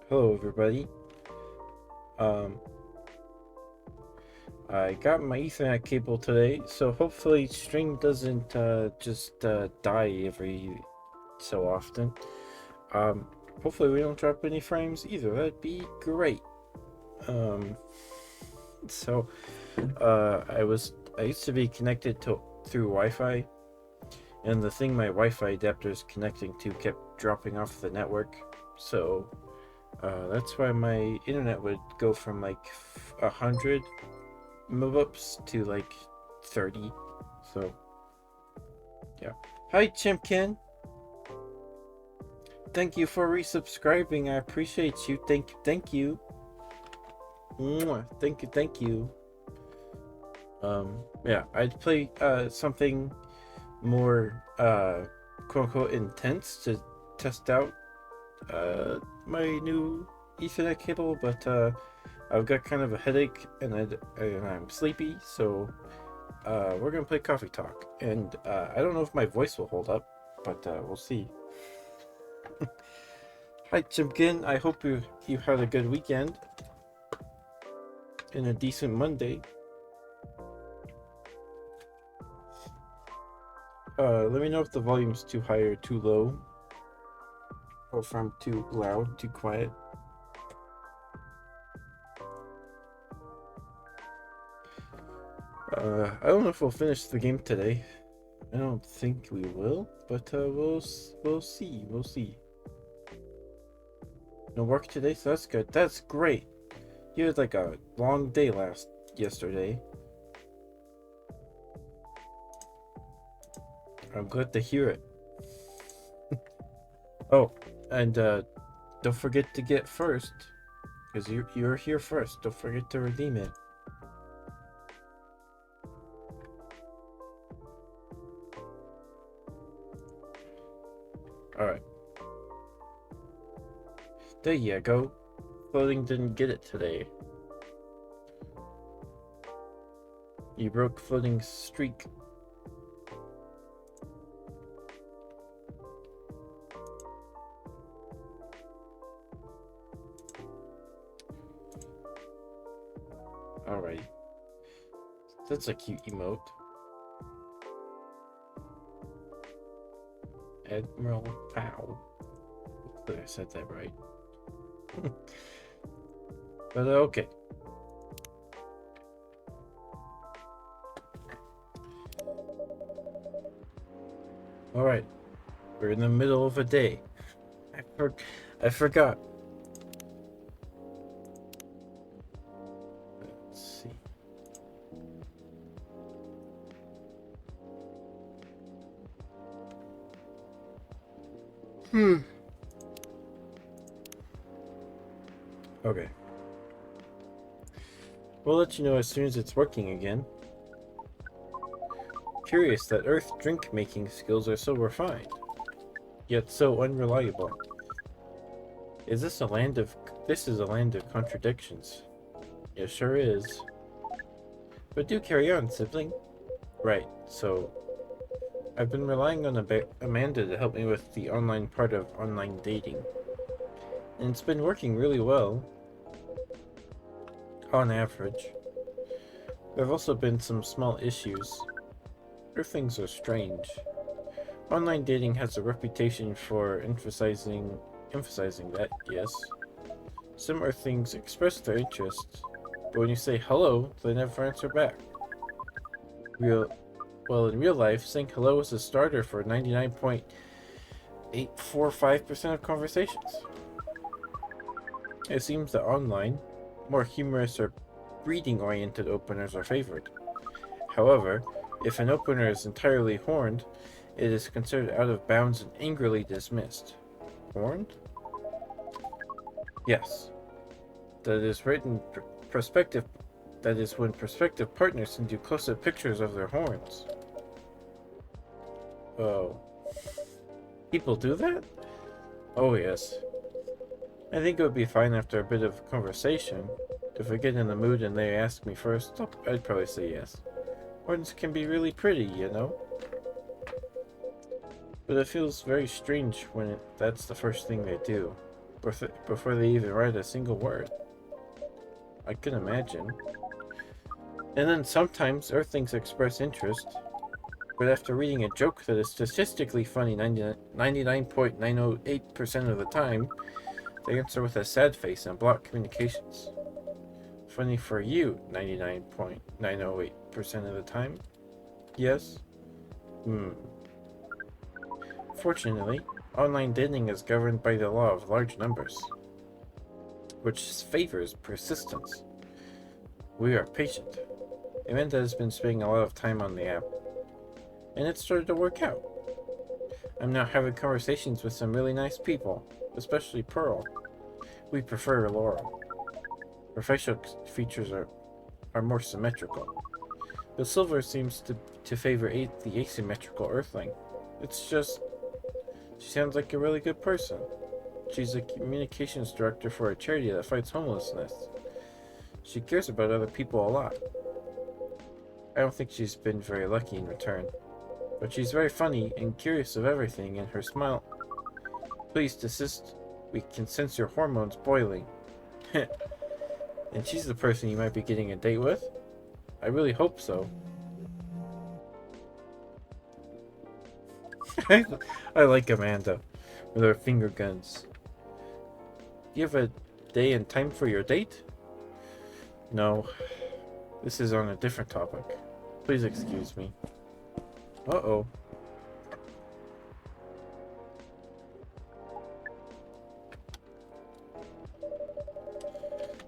Hello everybody. Um, I got my Ethernet cable today, so hopefully stream doesn't just die every so often. Um, Hopefully we don't drop any frames either. That'd be great. Um, so I used to be connected to through Wi-Fi, and the thing my Wi-Fi adapter is connecting to kept dropping off the network. So that's why my internet would go from like 100 move ups to like 30. So yeah. Hi Chimkin. Thank you for resubscribing. I appreciate you. Thank you. Mwah. Thank you. Yeah, I'd play something more quote unquote intense to test out my new Ethernet cable, but I've got kind of a headache and I'm sleepy, so we're gonna play Coffee Talk, and I don't know if my voice will hold up, but we'll see. Hi Chimkin, I hope you had a good weekend and a decent Monday. Let me know if the volume's too high or too low, or if I'm too loud, too quiet. I don't know if we'll finish the game today. I don't think we will, but we'll see. We'll see. No work today, so that's good. That's great. You had like a long day yesterday. I'm glad to hear it. Oh, and don't forget to get first, because you're here first. Don't forget to redeem it. All right. There you go. Floating didn't get it today. You broke floating streak. Alright. That's a cute emote. Admiral Pow. Hopefully I said that right. But okay. Alright. We're in the middle of a day. I forgot. Let's see. Okay. We'll let you know as soon as it's working again. Curious that Earth drink making skills are so refined, yet so unreliable. This is a land of contradictions. It sure is. But do carry on, sibling. Right, so I've been relying on Amanda to help me with the online part of online dating. And it's been working really well. On average. There have also been some small issues. Things are strange. Online dating has a reputation for emphasizing that, yes. Some Earthlings express their interest, but when you say hello, they never answer back. Well, in real life, saying hello is a starter for 99.845% of conversations. It seems that online, more humorous or breeding-oriented openers are favored. However, if an opener is entirely horned, it is considered out of bounds and angrily dismissed. Horned? Yes. That is when prospective partners send you close-up pictures of their horns. Oh. People do that? Oh yes. I think it would be fine after a bit of conversation. If I get in the mood and they ask me first, I'd probably say yes. Horns can be really pretty, you know? But it feels very strange when that's the first thing they do. before they even write a single word. I can imagine. And then sometimes Earthlings express interest, but after reading a joke that is statistically funny 99.908% of the time, they answer with a sad face and block communications. Funny for you 99.908% of the time? Yes? Fortunately, online dating is governed by the law of large numbers, which favors persistence. We are patient. Amanda has been spending a lot of time on the app, and it started to work out. I'm now having conversations with some really nice people, especially Pearl. We prefer Laurel. Her facial features are more symmetrical, but Silver seems to favor the asymmetrical Earthling. It's just, she sounds like a really good person. She's a communications director for a charity that fights homelessness. She cares about other people a lot. I don't think she's been very lucky in return, but she's very funny and curious of everything, and her smile. Please desist. We can sense your hormones boiling. And she's the person you might be getting a date with? I really hope so. I like Amanda with her finger guns. Do you have a day and time for your date? No. This is on a different topic. Please excuse me. Uh-oh.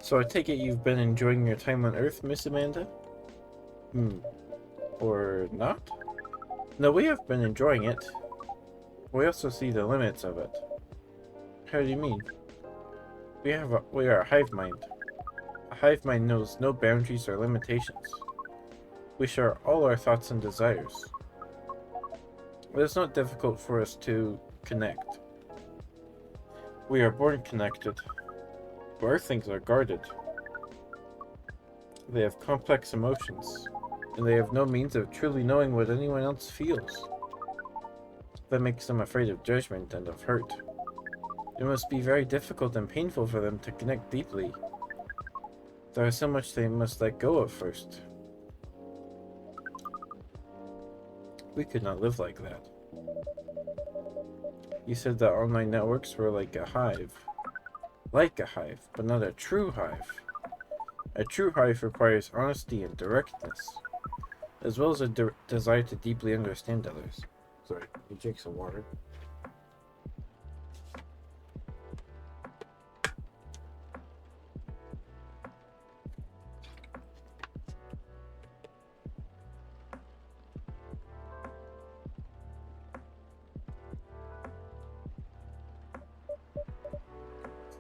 So I take it you've been enjoying your time on Earth, Miss Amanda? Or not? No, we have been enjoying it. We also see the limits of it. How do you mean? We are a hive mind. A hive mind knows no boundaries or limitations. We share all our thoughts and desires. It is not difficult for us to connect. We are born connected. Earthlings are guarded. They have complex emotions, and they have no means of truly knowing what anyone else feels. That makes them afraid of judgment and of hurt. It must be very difficult and painful for them to connect deeply. There is so much they must let go of first. We could not live like that. You said that online networks were like a hive. Like a hive, but not a true hive. A true hive requires honesty and directness, as well as a desire to deeply understand others. Sorry, you drink some water.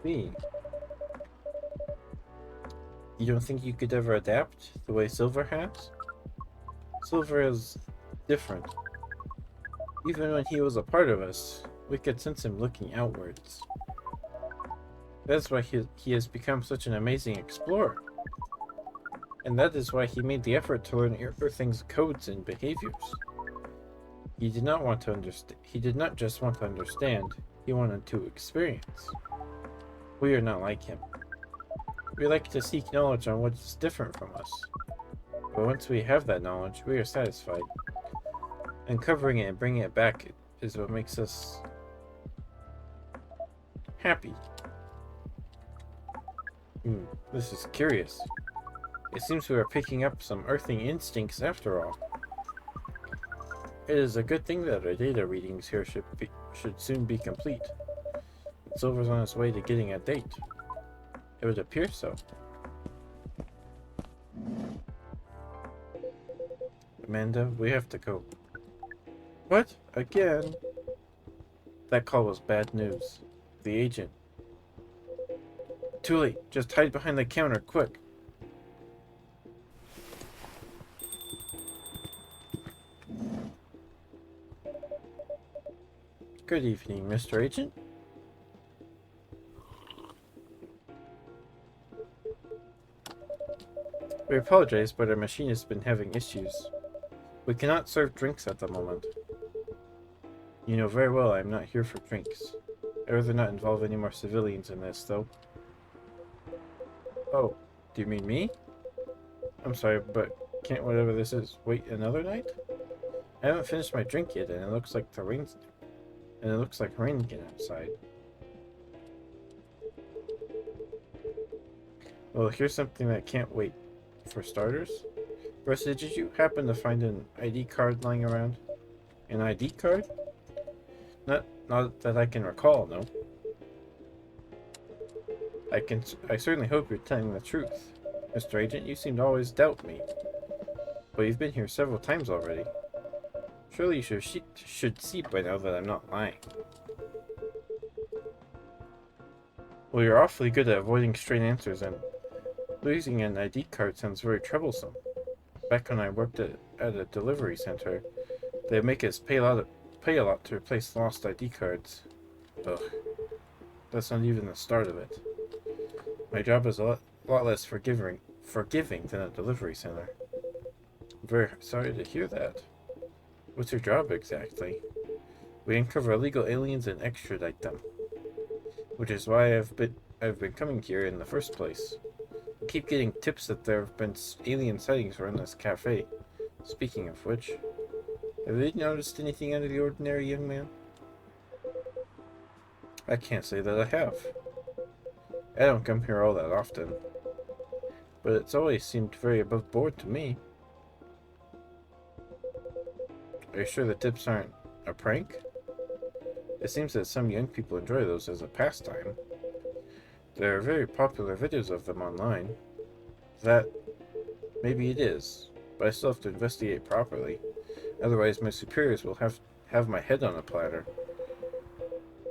See. You don't think you could ever adapt the way Silver has? Silver is different. Even when he was a part of us, we could sense him looking outwards. That's why he has become such an amazing explorer. And that is why he made the effort to learn Earthling's codes and behaviors. He did not want to understand. He did not just want to understand, he wanted to experience. We are not like him. We like to seek knowledge on what is different from us. But once we have that knowledge, we are satisfied. Uncovering it and bringing it back is what makes us happy. This is curious. It seems we are picking up some earthing instincts after all. It is a good thing that our data readings here should soon be complete. Silver's on his way to getting a date. It would appear so. Amanda, we have to go. What? Again? That call was bad news. The agent. Too late. Just hide behind the counter, quick. Good evening, Mr. Agent. We apologize, but our machine has been having issues. We cannot serve drinks at the moment. You know very well I am not here for drinks. I'd rather not involve any more civilians in this, though. Oh, do you mean me? I'm sorry, but can't whatever this is wait another night? I haven't finished my drink yet, and it looks like rain again outside. Well, here's something that can't wait. For starters, Bressa, did you happen to find an ID card lying around? An ID card? Not that I can recall, no. I certainly hope you're telling the truth. Mr. Agent, you seem to always doubt me. But you've been here several times already. Surely you should see by now that I'm not lying. Well, you're awfully good at avoiding straight answers, and losing an ID card sounds very troublesome. Back when I worked at a delivery center, they'd make us pay a lot to replace lost ID cards. Ugh. That's not even the start of it. My job is a lot less forgiving than a delivery center. I'm very sorry to hear that. What's your job exactly? We uncover illegal aliens and extradite them. Which is why I've been coming here in the first place. I keep getting tips that there have been alien sightings around this cafe. Speaking of which, have you noticed anything out of the ordinary, young man? I can't say that I have. I don't come here all that often, but it's always seemed very above board to me. Are you sure the tips aren't a prank? It seems that some young people enjoy those as a pastime. There are very popular videos of them online. That, maybe it is, but I still have to investigate properly. Otherwise my superiors will have my head on a platter.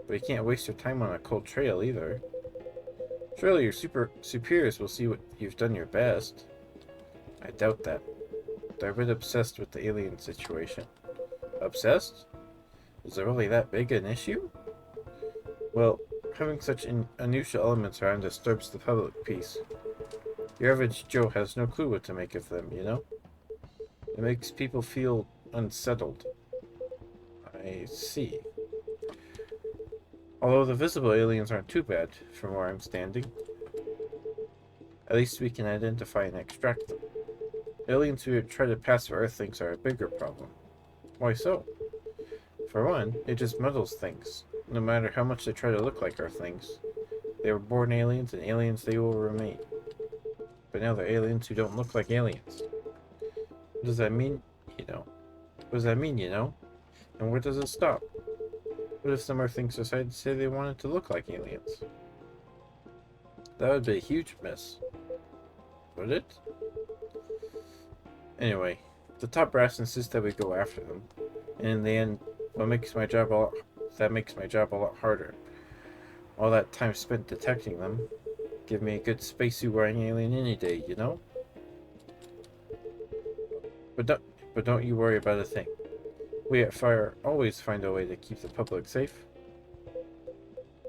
But you can't waste your time on a cold trail either. Surely your superiors will see what you've done your best. I doubt that. They're a bit obsessed with the alien situation. Obsessed? Is it really that big an issue? Well, having such unusual elements around disturbs the public peace. Your average Joe has no clue what to make of them, you know? It makes people feel unsettled. I see. Although the visible aliens aren't too bad, from where I'm standing. At least we can identify and extract them. Aliens who try to pass for Earthlings are a bigger problem. Why so? For one, it just muddles things. No matter how much they try to look like Earthlings. They were born aliens, and aliens they will remain. But now they're aliens who don't look like aliens. What does that mean, you know? What does that mean, you know? And where does it stop? What if some Earthlings decided to say they wanted to look like aliens? That would be a huge mess. Would it? Anyway, the top brass insists that we go after them. And in the end, that makes my job a lot harder. All that time spent detecting them. Give me a good spacesuit wearing alien any day, you know? But don't you worry about a thing. We at Fire always find a way to keep the public safe.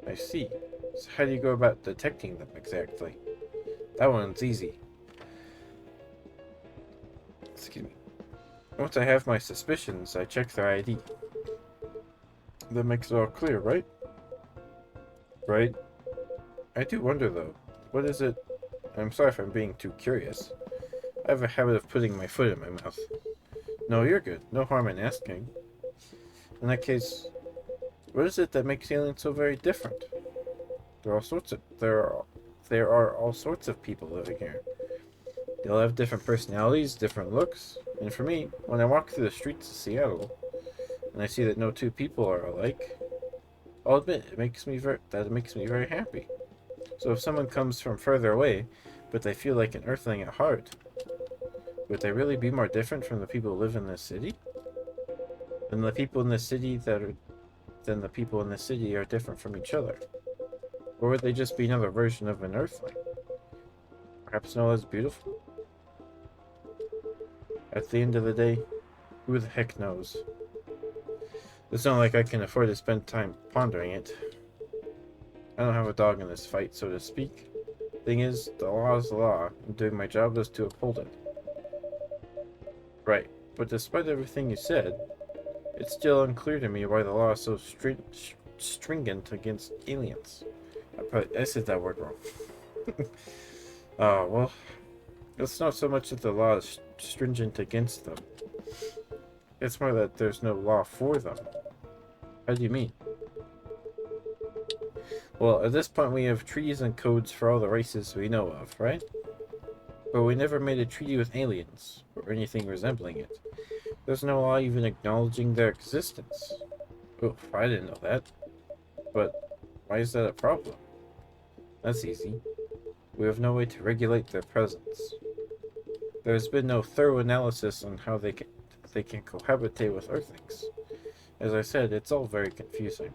I see. So how do you go about detecting them exactly? That one's easy. Excuse me. Once I have my suspicions, I check their ID. That makes it all clear, right? Right? I do wonder though, what is it? I'm sorry if I'm being too curious. I have a habit of putting my foot in my mouth. No, you're good. No harm in asking. In that case, what is it that makes aliens so very different? There are all sorts of people living here. They all have different personalities, different looks. And for me, when I walk through the streets of Seattle, and I see that no two people are alike, I'll admit it makes me very happy. So if someone comes from further away, but they feel like an Earthling at heart, would they really be more different from the people who live in this city? Than the people in this city are different from each other? Or would they just be another version of an Earthling? Perhaps no less beautiful? At the end of the day, who the heck knows? It's not like I can afford to spend time pondering it. I don't have a dog in this fight, so to speak. Thing is, the law is the law, and doing my job is to uphold it. Right, but despite everything you said, it's still unclear to me why the law is so stringent against aliens. I said that word wrong. Well, it's not so much that the law is stringent against them. It's more that there's no law for them. How do you mean? Well, at this point we have treaties and codes for all the races we know of, right? But we never made a treaty with aliens, or anything resembling it. There's no law even acknowledging their existence. Oh, I didn't know that. But why is that a problem? That's easy. We have no way to regulate their presence. There has been no thorough analysis on how they can cohabitate with Earthlings. As I said, it's all very confusing.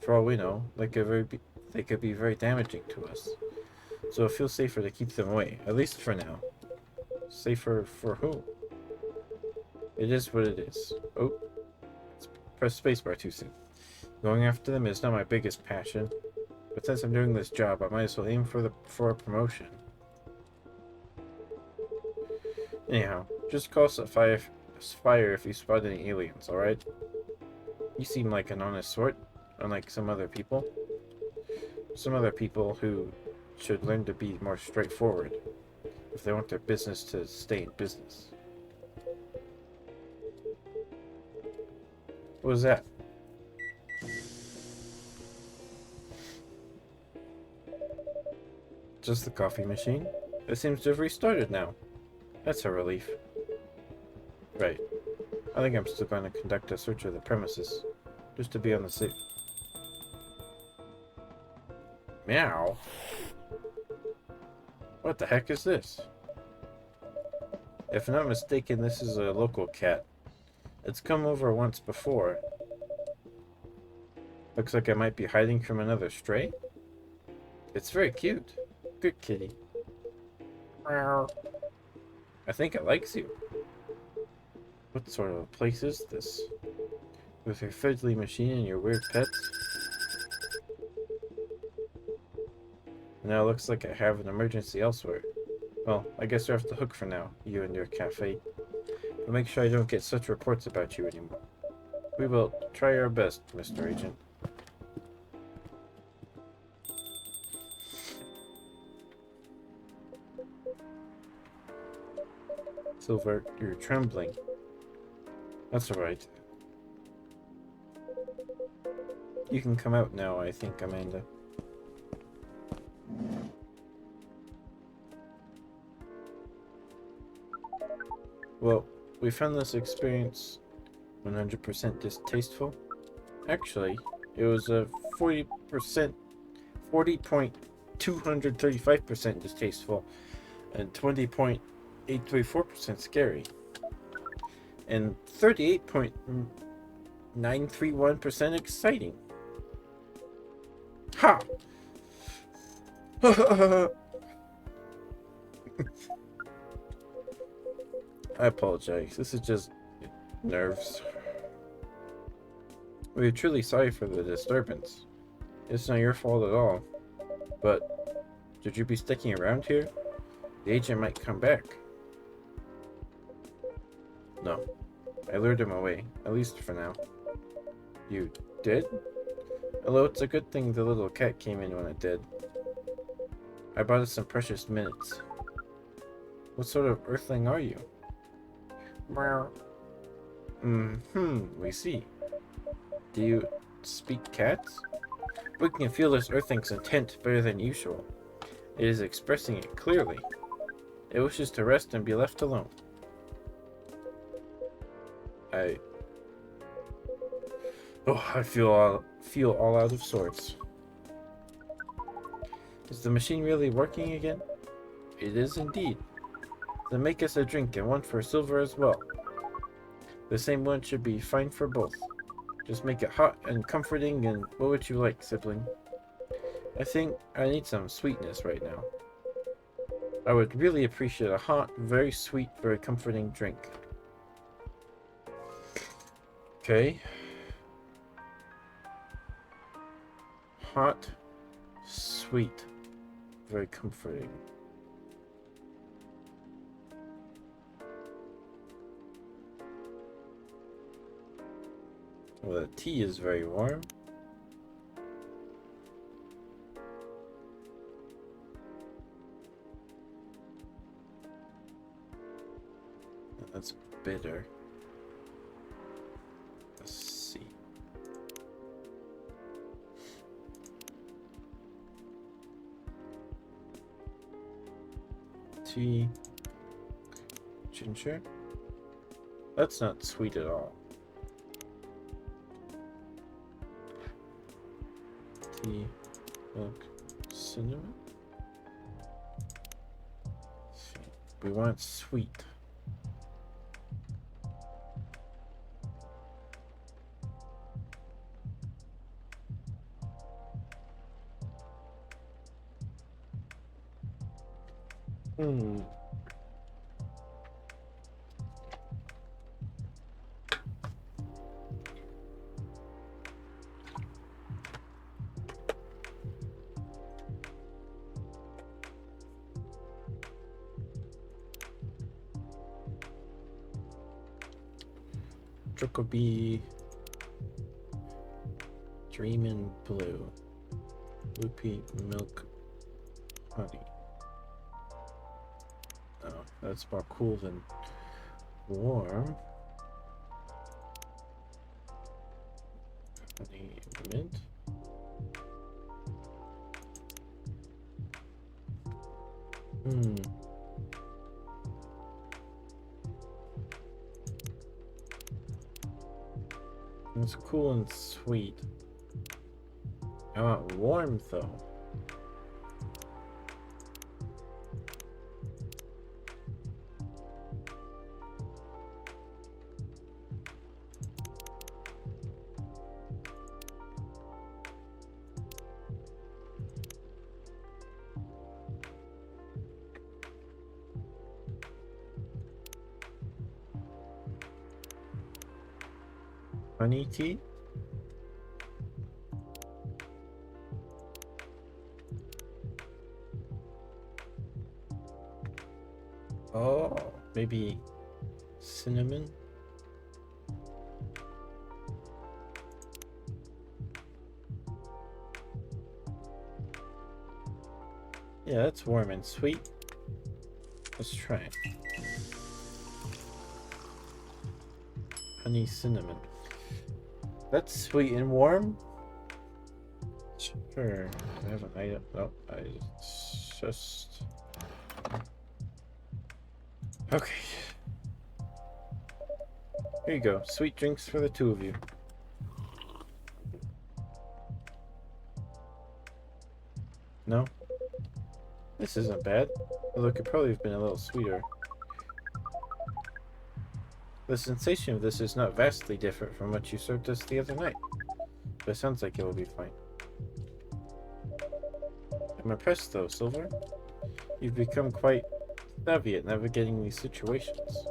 For all we know, they could be very damaging to us. So it feels safer to keep them away, at least for now. Safer for who? It is what it is. Oh, press spacebar too soon. Going after them is not my biggest passion, but since I'm doing this job, I might as well aim for a promotion. Anyhow, just call us a fire if you spot any aliens, alright? You seem like an honest sort, unlike some other people. Some other people who should learn to be more straightforward if they want their business to stay in business. What was that? Just the coffee machine? It seems to have restarted now. That's a relief. Right. I think I'm still going to conduct a search of the premises, just to be on the safe. Meow? What the heck is this? If I'm not mistaken, this is a local cat. It's come over once before. Looks like I might be hiding from another stray. It's very cute. Good kitty. Meow. I think it likes you. What sort of a place is this? With your fiddly machine and your weird pets? Now it looks like I have an emergency elsewhere. Well, I guess you're off the hook for now, you and your cafe. But make sure I don't get such reports about you anymore. We will try our best, Mr. Agent. Silver, you're trembling. That's alright. You can come out now, I think, Amanda. Well, we found this experience 100% distasteful. Actually, it was a 40.235% distasteful, and 20.834% scary, and 38.931% exciting. Ha! I apologize. This is just nerves. We are truly sorry for the disturbance. It's not your fault at all. But should you be sticking around here? The agent might come back. No. I lured him away, at least for now. You did? Although it's a good thing the little cat came in when it did. I bought us some precious minutes. What sort of earthling are you? We see. Do you speak cats? We can feel this earthling's intent better than usual. It is expressing it clearly. It wishes to rest and be left alone. I feel all out of sorts. Is the machine really working again? It is indeed. Then make us a drink and one for Silver as well. The same one should be fine for both. Just make it hot and comforting, and what would you like, sibling? I think I need some sweetness right now. I would really appreciate a hot, very sweet, very comforting drink. Okay. Hot, sweet, very comforting. Well, the tea is very warm. That's bitter. Let's see. Tea. Ginger. That's not sweet at all. Tea. Milk. Cinnamon. Let's see. We want sweet. Hmm. Chocobee. Dreamin' Blue. Loopy Milk Honey. Oh, that's more cool than warm. Honey mint. Hmm. It's cool and sweet. I want warm though. Honey tea? Oh, maybe cinnamon? Yeah, that's warm and sweet. Let's try it. Honey cinnamon. That's sweet and warm? Sure. I have an item. Oh, I just... Okay. Here you go. Sweet drinks for the two of you. No? This isn't bad. Although it could probably have been a little sweeter. The sensation of this is not vastly different from what you served us the other night. But it sounds like it will be fine. I'm impressed though, Silver. You've become quite savvy at navigating these situations.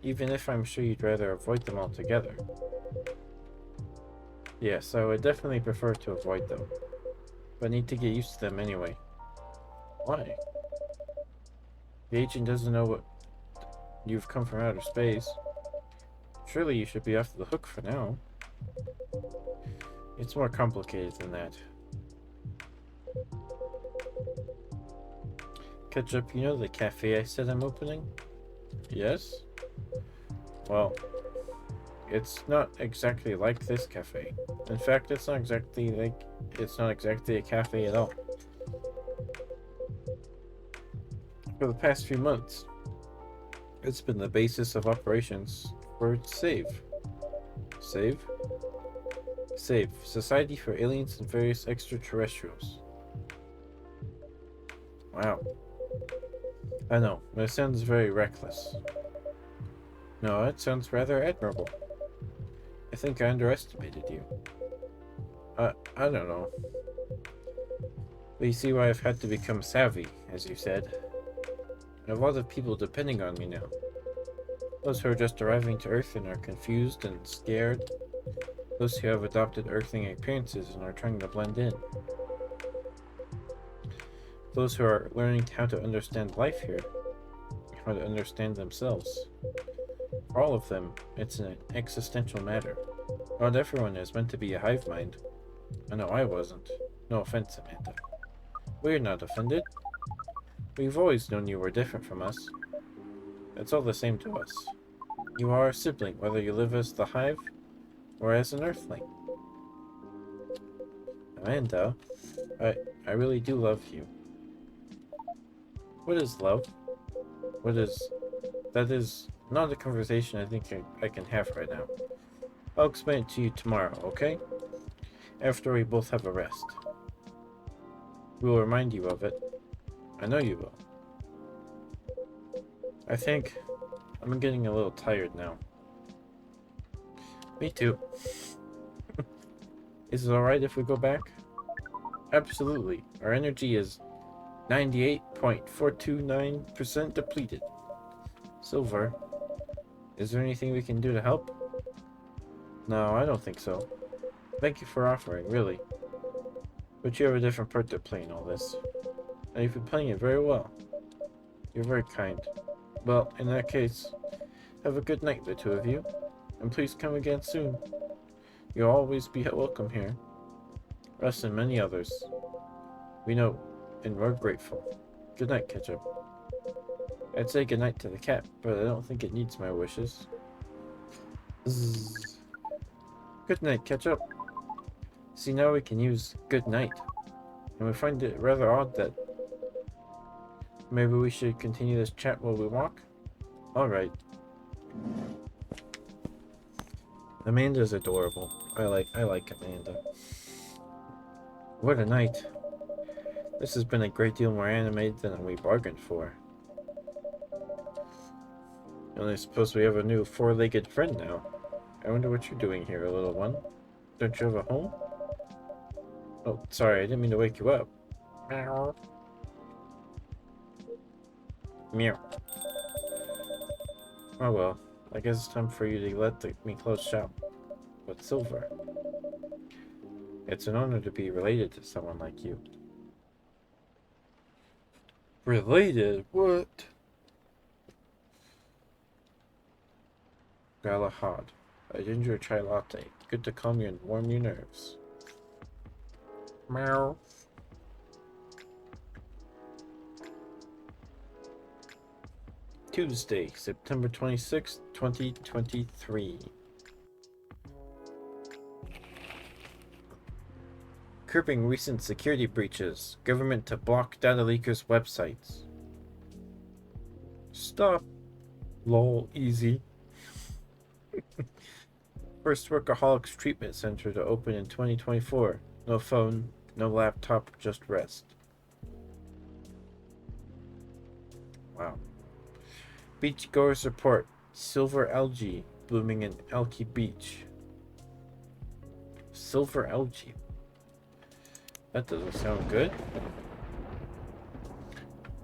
Even if I'm sure you'd rather avoid them altogether. Yes, I would definitely prefer to avoid them. But I need to get used to them anyway. Why? The agent doesn't know what you've come from outer space. Surely you should be off the hook for now. It's more complicated than that. Ketchup, you know the cafe I said I'm opening? Yes? Well, it's not exactly like this cafe. In fact, it's not exactly a cafe at all. For the past few months, it's been the basis of operations for SAVE. SAVE? SAVE, Society for Aliens and Various Extraterrestrials. Wow. I know, that sounds very reckless. No, it sounds rather admirable. I think I underestimated you. I don't know. But you see why I've had to become savvy, as you said. I have a lot of people depending on me now. Those who are just arriving to Earth and are confused and scared. Those who have adopted Earthling appearances and are trying to blend in. Those who are learning how to understand life here. How to understand themselves. For all of them, it's an existential matter. Not everyone is meant to be a hive mind. I know I wasn't. No offense, Amanda. We're not offended. We've always known you were different from us. It's all the same to us. You are a sibling, whether you live as the Hive or as an Earthling. Amanda, I really do love you. What is love? What is... That is not a conversation I think I can have right now. I'll explain it to you tomorrow, okay? After we both have a rest. We will remind you of it. I know you will. I think I'm getting a little tired now. Me too. Is it alright if we go back? Absolutely. Our energy is 98.429% depleted. Silver, is there anything we can do to help? No, I don't think so. Thank you for offering, really. But you have a different part to play in all this. And you've been playing it very well. You're very kind. Well, in that case, have a good night, the two of you. And please come again soon. You'll always be welcome here. Us and many others. We know, and we're grateful. Good night, Ketchup. I'd say good night to the cat, but I don't think it needs my wishes. Zzz. Good night, Ketchup. See, now we can use good night. And we find it rather odd that maybe we should continue this chat while we walk? Alright. Amanda's adorable. I like Amanda. What a night. This has been a great deal more animated than we bargained for. And I suppose we have a new four-legged friend now. I wonder what you're doing here, little one. Don't you have a home? Oh, sorry, I didn't mean to wake you up. Meow. Meow. Oh well, I guess it's time for you to let me close shop. But Silver, it's an honor to be related to someone like you. Related? What? Galahad, a ginger chai latte. Good to calm you and warm your nerves. Meow. Tuesday, September 26th, 2023. Curbing recent security breaches. Government to block data leakers' websites. Stop. Lol, easy. First Workaholics Treatment Center to open in 2024. No phone, no laptop, just rest. Wow. Beachgoers report silver algae blooming in Elky Beach. Silver algae. That doesn't sound good.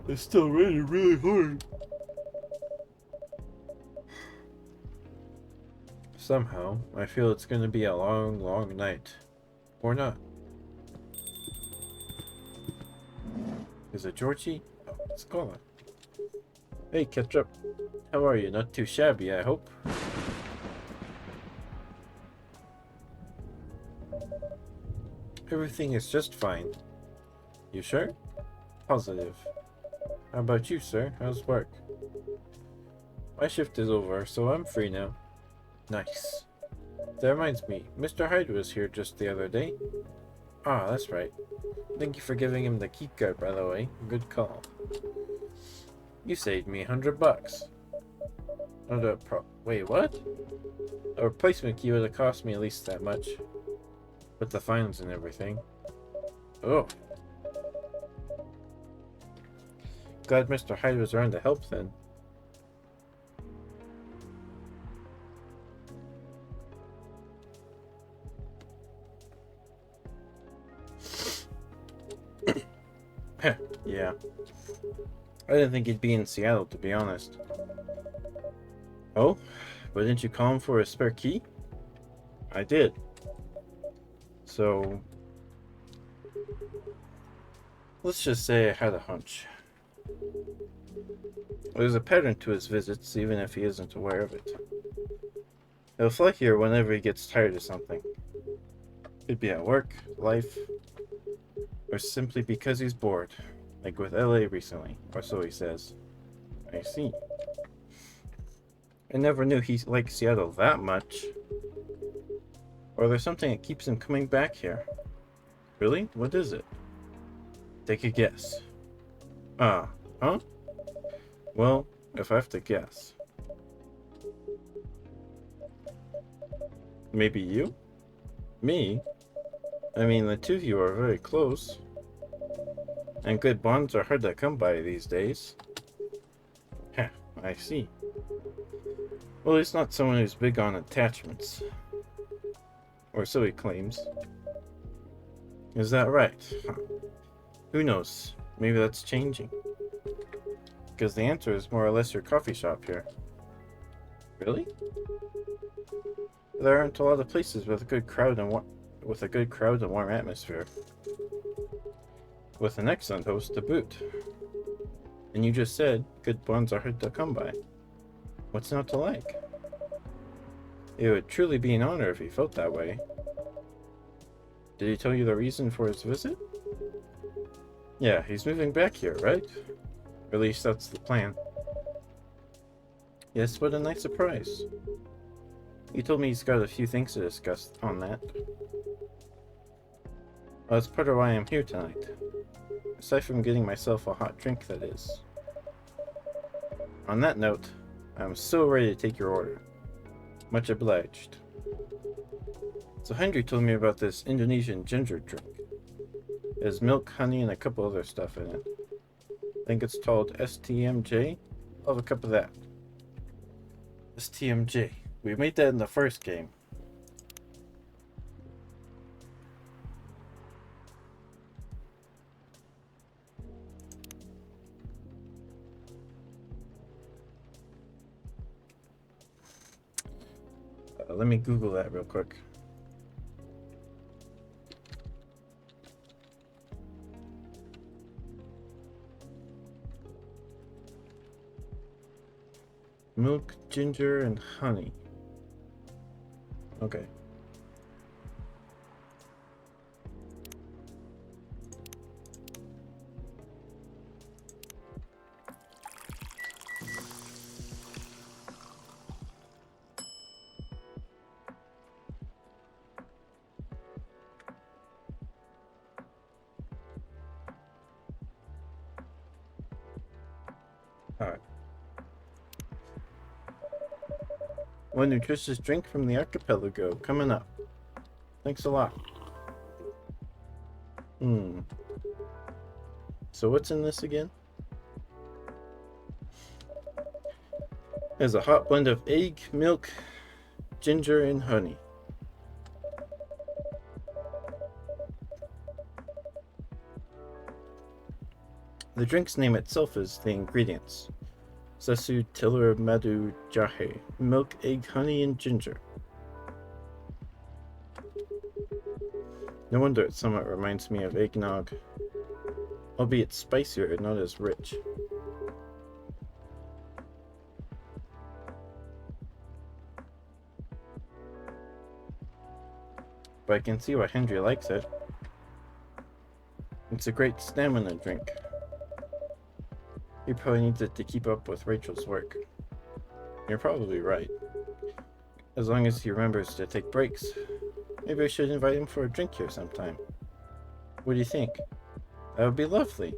It's still raining really hard. Somehow, I feel it's going to be a long, long night. Or not. Is it Jorji? Oh, it's Colin. Hey, Ketchup. How are you? Not too shabby, I hope. Everything is just fine. You sure? Positive. How about you, sir? How's work? My shift is over, so I'm free now. Nice. That reminds me, Mr. Hyde was here just the other day. Ah, that's right. Thank you for giving him the keycard, by the way. Good call. You saved me $100. Wait, what? A replacement key would have cost me at least that much. With the fines and everything. Oh. Glad Mr. Hyde was around to help then. Yeah. I didn't think he'd be in Seattle, to be honest. Oh? But didn't you call him for a spare key? I did. So... let's just say I had a hunch. There's a pattern to his visits, even if he isn't aware of it. He'll fly here whenever he gets tired of something. Could be at work, life, or simply because he's bored. Like with LA recently, or so he says. I see. I never knew he liked Seattle that much. Or there's something that keeps him coming back here. Really? What is it? Take a guess. Huh? Well, if I have to guess. Maybe you? Me? I mean, the two of you are very close. And good bonds are hard to come by these days. Heh, I see. Well, he's not someone who's big on attachments. Or so he claims. Is that right? Huh. Who knows? Maybe that's changing. Because the answer is more or less your coffee shop here. Really? There aren't a lot of places with a good crowd and warm atmosphere. With an excellent host to boot. And you just said good bonds are hard to come by. What's not to like? It would truly be an honor if he felt that way. Did he tell you the reason for his visit? Yeah, he's moving back here, right? Or at least that's the plan. Yes, what a nice surprise. He told me he's got a few things to discuss on that. Well, that's part of why I'm here tonight. Aside from getting myself a hot drink, that is. On that note, I'm so ready to take your order. Much obliged. So Henry told me about this Indonesian ginger drink. It has milk, honey, and a couple other stuff in it. I think it's called STMJ. I'll have a cup of that. STMJ. We made that in the first game. Let me Google that real quick. Milk, ginger, and honey. Okay. Alright. One nutritious drink from the archipelago coming up. Thanks a lot. So what's in this again? There's a hot blend of egg, milk, ginger, and honey. The drink's name itself is the ingredients. Sesu, tiller, madu, jahe, milk, egg, honey, and ginger. No wonder it somewhat reminds me of eggnog, albeit spicier and not as rich. But I can see why Henry likes it. It's a great stamina drink. He probably needs it to keep up with Rachel's work. You're probably right. As long as he remembers to take breaks. Maybe I should invite him for a drink here sometime. What do you think? That would be lovely.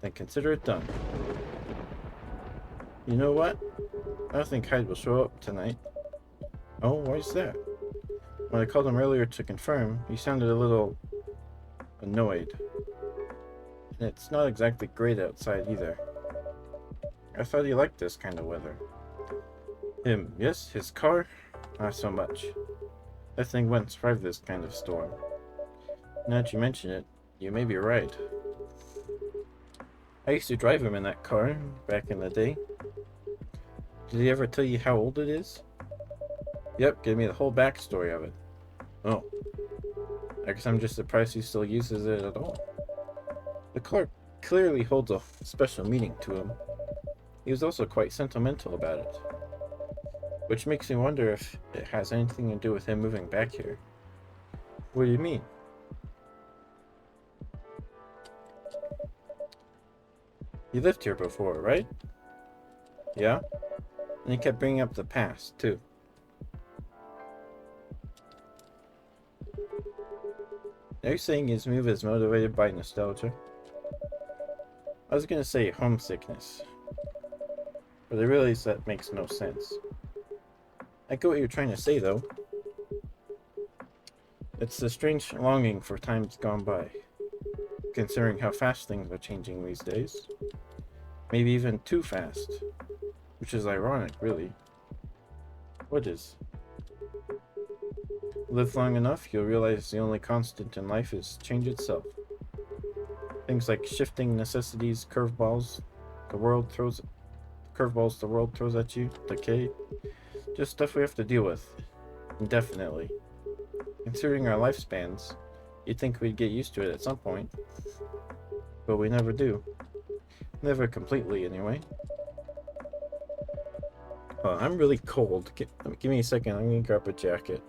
Then consider it done. You know what? I don't think Hyde will show up tonight. Oh, why's that? When I called him earlier to confirm, he sounded a little annoyed. And it's not exactly great outside either. I thought he liked this kind of weather. Him, yes, his car? Not so much. That thing wouldn't survive this kind of storm. Now that you mention it, you may be right. I used to drive him in that car back in the day. Did he ever tell you how old it is? Yep, give me the whole backstory of it. Oh. I guess I'm just surprised he still uses it at all. The car clearly holds a special meaning to him. He was also quite sentimental about it. Which makes me wonder if it has anything to do with him moving back here. What do you mean? You lived here before, right? Yeah? And he kept bringing up the past, too. Are you saying his move is motivated by nostalgia? I was gonna say homesickness, but I realize that makes no sense. I get what you're trying to say, though. It's a strange longing for times gone by, considering how fast things are changing these days. Maybe even too fast, which is ironic, really. What is? Live long enough, you'll realize the only constant in life is change itself. Things like shifting necessities, curveballs the world throws at you, decay, just stuff we have to deal with, indefinitely. Considering our lifespans, you'd think we'd get used to it at some point, but we never do. Never completely, anyway. Oh, I'm really cold. Give me a second, I'm gonna grab a jacket.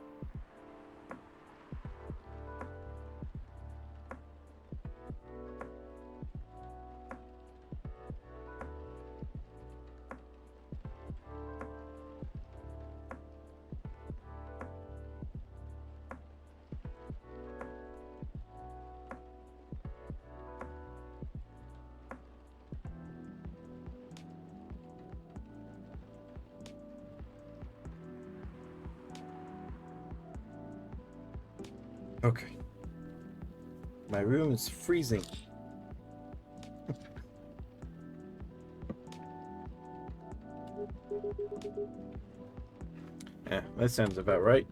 Okay. My room is freezing. Yeah, that sounds about right.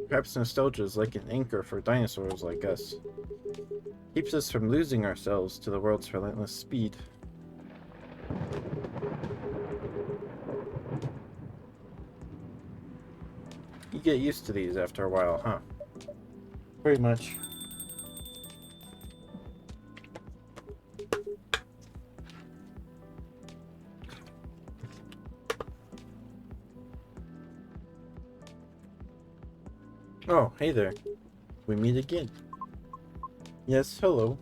Perhaps nostalgia is like an anchor for dinosaurs like us. Keeps us from losing ourselves to the world's relentless speed. You get used to these after a while, huh? Pretty much. Oh, hey there. We meet again. Yes, hello.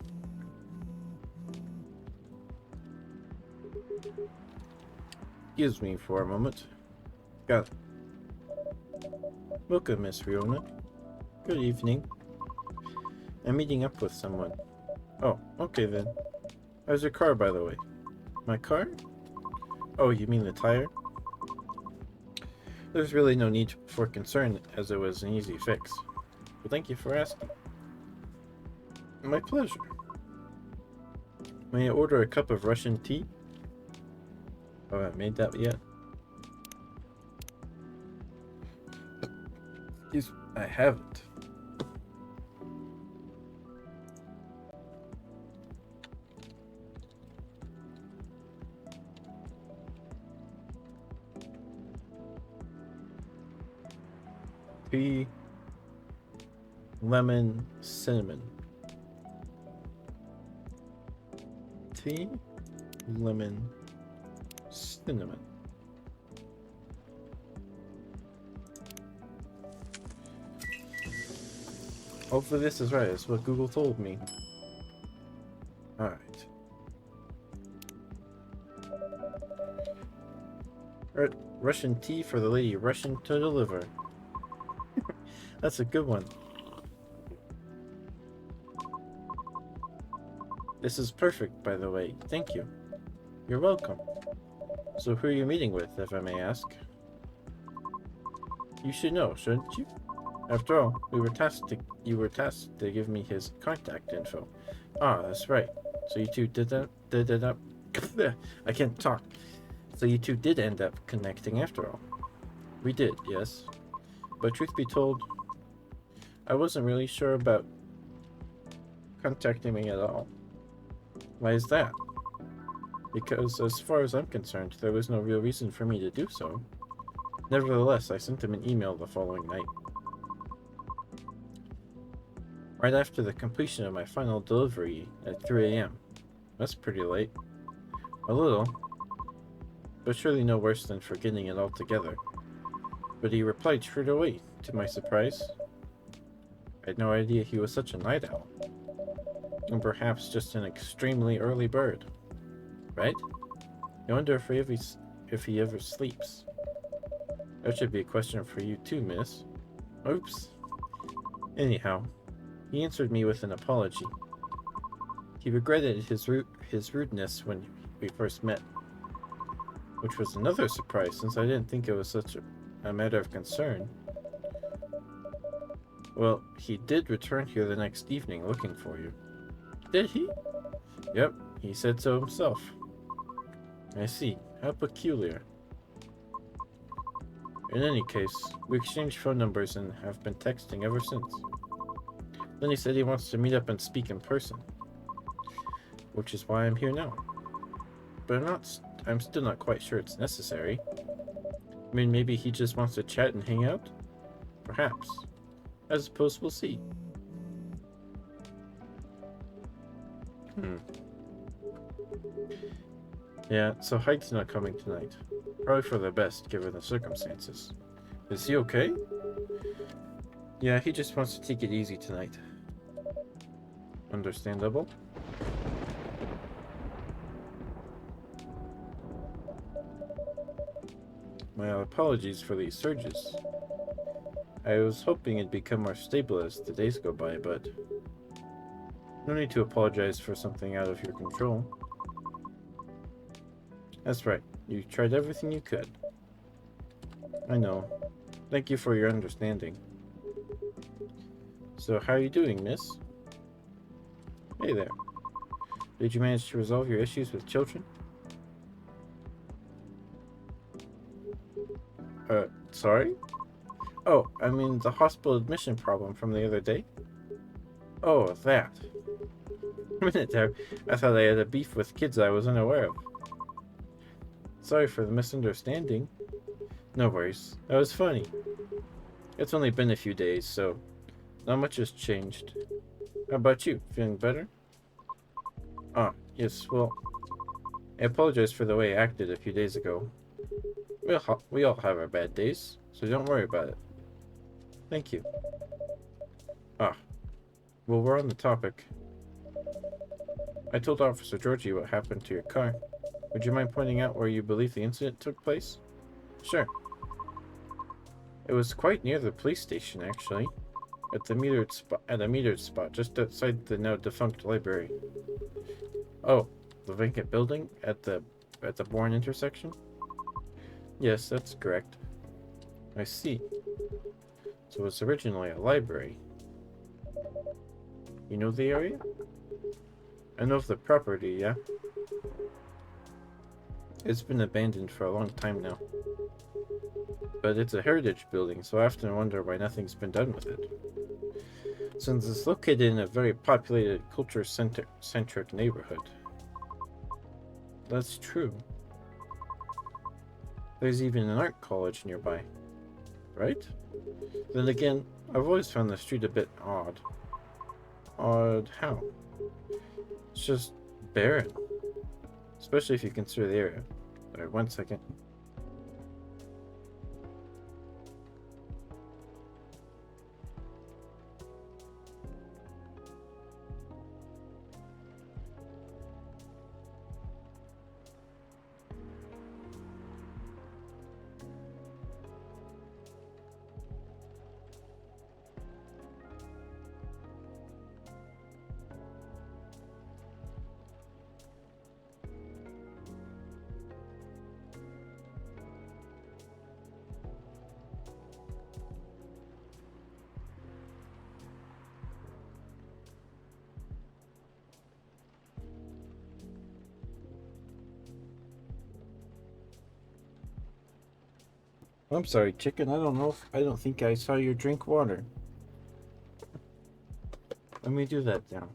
Excuse me for a moment. Got it. Welcome, Miss Riona. Good evening. I'm meeting up with someone. Oh, okay then. How's your car, by the way? My car? Oh, you mean the tire? There's really no need for concern, as it was an easy fix. But thank you for asking. My pleasure. May I order a cup of Russian tea? Oh, I haven't made that yet. Excuse me, I haven't. Tea, lemon, cinnamon. Tea, lemon, cinnamon. Hopefully this is right. That's what Google told me. Alright. Russian tea for the lady rushing to deliver. That's a good one. This is perfect, by the way. Thank you. You're welcome. So who are you meeting with, if I may ask? You should know, shouldn't you? After all, you were tasked to give me his contact info. Ah, that's right. So you two did that. I can't talk. So you two did end up connecting after all. We did, yes. But truth be told, I wasn't really sure about contacting me at all. Why is that? Because as far as I'm concerned, there was no real reason for me to do so. Nevertheless, I sent him an email the following night. Right after the completion of my final delivery at 3 a.m. That's pretty late. A little, but surely no worse than forgetting it altogether. But he replied straight away, to my surprise. I had no idea he was such a night owl. And perhaps just an extremely early bird. Right? I wonder if he ever sleeps. That should be a question for you too, miss. Oops. Anyhow, he answered me with an apology. He regretted his rudeness when we first met, which was another surprise since I didn't think it was such a matter of concern. Well, he did return here the next evening looking for you. Did he? Yep, he said so himself. I see. How peculiar. In any case, we exchanged phone numbers and have been texting ever since. Then he said he wants to meet up and speak in person, which is why I'm here now. But I'm still not quite sure it's necessary. I mean, maybe he just wants to chat and hang out? Perhaps. I suppose we'll see. Yeah, so Hyde's not coming tonight. Probably for the best, given the circumstances. Is he okay? Yeah, he just wants to take it easy tonight. Understandable. My apologies for these surges. I was hoping it'd become more stable as the days go by, but no need to apologize for something out of your control. That's right. You tried everything you could. I know. Thank you for your understanding. So, how are you doing, miss? Hey there. Did you manage to resolve your issues with children? Sorry? Oh, I mean the hospital admission problem from the other day? Oh, that. A minute there, I thought I had a beef with kids I was unaware of. Sorry for the misunderstanding. No worries. That was funny. It's only been a few days, so not much has changed. How about you? Feeling better? Ah, yes, well, I apologize for the way I acted a few days ago. We all have our bad days, so don't worry about it. Thank you. Ah, well, we're on the topic. I told Officer Jorji what happened to your car. Would you mind pointing out where you believe the incident took place? Sure. It was quite near the police station, actually. At a metered spot just outside the now defunct library. Oh, the vacant building at the Bourne intersection? Yes, that's correct. I see. So it was originally a library. You know the area? I know of the property, yeah. It's been abandoned for a long time now. But it's a heritage building, so I often wonder why nothing's been done with it. Since it's located in a very populated, culture-centric neighborhood. That's true. There's even an art college nearby. Right? Then again, I've always found the street a bit odd. Odd how? It's just barren. Especially if you consider the area. Alright, 1 second. I'm sorry, chicken. I don't think I saw you drink water. Let me do that now.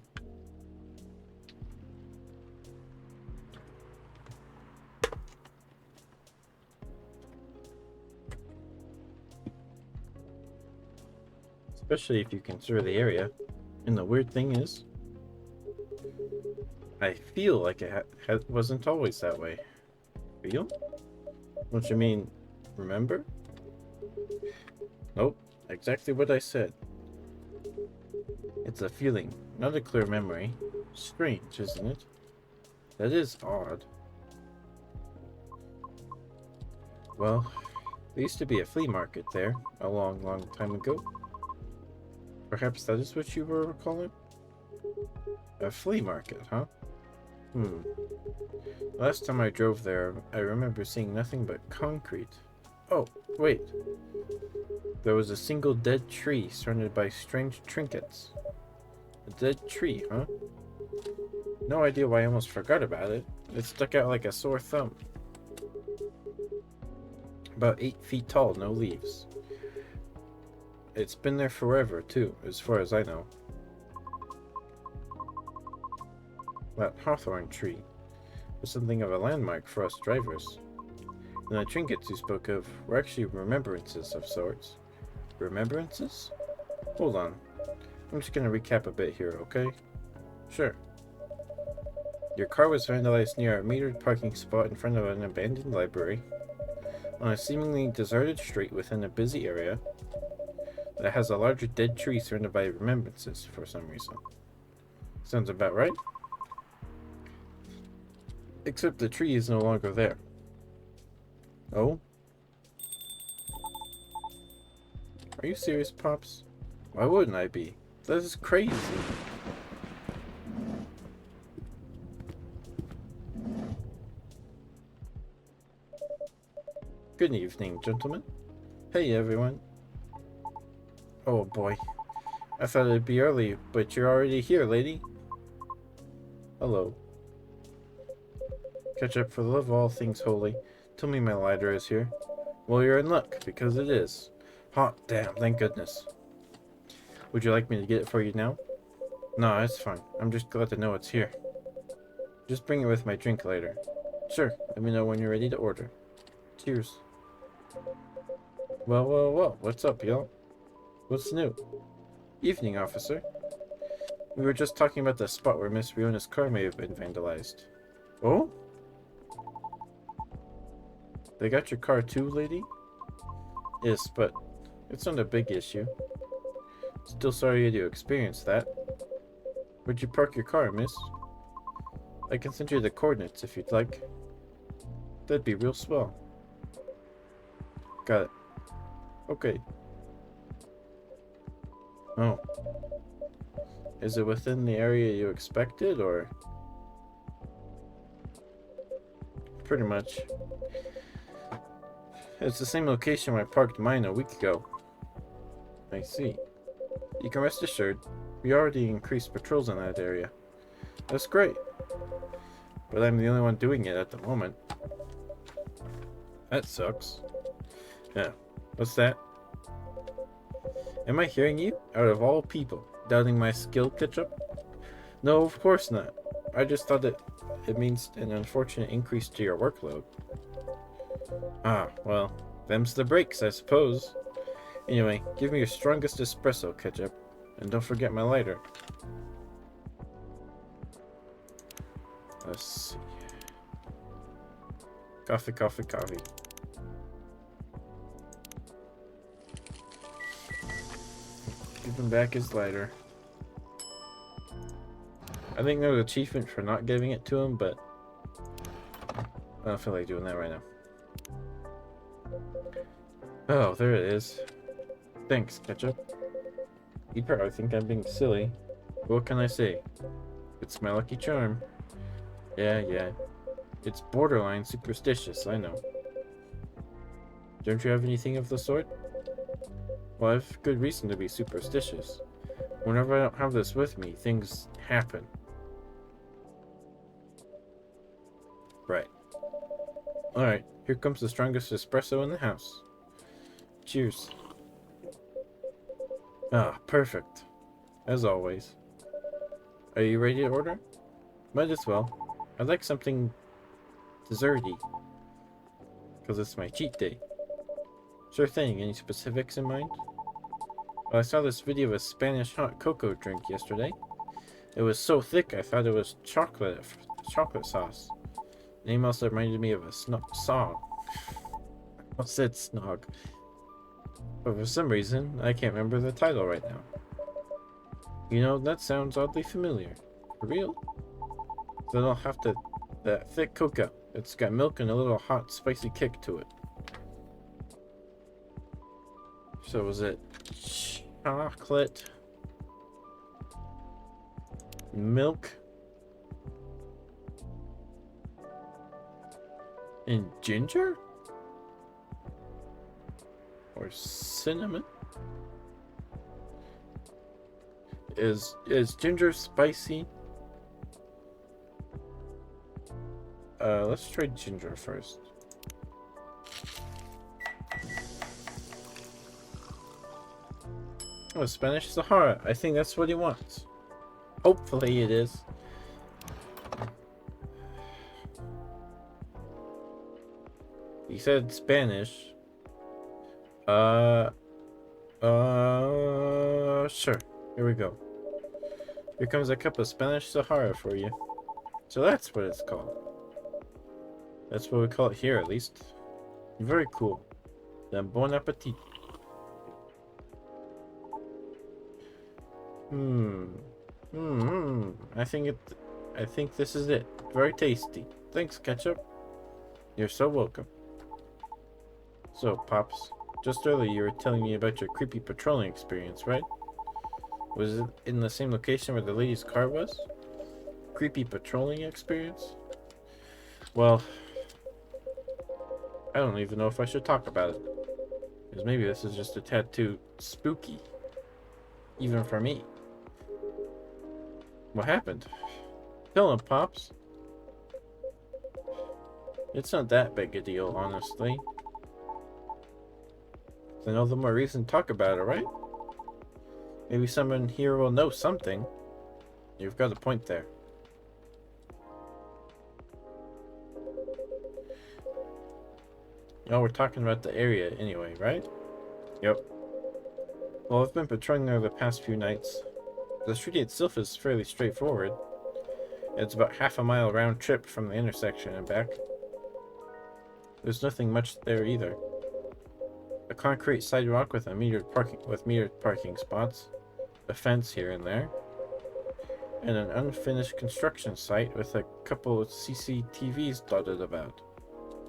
Especially if you consider the area. And the weird thing is, I feel like it wasn't always that way. Feel? What you mean, remember? Nope, exactly what I said. It's a feeling, not a clear memory. Strange, isn't it? That is odd. Well, There used to be a flea market there a long, long time ago. Perhaps that is what you were recalling? A flea market, huh? Hmm. Last time I drove there, I remember seeing nothing but concrete. Oh, wait. There was a single dead tree surrounded by strange trinkets. A dead tree, huh? No idea why I almost forgot about it. It stuck out like a sore thumb. About 8 feet tall, no leaves. It's been there forever, too, as far as I know. That hawthorn tree was something of a landmark for us drivers. And the trinkets you spoke of were actually remembrances of sorts. Remembrances? Hold on. I'm just gonna recap a bit here, okay? Sure. Your car was vandalized near a metered parking spot in front of an abandoned library on a seemingly deserted street within a busy area that has a larger dead tree surrounded by remembrances for some reason. Sounds about right? Except the tree is no longer there. Oh? Are you serious, Pops? Why wouldn't I be? That is crazy. Good evening, gentlemen. Hey, everyone. Oh boy. I thought it'd be early, but you're already here, lady. Hello. Ketchup, for the love of all things holy, tell me my lighter is here. Well, you're in luck, because it is. Hot damn, thank goodness. Would you like me to get it for you now? No, it's fine. I'm just glad to know it's here. Just bring it with my drink later. Sure, let me know when you're ready to order. Cheers. Well, what's up, y'all? What's new? Evening, officer. We were just talking about the spot where Miss Riona's car may have been vandalized. Oh? They got your car too, lady? Yes, but it's not a big issue. Still sorry you experienced that. Where'd you park your car, miss? I can send you the coordinates if you'd like. That'd be real swell. Got it. Okay. Oh. Is it within the area you expected, or? Pretty much. It's the same location where I parked mine a week ago. I see. You can rest assured, we already increased patrols in that area. That's great. But I'm the only one doing it at the moment. That sucks. Yeah. What's that? Am I hearing you? Out of all people, doubting my skill, Ketchup? No, of course not. I just thought it means an unfortunate increase to your workload. Ah, well, them's the breaks, I suppose. Anyway, give me your strongest espresso, Ketchup. And don't forget my lighter. Let's see. Coffee. Give him back his lighter. I think there's an achievement for not giving it to him, but I don't feel like doing that right now. Oh, there it is. Thanks, Ketchup. You'd probably think I'm being silly. But what can I say? It's my lucky charm. Yeah. It's borderline superstitious, I know. Don't you have anything of the sort? Well, I have good reason to be superstitious. Whenever I don't have this with me, things happen. Right. Alright, here comes the strongest espresso in the house. Cheers. Ah, perfect. As always. Are you ready to order? Might as well. I'd like something desserty. Because it's my cheat day. Sure thing, any specifics in mind? Well, I saw this video of a Spanish hot cocoa drink yesterday. It was so thick I thought it was chocolate sauce. The name also reminded me of a song. I said snog. But for some reason, I can't remember the title right now. You know, that sounds oddly familiar. For real? Then I'll have to... that thick cocoa. It's got milk and a little hot, spicy kick to it. So was it chocolate, milk, and ginger? Or cinnamon? Is ginger spicy? Let's try ginger first. Oh, Spanish Sahara. I think that's what he wants. Hopefully it is. He said Spanish. Sure. Here we go. Here comes a cup of Spanish Sahara for you. So that's what it's called. That's what we call it here, at least. Very cool. Then bon appetit. I think this is it. Very tasty. Thanks, ketchup. You're so welcome. So, Pops, just earlier you were telling me about your creepy patrolling experience, right? Was it in the same location where the lady's car was? Creepy patrolling experience? Well, I don't even know if I should talk about it. Because maybe this is just a tad too spooky. Even for me. What happened? Tell him, Pops. It's not that big a deal, honestly. Then all the more reason to talk about it, right? Maybe someone here will know something. You've got a point there. Oh, we're talking about the area anyway, right? Yep. Well, I've been patrolling there the past few nights. The street itself is fairly straightforward. It's about half a mile round trip from the intersection and back. There's nothing much there either. A concrete sidewalk with metered parking spots, a fence here and there, and an unfinished construction site with a couple of CCTVs dotted about.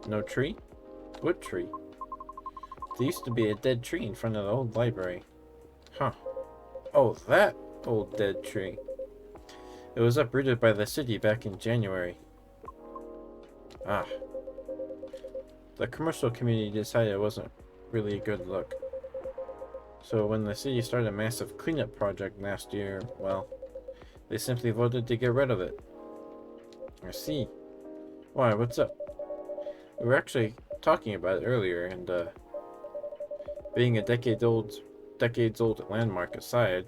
No tree? What tree? There used to be a dead tree in front of the old library. Huh. Oh, that old dead tree. It was uprooted by the city back in January. Ah. The commercial community decided it wasn't really a good look. So when the city started a massive cleanup project last year, well, they simply voted to get rid of it. I see. Why, what's up? We were actually talking about it earlier, and being a decades old landmark aside,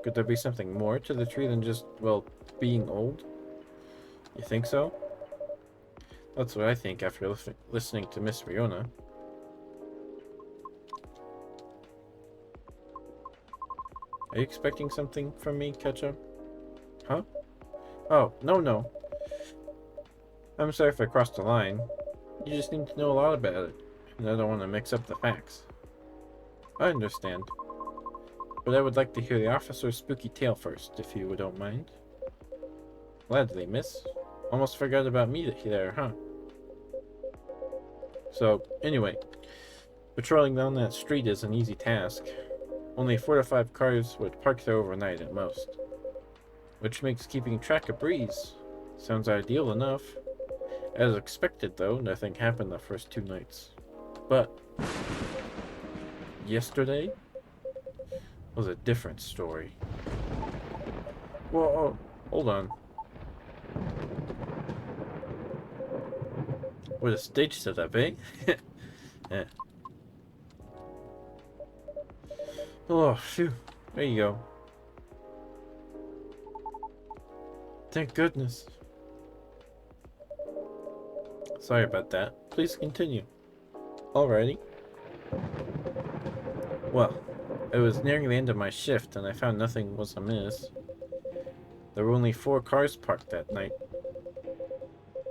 could there be something more to the tree than just, well, being old? You think so? That's what I think after listening to Miss Riona. Are you expecting something from me, Ketchup? Huh? Oh, no. I'm sorry if I crossed the line. You just need to know a lot about it, and I don't want to mix up the facts. I understand. But I would like to hear the officer's spooky tale first, if you don't mind. Gladly, miss. Almost forgot about me there, huh? So, anyway, patrolling down that street is an easy task. Only 4 to 5 cars would park there overnight at most. Which makes keeping track a breeze. Sounds ideal enough. As expected, though, nothing happened the first 2 nights. But yesterday was a different story. Whoa, hold on. What a stage setup, eh? Yeah. Oh, phew. There you go. Thank goodness. Sorry about that. Please continue. Alrighty. Well, it was nearing the end of my shift and I found nothing was amiss. There were only 4 cars parked that night.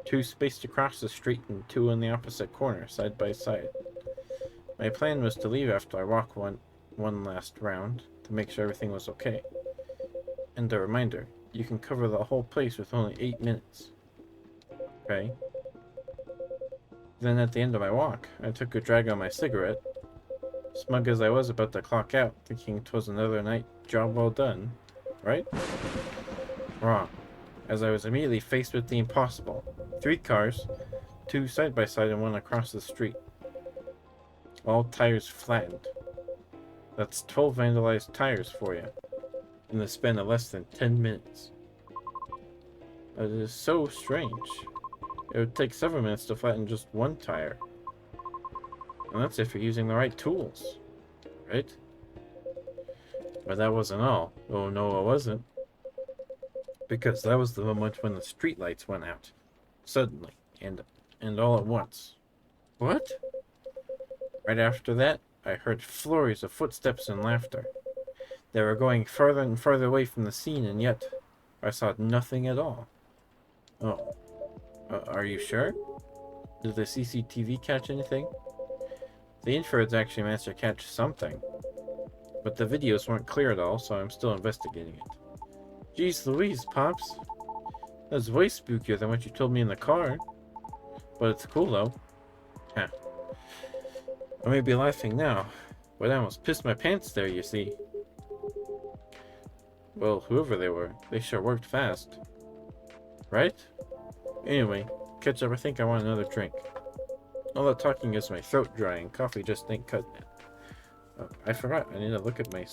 2 spaced across the street and 2 on the opposite corner, side by side. My plan was to leave after I walked one last round to make sure everything was okay. And a reminder, you can cover the whole place with only 8 minutes. Okay? Then at the end of my walk, I took a drag on my cigarette, Smug as I was about to clock out, thinking 'twas another night job well done. Right? Wrong, as I was immediately faced with the impossible. 3 cars, 2 side by side and 1 across the street. All tires flattened. That's 12 vandalized tires for you, in the span of less than 10 minutes. It is so strange. It would take several minutes to flatten just 1 tire. And that's if you're using the right tools, right? But that wasn't all. Oh no, it wasn't. Because that was the moment when the streetlights went out. Suddenly, and all at once. What? Right after that, I heard flurries of footsteps and laughter. They were going farther and farther away from the scene, and yet I saw nothing at all. Oh. Are you sure? Did the CCTV catch anything? The infrareds actually managed to catch something. But the videos weren't clear at all, so I'm still investigating it. Jeez Louise, Pops. That's way spookier than what you told me in the car. But it's cool, though. Huh. I may be laughing now, but I almost pissed my pants there, you see. Well, whoever they were, they sure worked fast. Right? Anyway, catch up, I think I want another drink. All that talking is my throat dry, and coffee just ain't cutting it. I forgot, I need to look at my,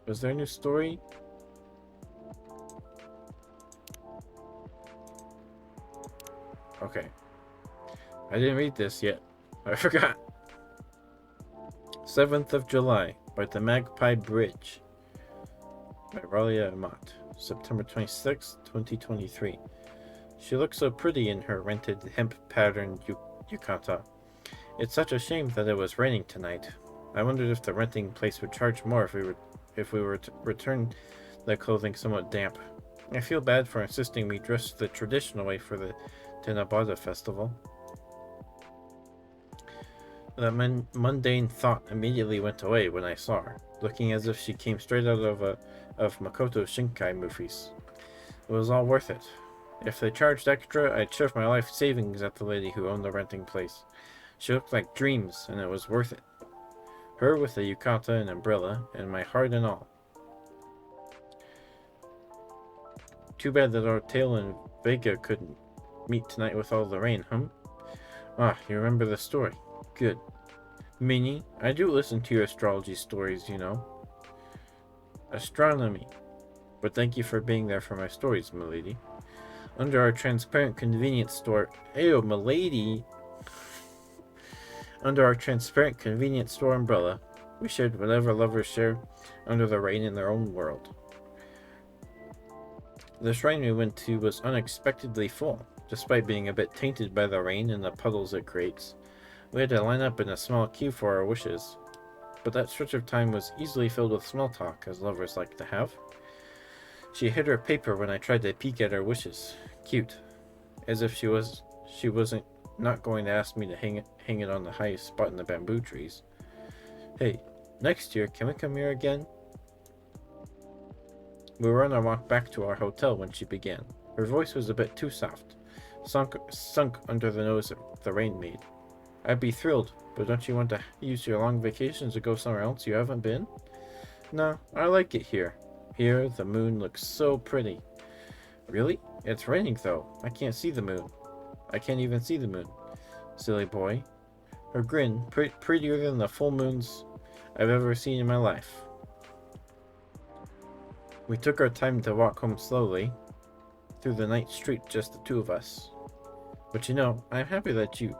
was there a new story? Okay. I didn't read this yet. I forgot. 7th of July, by the Magpie Bridge. By Ralia Amat. September 26th, 2023. She looks so pretty in her rented hemp-patterned yukata. It's such a shame that it was raining tonight. I wondered if the renting place would charge more if we were to return the clothing somewhat damp. I feel bad for insisting we dress the traditional way for the Tenabata festival. That mundane thought immediately went away when I saw her, looking as if she came straight out of Makoto Shinkai movies. It was all worth it. If they charged extra, I'd shove my life savings at the lady who owned the renting place. She looked like dreams, and it was worth it. Her with a yukata and umbrella, and my heart and all. Too bad that our tail and Vega couldn't meet tonight with all the rain, huh? Ah, you remember the story. Good. Minnie, I do listen to your astrology stories, you know. Astronomy. But thank you for being there for my stories, milady. Under our transparent convenience store... Ayo, milady! Under our transparent convenience store umbrella, we shared whatever lovers share under the rain in their own world. The shrine we went to was unexpectedly full, despite being a bit tainted by the rain and the puddles it creates. We had to line up in a small queue for our wishes, but that stretch of time was easily filled with small talk, as lovers like to have. She hid her paper when I tried to peek at her wishes. Cute. As if she wasn't not going to ask me to hang it on the highest spot in the bamboo trees. Hey, next year, can we come here again? We were on our walk back to our hotel when she began. Her voice was a bit too soft, sunk under the nose the rain made. I'd be thrilled, but don't you want to use your long vacations to go somewhere else you haven't been? No, I like it here. Here, the moon looks so pretty. Really? It's raining, though. I can't see the moon. I can't even see the moon. Silly boy. Her grin, prettier than the full moons I've ever seen in my life. We took our time to walk home slowly, through the night street, just the two of us. But you know, I'm happy that you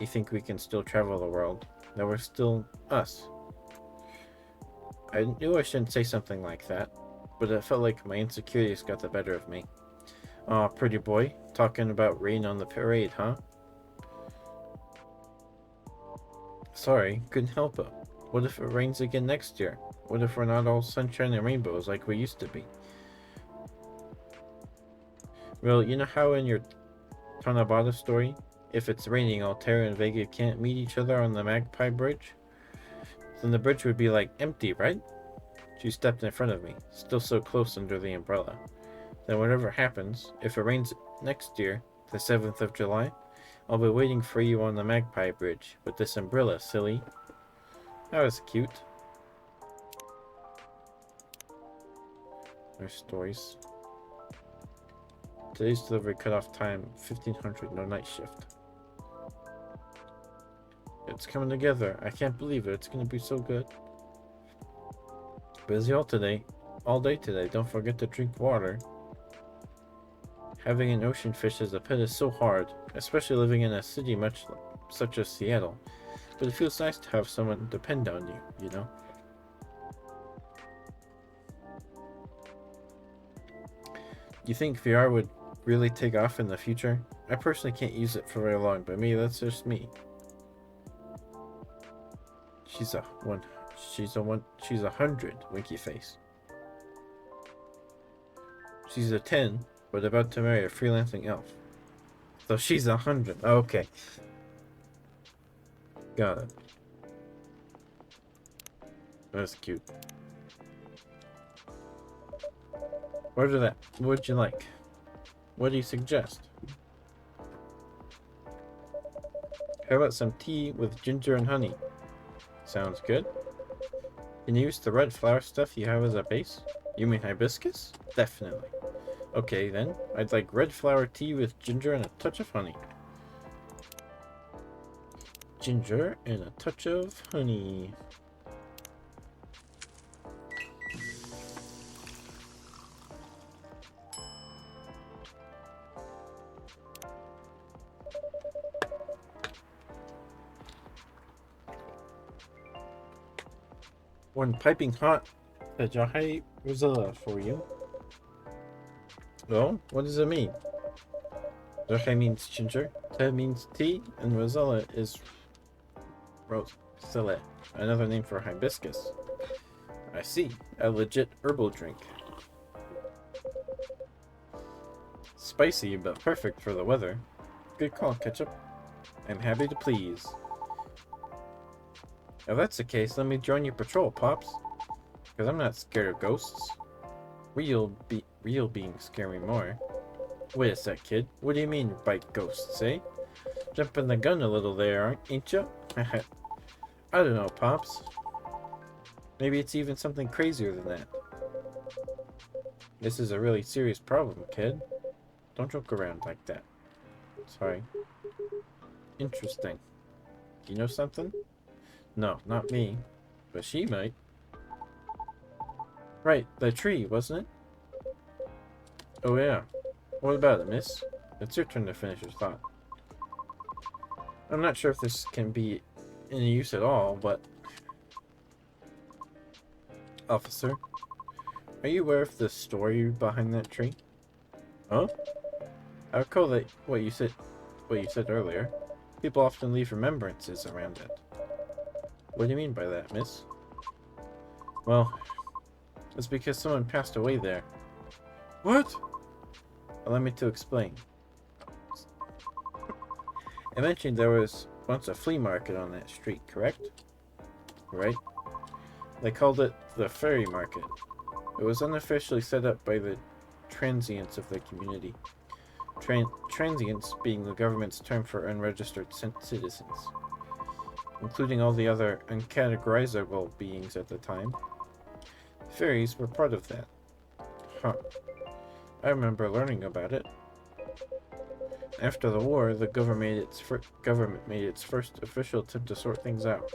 think we can still travel the world, that we're still us. I knew I shouldn't say something like that, but it felt like my insecurities got the better of me. Aw, pretty boy, talking about rain on the parade, huh? Sorry, couldn't help it. What if it rains again next year? What if we're not all sunshine and rainbows like we used to be? Well, you know how in your Tanabata story, if it's raining, Altair and Vega can't meet each other on the Magpie Bridge? Then the bridge would be like empty, right? She stepped in front of me, still so close under the umbrella. Then whatever happens, if it rains next year, the 7th of July, I'll be waiting for you on the Magpie Bridge with this umbrella, silly. That was cute. There's stories. Today's delivery cutoff time 1500, no night shift. It's coming together. I can't believe it. It's gonna be so good. Busy all day today. Don't forget to drink water. Having an ocean fish as a pet is so hard, especially living in a city such as Seattle. But it feels nice to have someone depend on you, you know? You think VR would really take off in the future? I personally can't use it for very long, but maybe that's just me. She's a 100, winky face. She's a 10, but about to marry a freelancing elf. So she's 100. Okay. Got it. That's cute. What'd you like? What do you suggest? How about some tea with ginger and honey? Sounds good. Can you use the red flower stuff you have as a base? You mean hibiscus? Definitely. Okay then, I'd like red flower tea with ginger and a touch of honey. Ginger and a touch of honey. One piping hot Jahi Rosella for you. Oh, what does it mean? Jahi means ginger, Te means tea, and Rosella is Rosella, another name for hibiscus. I see, a legit herbal drink. Spicy, but perfect for the weather. Good call, Ketchup. I'm happy to please. If that's the case, let me join your patrol, Pops. Because I'm not scared of ghosts. Real beings scare me more. Wait a sec, kid. What do you mean by ghosts, eh? Jumping the gun a little there, ain't ya? I don't know, Pops. Maybe it's even something crazier than that. This is a really serious problem, kid. Don't joke around like that. Sorry. Interesting. You know something? No, not me. But she might. Right, the tree, wasn't it? Oh yeah. What about it, miss? It's your turn to finish your thought. I'm not sure if this can be any use at all, but... Officer, are you aware of the story behind that tree? Huh? I recall that what you said earlier. People often leave remembrances around it. What do you mean by that, miss? Well, it's because someone passed away there. What? Allow me to explain. I mentioned there was once a flea market on that street, correct? Right? They called it the Fairy Market. It was unofficially set up by the transients of the community. Transients being the government's term for unregistered citizens, including all the other uncategorizable beings at the time. Fairies were part of that. Huh. I remember learning about it. After the war, the government made its first official attempt to sort things out.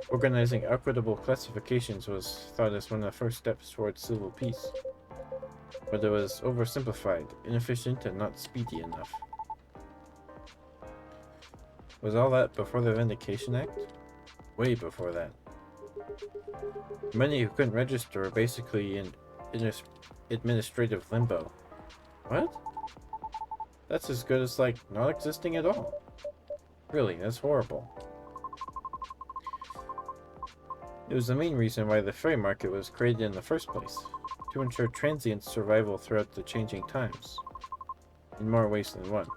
Organizing equitable classifications was thought as one of the first steps towards civil peace. But it was oversimplified, inefficient, and not speedy enough. Was all that before the Vindication Act? Way before that. Many who couldn't register were basically in administrative limbo. What? That's as good as, like, not existing at all. Really, that's horrible. It was the main reason why the fairy market was created in the first place, to ensure transients' survival throughout the changing times, in more ways than one.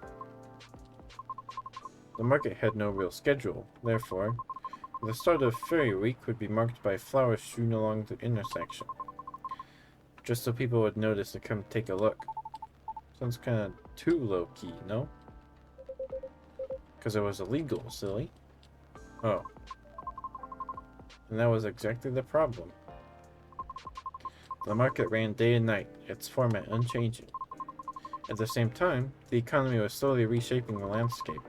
The market had no real schedule, therefore, the start of Fairy Week would be marked by flowers strewn along the intersection, just so people would notice and come take a look. Sounds kinda too low-key, no? Because it was illegal, silly. Oh. And that was exactly the problem. The market ran day and night, its format unchanging. At the same time, the economy was slowly reshaping the landscape.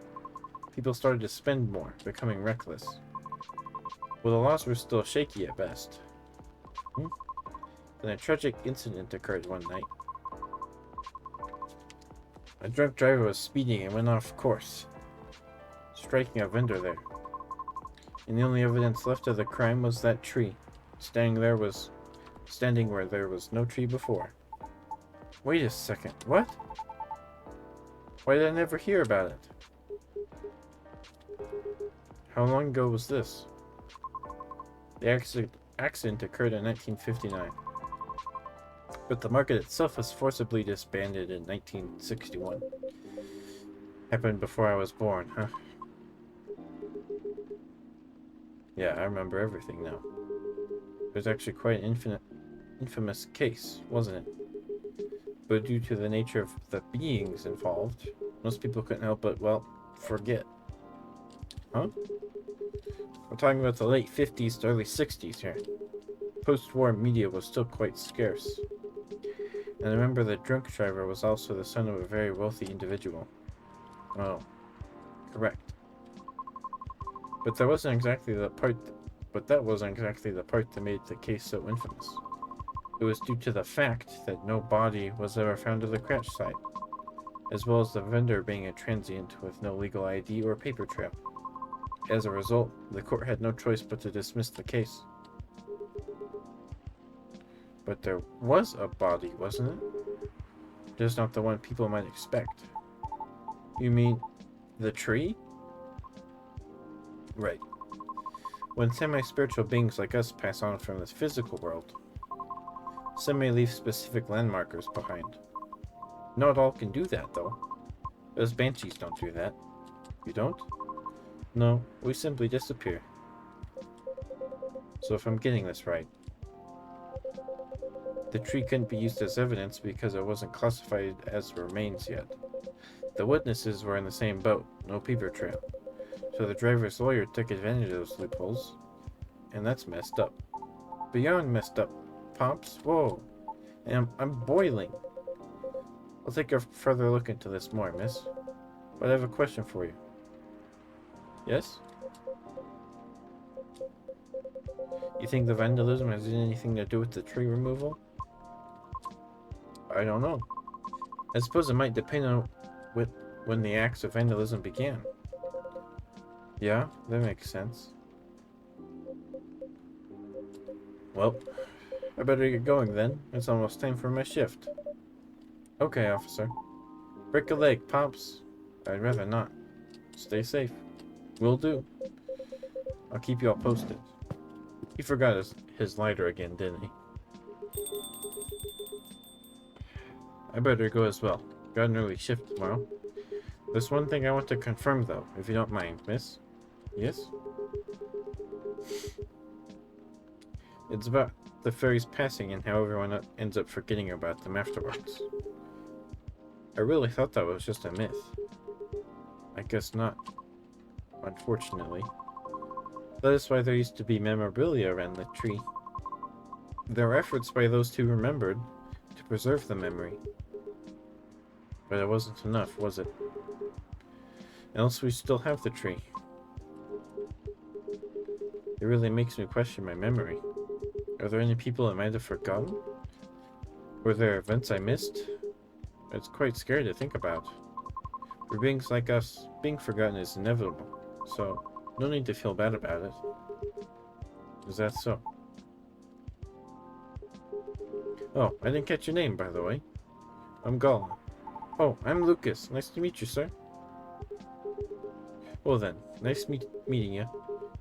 People started to spend more, becoming reckless. Well, the laws were still shaky at best. Then a tragic incident occurred one night. A drunk driver was speeding and went off course, striking a vendor there. And the only evidence left of the crime was that tree, standing where there was no tree before. Wait a second, what? Why did I never hear about it? How long ago was this? The accident occurred in 1959. But the market itself was forcibly disbanded in 1961. Happened before I was born, huh? Yeah, I remember everything now. It was actually quite an infamous case, wasn't it? But due to the nature of the beings involved, most people couldn't help but, well, forget. Huh? We're talking about the late 50s to early 60s here. Post-war media was still quite scarce. And I remember the drunk driver was also the son of a very wealthy individual. Oh, correct. But that wasn't exactly the part that made the case so infamous. It was due to the fact that no body was ever found at the crash site, as well as the vendor being a transient with no legal ID or paper trail. As a result, the court had no choice but to dismiss the case. But there was a body, wasn't it? Just not the one people might expect. You mean the tree? Right. When semi-spiritual beings like us pass on from this physical world, some may leave specific landmarkers behind. Not all can do that, though. Those banshees don't do that. You don't? No, we simply disappear. So if I'm getting this right, the tree couldn't be used as evidence because it wasn't classified as remains yet. The witnesses were in the same boat, no paper trail. So the driver's lawyer took advantage of those loopholes, and that's messed up. Beyond messed up. Pops? Whoa. And I'm boiling. I'll take a further look into this more, miss. But I have a question for you. Yes? You think the vandalism has anything to do with the tree removal? I don't know. I suppose it might depend on when the acts of vandalism began. Yeah, that makes sense. Well, I better get going then. It's almost time for my shift. Okay, officer. Break a leg, Pops. I'd rather not. Stay safe. Will do. I'll keep you all posted. He forgot his lighter again, didn't he? I better go as well. Got an early shift tomorrow. There's one thing I want to confirm, though, if you don't mind, miss. Yes? It's about the fairies passing and how everyone ends up forgetting about them afterwards. I really thought that was just a myth. I guess not. Unfortunately. That is why there used to be memorabilia around the tree. There were efforts by those who remembered to preserve the memory. But it wasn't enough, was it? Else we still have the tree. It really makes me question my memory. Are there any people I might have forgotten? Were there events I missed? It's quite scary to think about. For beings like us, being forgotten is inevitable, so no need to feel bad about it. Is that so? Oh, I didn't catch your name, by the way. I'm Gala. Oh, I'm Lucas. Nice to meet you, sir. Well then, nice meeting you.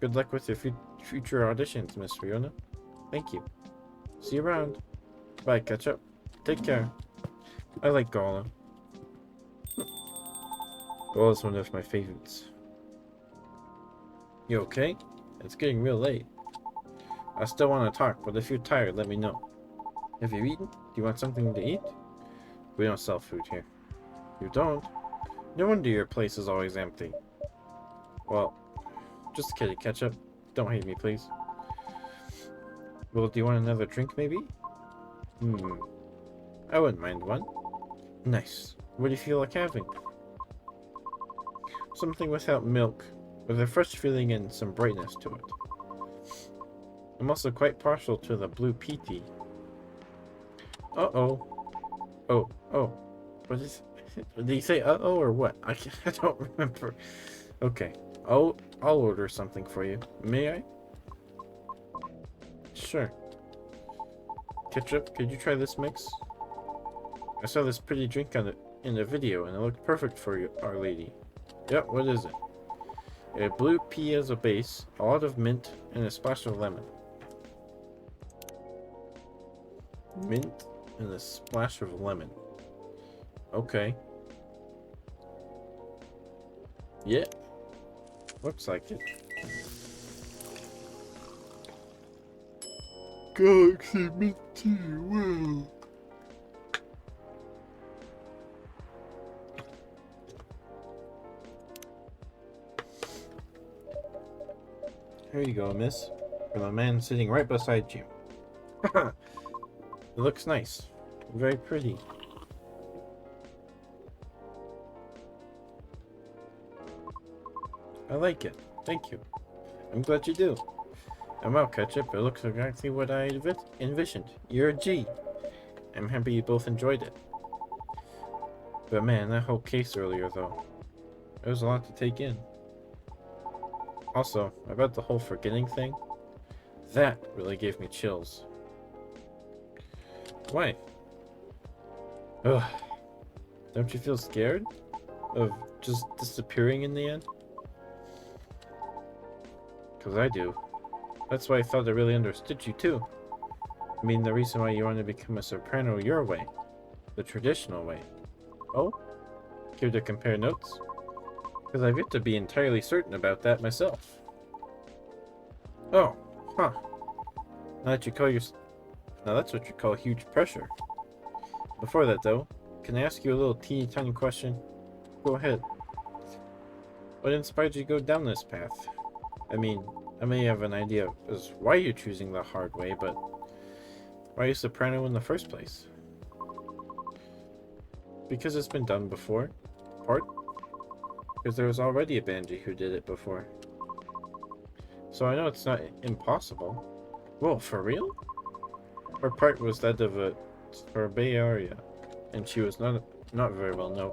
Good luck with your future auditions, Miss Fiona. Thank you. See you around. Bye, catch up. Take care. I like Gala. Gala's one of my favorites. You okay? It's getting real late. I still want to talk, but if you're tired, let me know. Have you eaten? Do you want something to eat? We don't sell food here. You don't? No wonder your place is always empty. Well, just kidding, ketchup. Don't hate me, please. Well, do you want another drink, maybe? I wouldn't mind one. Nice. What do you feel like having? Something without milk, with a fresh feeling and some brightness to it. I'm also quite partial to the blue pea tea. Uh-oh. Oh. What is... Did he say uh-oh or what? I don't remember. Okay. I'll order something for you. May I? Sure. Ketchup, could you try this mix? I saw this pretty drink in the video and it looked perfect for you, Our Lady. Yep, what is it? A blue pea as a base, a lot of mint, and a splash of lemon. Mint and a splash of lemon. Okay. Yeah. Looks like it. Galaxy mint tea, well. Here you go, miss. For the man sitting right beside you. It looks nice. Very pretty. I like it. Thank you. I'm glad you do. And well, Ketchup, it looks exactly what I envisioned. You're a G. I'm happy you both enjoyed it. But man, that whole case earlier, though. It was a lot to take in. Also, about the whole forgetting thing. That really gave me chills. Why? Ugh. Don't you feel scared? Of just disappearing in the end? Because I do. That's why I thought I really understood you too. I mean, the reason why you want to become a soprano your way. The traditional way. Oh? Care to compare notes? Because I've yet to be entirely certain about that myself. Oh, huh. Now that you call Now that's what you call huge pressure. Before that though, can I ask you a little teeny tiny question? Go ahead. What inspired you to go down this path? I mean, I may have an idea as why you're choosing the hard way, but why are you soprano in the first place? Because it's been done before. Part? Because there was already a banji who did it before. So I know it's not impossible. Whoa, for real? Her part was that of a sorbet aria, and she was not very well known.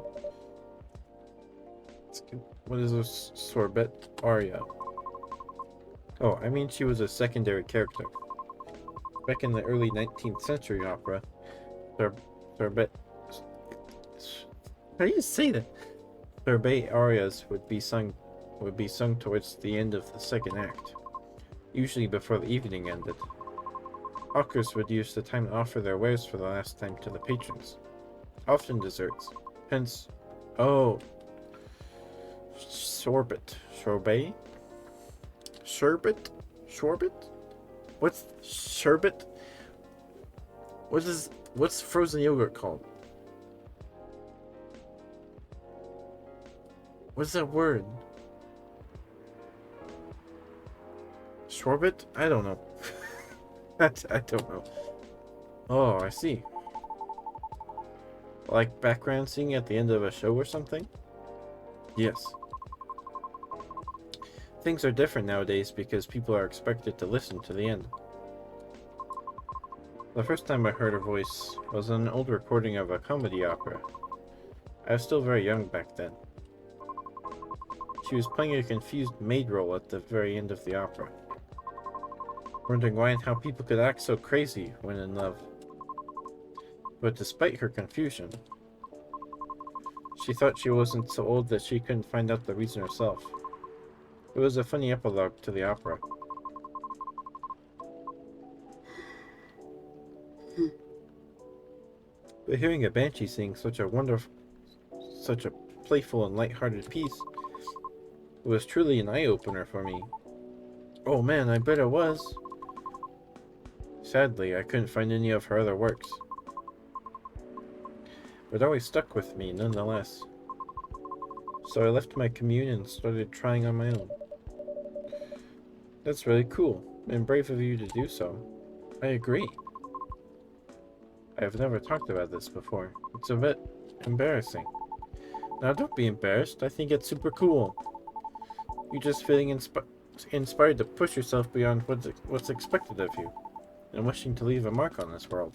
What is a sorbet aria? Oh, I mean she was a secondary character. Back in the early 19th century opera, sorbet... How do you say that? Sorbet arias would be sung towards the end of the second act, usually before the evening ended. Hawkers would use the time to offer their wares for the last time to the patrons, often desserts. Hence, oh, sorbet, sherbet, what's sherbet? What's frozen yogurt called? What's that word? Sorbet? I don't know. I don't know. Oh, I see. Like background singing at the end of a show or something? Yes. Things are different nowadays because people are expected to listen to the end. The first time I heard her voice was in an old recording of a comedy opera. I was still very young back then. She was playing a confused maid role at the very end of the opera, wondering why and how people could act so crazy when in love. But despite her confusion, she thought she wasn't so old that she couldn't find out the reason herself. It was a funny epilogue to the opera. But hearing a banshee sing such a playful and light-hearted piece, it was truly an eye-opener for me. Oh man, I bet it was. Sadly, I couldn't find any of her other works, but it always stuck with me nonetheless. So I left my commune and started trying on my own. That's really cool, and brave of you to do so. I agree. I have never talked about this before. It's a bit embarrassing. Now don't be embarrassed, I think it's super cool. You're just feeling inspired to push yourself beyond what's expected of you, and wishing to leave a mark on this world.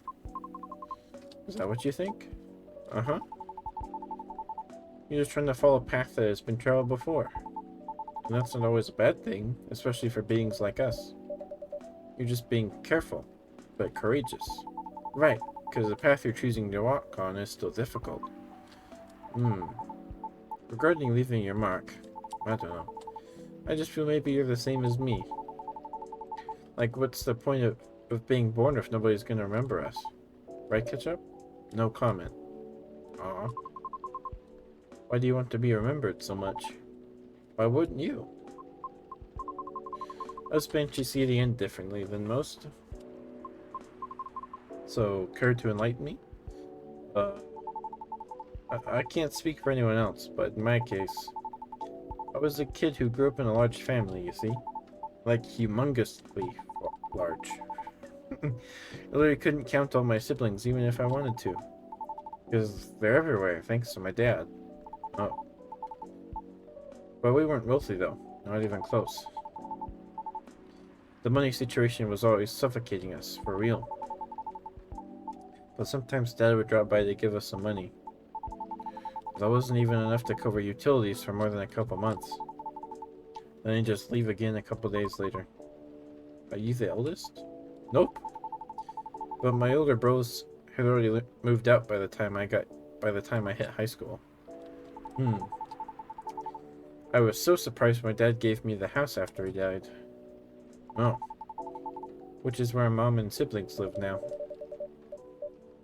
Is that what you think? Uh-huh. You're just trying to follow a path that has been traveled before. And that's not always a bad thing, especially for beings like us. You're just being careful, but courageous. Right, because the path you're choosing to walk on is still difficult. Regarding leaving your mark, I don't know. I just feel maybe you're the same as me. Like, what's the point of being born if nobody's gonna remember us? Right, Ketchup? No comment. Aw. Why do you want to be remembered so much? Why wouldn't you? Us Banshees see the end differently than most. So, care to enlighten me? I can't speak for anyone else, but in my case, I was a kid who grew up in a large family, you see? Like, humongously large. I literally couldn't count all my siblings even if I wanted to. Because they're everywhere, thanks to my dad. Oh. But we weren't wealthy though, not even close. The money situation was always suffocating us, for real. But sometimes Dad would drop by to give us some money. That wasn't even enough to cover utilities for more than a couple months. Then he'd just leave again a couple days later. Are you the eldest? Nope. But my older bros had already moved out by the time I hit high school. I was so surprised my dad gave me the house after he died. Oh. Which is where Mom and siblings live now.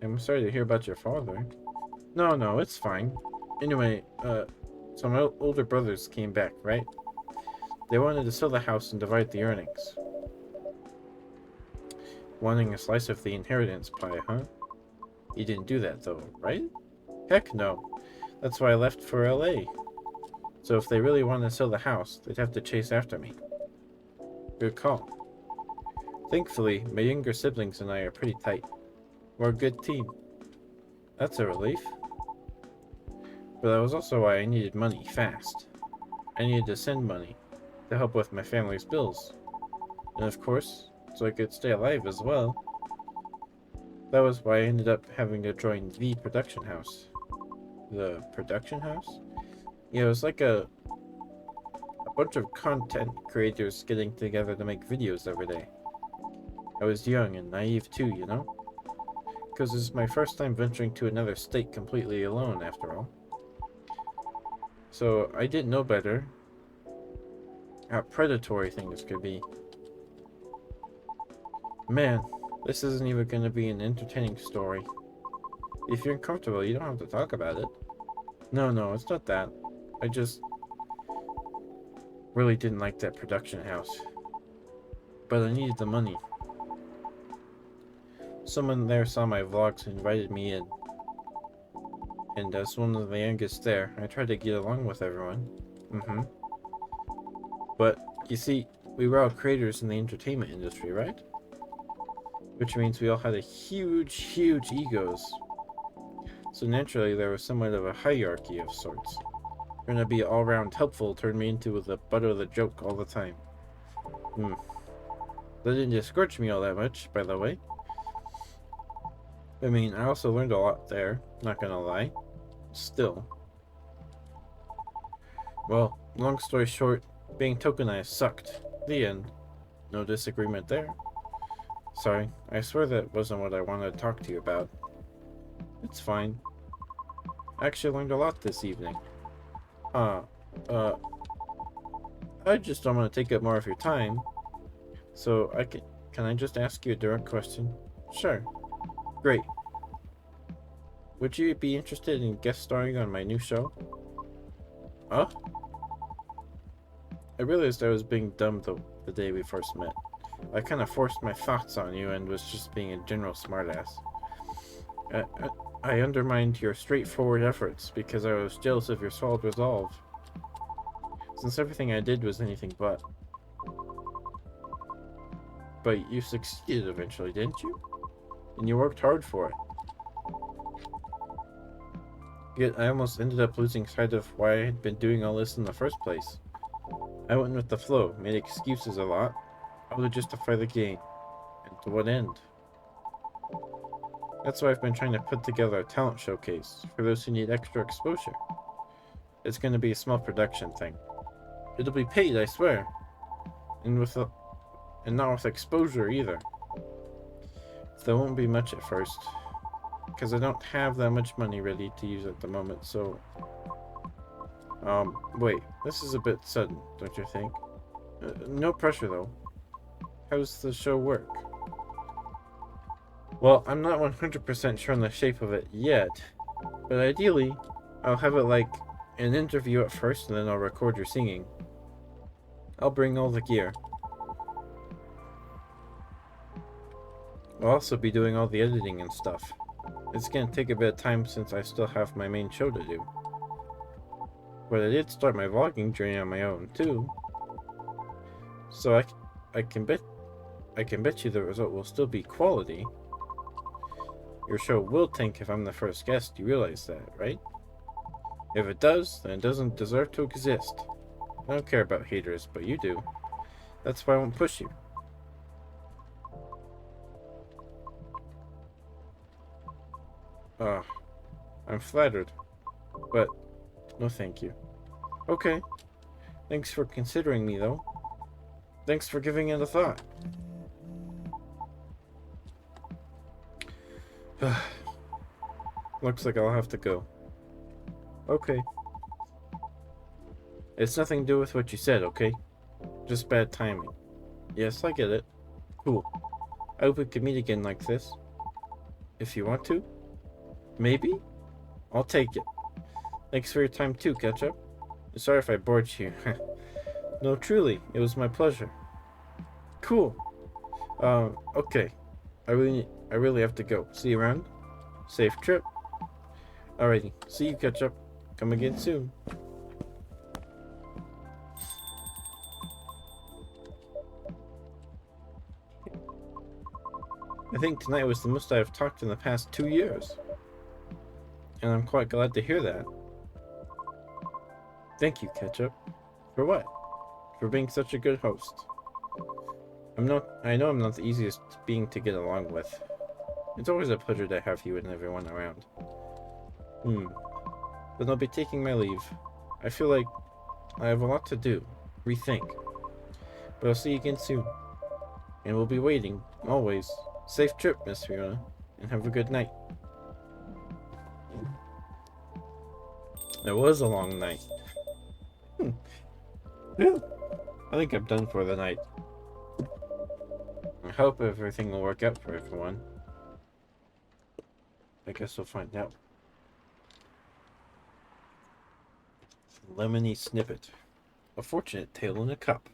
I'm sorry to hear about your father. No, it's fine. Anyway, so my older brothers came back, right? They wanted to sell the house and divide the earnings. Wanting a slice of the inheritance pie, huh? You didn't do that though, right? Heck no. That's why I left for LA. So if they really wanted to sell the house, they'd have to chase after me. Good call. Thankfully, my younger siblings and I are pretty tight. We're a good team. That's a relief. But that was also why I needed money fast. I needed to send money to help with my family's bills. And of course, so I could stay alive as well. That was why I ended up having to join the production house. The production house? Yeah, it was like a bunch of content creators getting together to make videos every day. I was young and naive too, you know? Because this is my first time venturing to another state completely alone, after all. So I didn't know better how predatory things could be. Man, this isn't even going to be an entertaining story. If you're uncomfortable, you don't have to talk about it. No, it's not that. I just really didn't like that production house. But I needed the money. Someone there saw my vlogs and invited me in. And as one of the youngest there, I tried to get along with everyone. But, you see, we were all creators in the entertainment industry, right? Which means we all had a huge egos. So naturally, there was somewhat of a hierarchy of sorts. Trying to be all-round helpful turned me into the butt of the joke all the time. That didn't discourage me all that much, by the way. I mean, I also learned a lot there, not gonna lie. Still. Well, long story short, being tokenized sucked. The end. No disagreement there. Sorry, I swear that wasn't what I wanted to talk to you about. It's fine. I actually learned a lot this evening. I just don't want to take up more of your time. So, can I just ask you a direct question? Sure. Great. Would you be interested in guest starring on my new show? Huh? I realized I was being dumb the day we first met. I kind of forced my thoughts on you and was just being a general smartass. I undermined your straightforward efforts because I was jealous of your solid resolve. since everything I did was anything but. But you succeeded eventually, didn't you? And you worked hard for it. Yet I almost ended up losing sight of why I had been doing all this in the first place. I went with the flow, made excuses a lot, all to justify the gain. And to what end? That's why I've been trying to put together a talent showcase for those who need extra exposure. It's going to be a small production thing. It'll be paid, I swear. And not with exposure either. There won't be much at first, because I don't have that much money ready to use at the moment, so... wait, this is a bit sudden, don't you think? No pressure, though. How's the show work? Well, I'm not 100% sure on the shape of it yet, but ideally, I'll have it like an interview at first, and then I'll record your singing. I'll bring all the gear. I'll also be doing all the editing and stuff. It's gonna take a bit of time since I still have my main show to do. But I did start my vlogging journey on my own, too. So I can bet you the result will still be quality. Your show will tank if I'm the first guest, you realize that, right? If it does, then it doesn't deserve to exist. I don't care about haters, but you do. That's why I won't push you. I'm flattered, but no thank you. Okay, thanks for considering me though. Thanks for giving it a thought. Looks like I'll have to go. Okay. It's nothing to do with what you said, okay? Just bad timing. Yes, I get it. Cool. I hope we could meet again like this. If you want to. Maybe? I'll take it. Thanks for your time too, Ketchup. Sorry if I bored you. No, truly, it was my pleasure. Cool. Okay. I really have to go. See you around. Safe trip. Alrighty. See you, Ketchup. Come again soon. I think tonight was the most I've talked in the past 2 years. And I'm quite glad to hear that. Thank you, Ketchup. For what? For being such a good host. I know I'm not the easiest being to get along with. It's always a pleasure to have you and everyone around. Then I'll be taking my leave. I feel like I have a lot to do. Rethink. But I'll see you again soon. And we'll be waiting, always. Safe trip, Miss Fiona. And have a good night. It was a long night. Yeah, I think I'm done for the night. I hope everything will work out for everyone. I guess we'll find out. Lemony Snippet. A fortunate tale in a cup.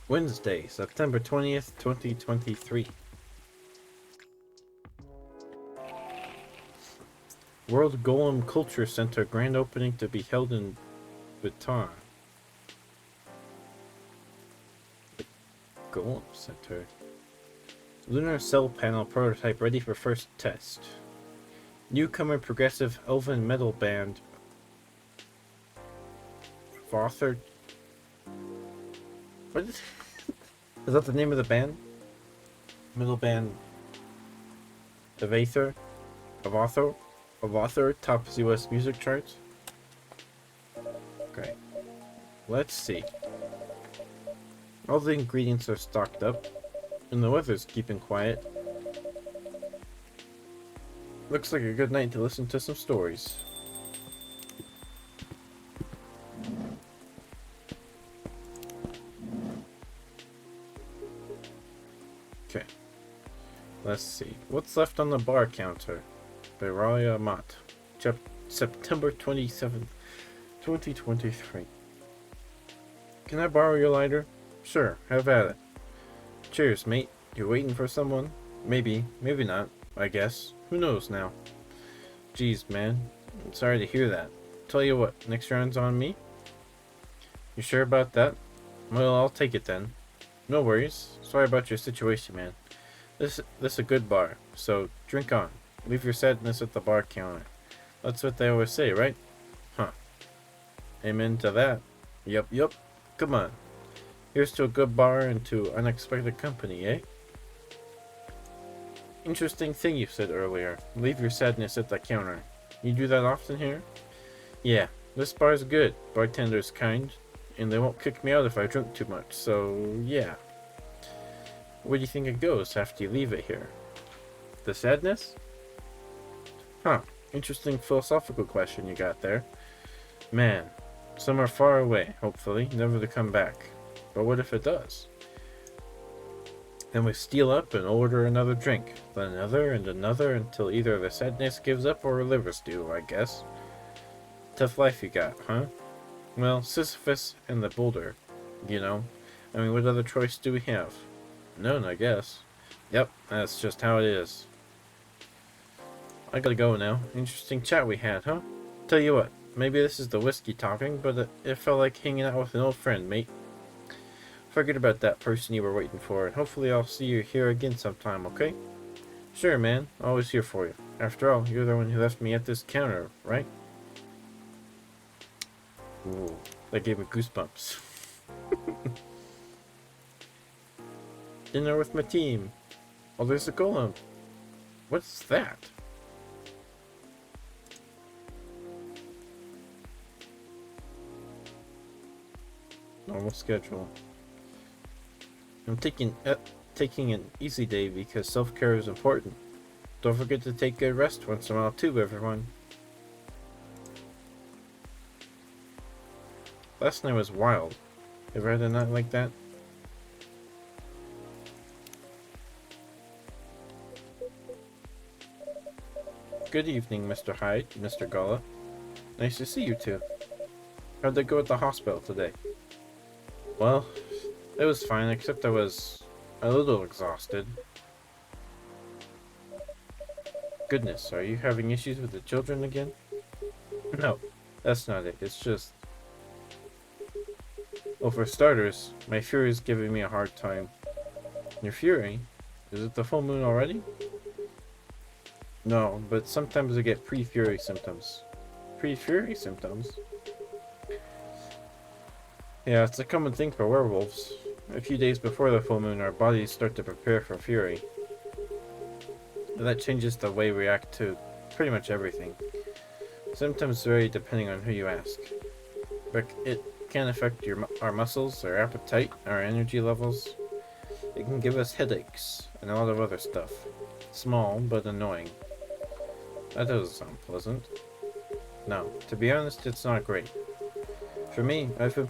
Wednesday, September 20th, 2023. World Golem Culture Center grand opening to be held in Bhutan. Golem Center. Lunar cell panel prototype ready for first test. Newcomer progressive elven metal band. Author. What is that the name of the band? Metal band of Aether? Of Author tops US music charts. Okay. Let's see. All the ingredients are stocked up, and the weather's keeping quiet. Looks like a good night to listen to some stories. Okay. Let's see. What's left on the bar counter? By Raya Mott. September 27th, 2023. Can I borrow your lighter? Sure, have at it. Cheers, mate. You waiting for someone? Maybe, maybe not. I guess. Who knows now? Jeez, man. I'm sorry to hear that. Tell you what, next round's on me. You sure about that? Well, I'll take it then. No worries. Sorry about your situation, man. This a good bar, so drink on. Leave your sadness at the bar counter. That's what they always say, right? Huh. Amen to that. Yup. Come on. Here's to a good bar and to unexpected company, eh? Interesting thing you said earlier. Leave your sadness at the counter. You do that often here? Yeah, this bar's good. Bartender's kind, and they won't kick me out if I drink too much, so yeah. Where do you think it goes after you leave it here? The sadness? Huh. Interesting philosophical question you got there. Man, somewhere far away, hopefully, never to come back. But what if it does? Then we steal up and order another drink, then another and another until either the sadness gives up or our livers do, I guess. Tough life you got, huh? Well, Sisyphus and the boulder, you know. I mean, what other choice do we have? None, I guess. Yep, that's just how it is. I gotta go now. Interesting chat we had, huh? Tell you what, maybe this is the whiskey talking, but it felt like hanging out with an old friend, mate. Forget about that person you were waiting for, and hopefully I'll see you here again sometime, okay? Sure, man. Always here for you. After all, you're the one who left me at this counter, right? Ooh, that gave me goosebumps. Dinner with my team. Oh, there's a golem. What's that? Normal schedule. I'm taking an easy day because self-care is important. Don't forget to take good rest once in a while too, everyone. Last night was wild. Ever had a night like that? Good evening, Mr. Hyde, Mr. Gala. Nice to see you two. How'd they go at the hospital today? Well, it was fine, except I was a little exhausted. Goodness, are you having issues with the children again? No, that's not it. It's just... Well, for starters, my Fury is giving me a hard time. Your Fury? Is it the full moon already? No, but sometimes I get pre-Fury symptoms. Pre-Fury symptoms? Yeah, it's a common thing for werewolves. A few days before the full moon, our bodies start to prepare for Fury. And that changes the way we react to pretty much everything. Symptoms vary depending on who you ask. But it can affect our muscles, our appetite, our energy levels. It can give us headaches, and a lot of other stuff. Small, but annoying. That doesn't sound pleasant. No, to be honest, it's not great. For me, I've been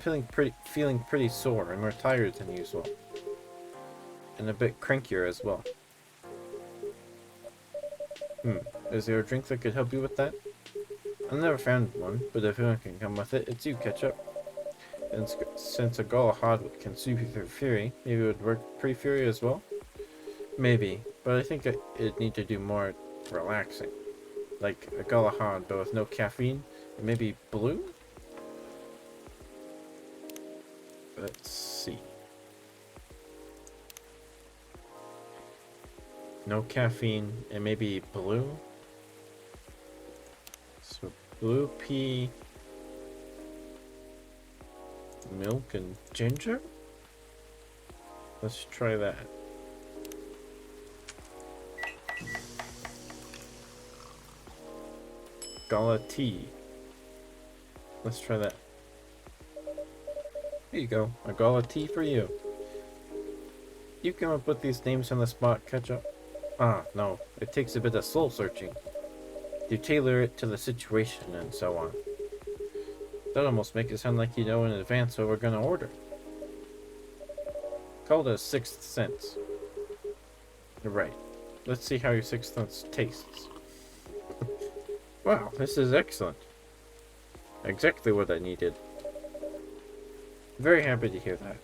feeling pretty sore and more tired than usual. And a bit crankier as well. Is there a drink that could help you with that? I've never found one, but if anyone can come with it, it's you, Ketchup. And since a Galahad can soothe your Fury, maybe it would work pre-Fury as well? Maybe, but I think it'd need to do more relaxing. Like a Galahad, but with no caffeine, and maybe blue? Let's see. No caffeine, and maybe blue? So blue pea, milk, and ginger? Let's try that. Gala tea. Let's try that. Here you go, a Gala tea for you. You came up with these names on the spot, Ketchup? Ah, no, it takes a bit of soul searching. You tailor it to the situation and so on. That almost makes it sound like you know in advance what we're gonna order. Call it a sixth sense. Right. Let's see how your sixth sense tastes. Wow, this is excellent. Exactly what I needed. Very happy to hear that.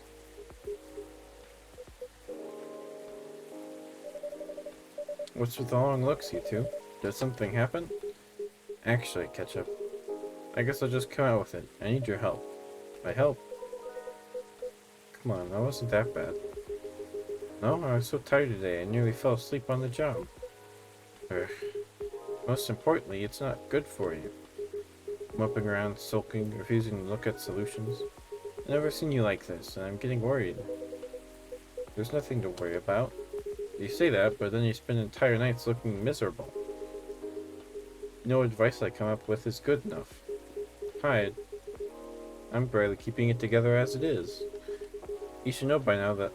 What's with the long looks, you two? Did something happen? Actually, Ketchup, I guess I'll just come out with it. I need your help. My help? Come on, that wasn't that bad. No, I was so tired today, I nearly fell asleep on the job. Ugh. Most importantly, it's not good for you. Moping around, sulking, refusing to look at solutions. I've never seen you like this, and I'm getting worried. There's nothing to worry about. You say that, but then you spend entire nights looking miserable. No advice I come up with is good enough. Hyde, I'm barely keeping it together as it is. You should know by now that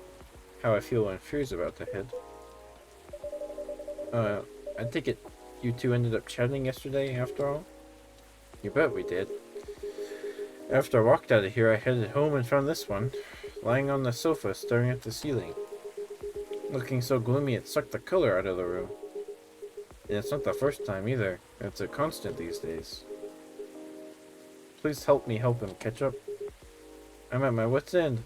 how I feel when fear's about to hit. I take it you two ended up chatting yesterday after all? You bet we did. After I walked out of here, I headed home and found this one, lying on the sofa staring at the ceiling. Looking so gloomy it sucked the color out of the room. And it's not the first time either. It's a constant these days. Please help me help him, Ketchup. I'm at my wit's end.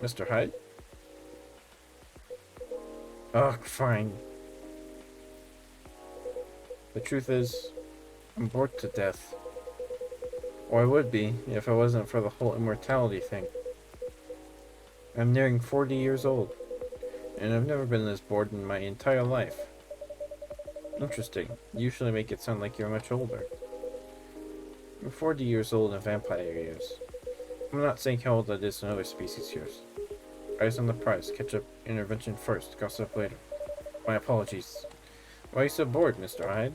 Mr. Hyde? Ugh, fine. The truth is, I'm bored to death. Or I would be, if it wasn't for the whole immortality thing. I'm nearing 40 years old, and I've never been this bored in my entire life. Interesting. You usually make it sound like you're much older. I'm 40 years old in vampire years. I'm not saying how old that is in other species years. Eyes on the prize. Ketchup intervention first, gossip later. My apologies. Why are you so bored, Mr. Hyde?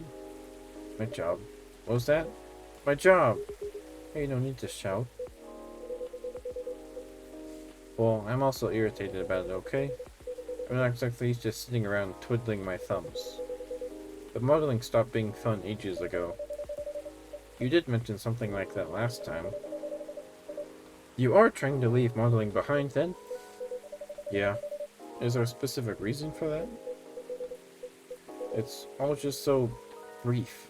My job. What was that? My job! Hey, no need to shout. Well, I'm also irritated about it, okay? I'm not exactly just sitting around twiddling my thumbs. But modeling stopped being fun ages ago. You did mention something like that last time. You are trying to leave modeling behind, then? Yeah. Is there a specific reason for that? It's all just so brief.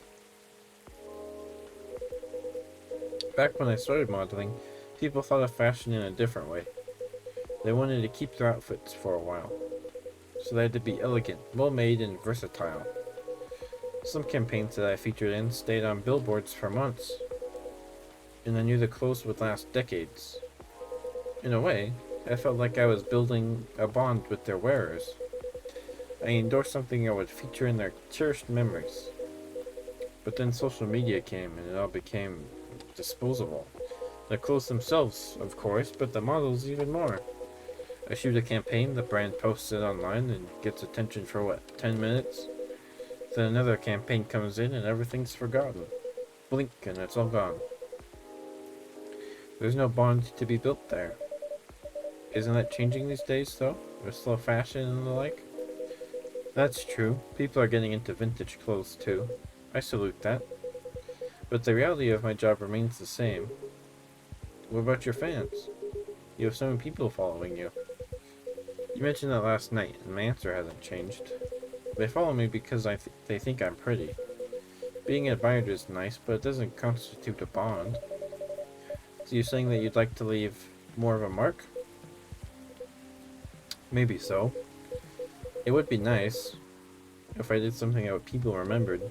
Back when I started modeling, people thought of fashion in a different way. They wanted to keep their outfits for a while. So they had to be elegant, well-made, and versatile. Some campaigns that I featured in stayed on billboards for months. And I knew the clothes would last decades. In a way, I felt like I was building a bond with their wearers. I endorsed something I would feature in their cherished memories. But then social media came and it all became disposable. The clothes themselves, of course, but the models even more. I shoot a campaign, the brand posts it online and gets attention for what, 10 minutes? Then another campaign comes in and everything's forgotten. Blink and it's all gone. There's no bond to be built there. Isn't that changing these days, though? With slow fashion and the like? That's true. People are getting into vintage clothes, too. I salute that. But the reality of my job remains the same. What about your fans? You have so many people following you. You mentioned that last night, and my answer hasn't changed. They follow me because they think I'm pretty. Being admired is nice, but it doesn't constitute a bond. So you're saying that you'd like to leave more of a mark? Maybe so. It would be nice if I did something that people remembered.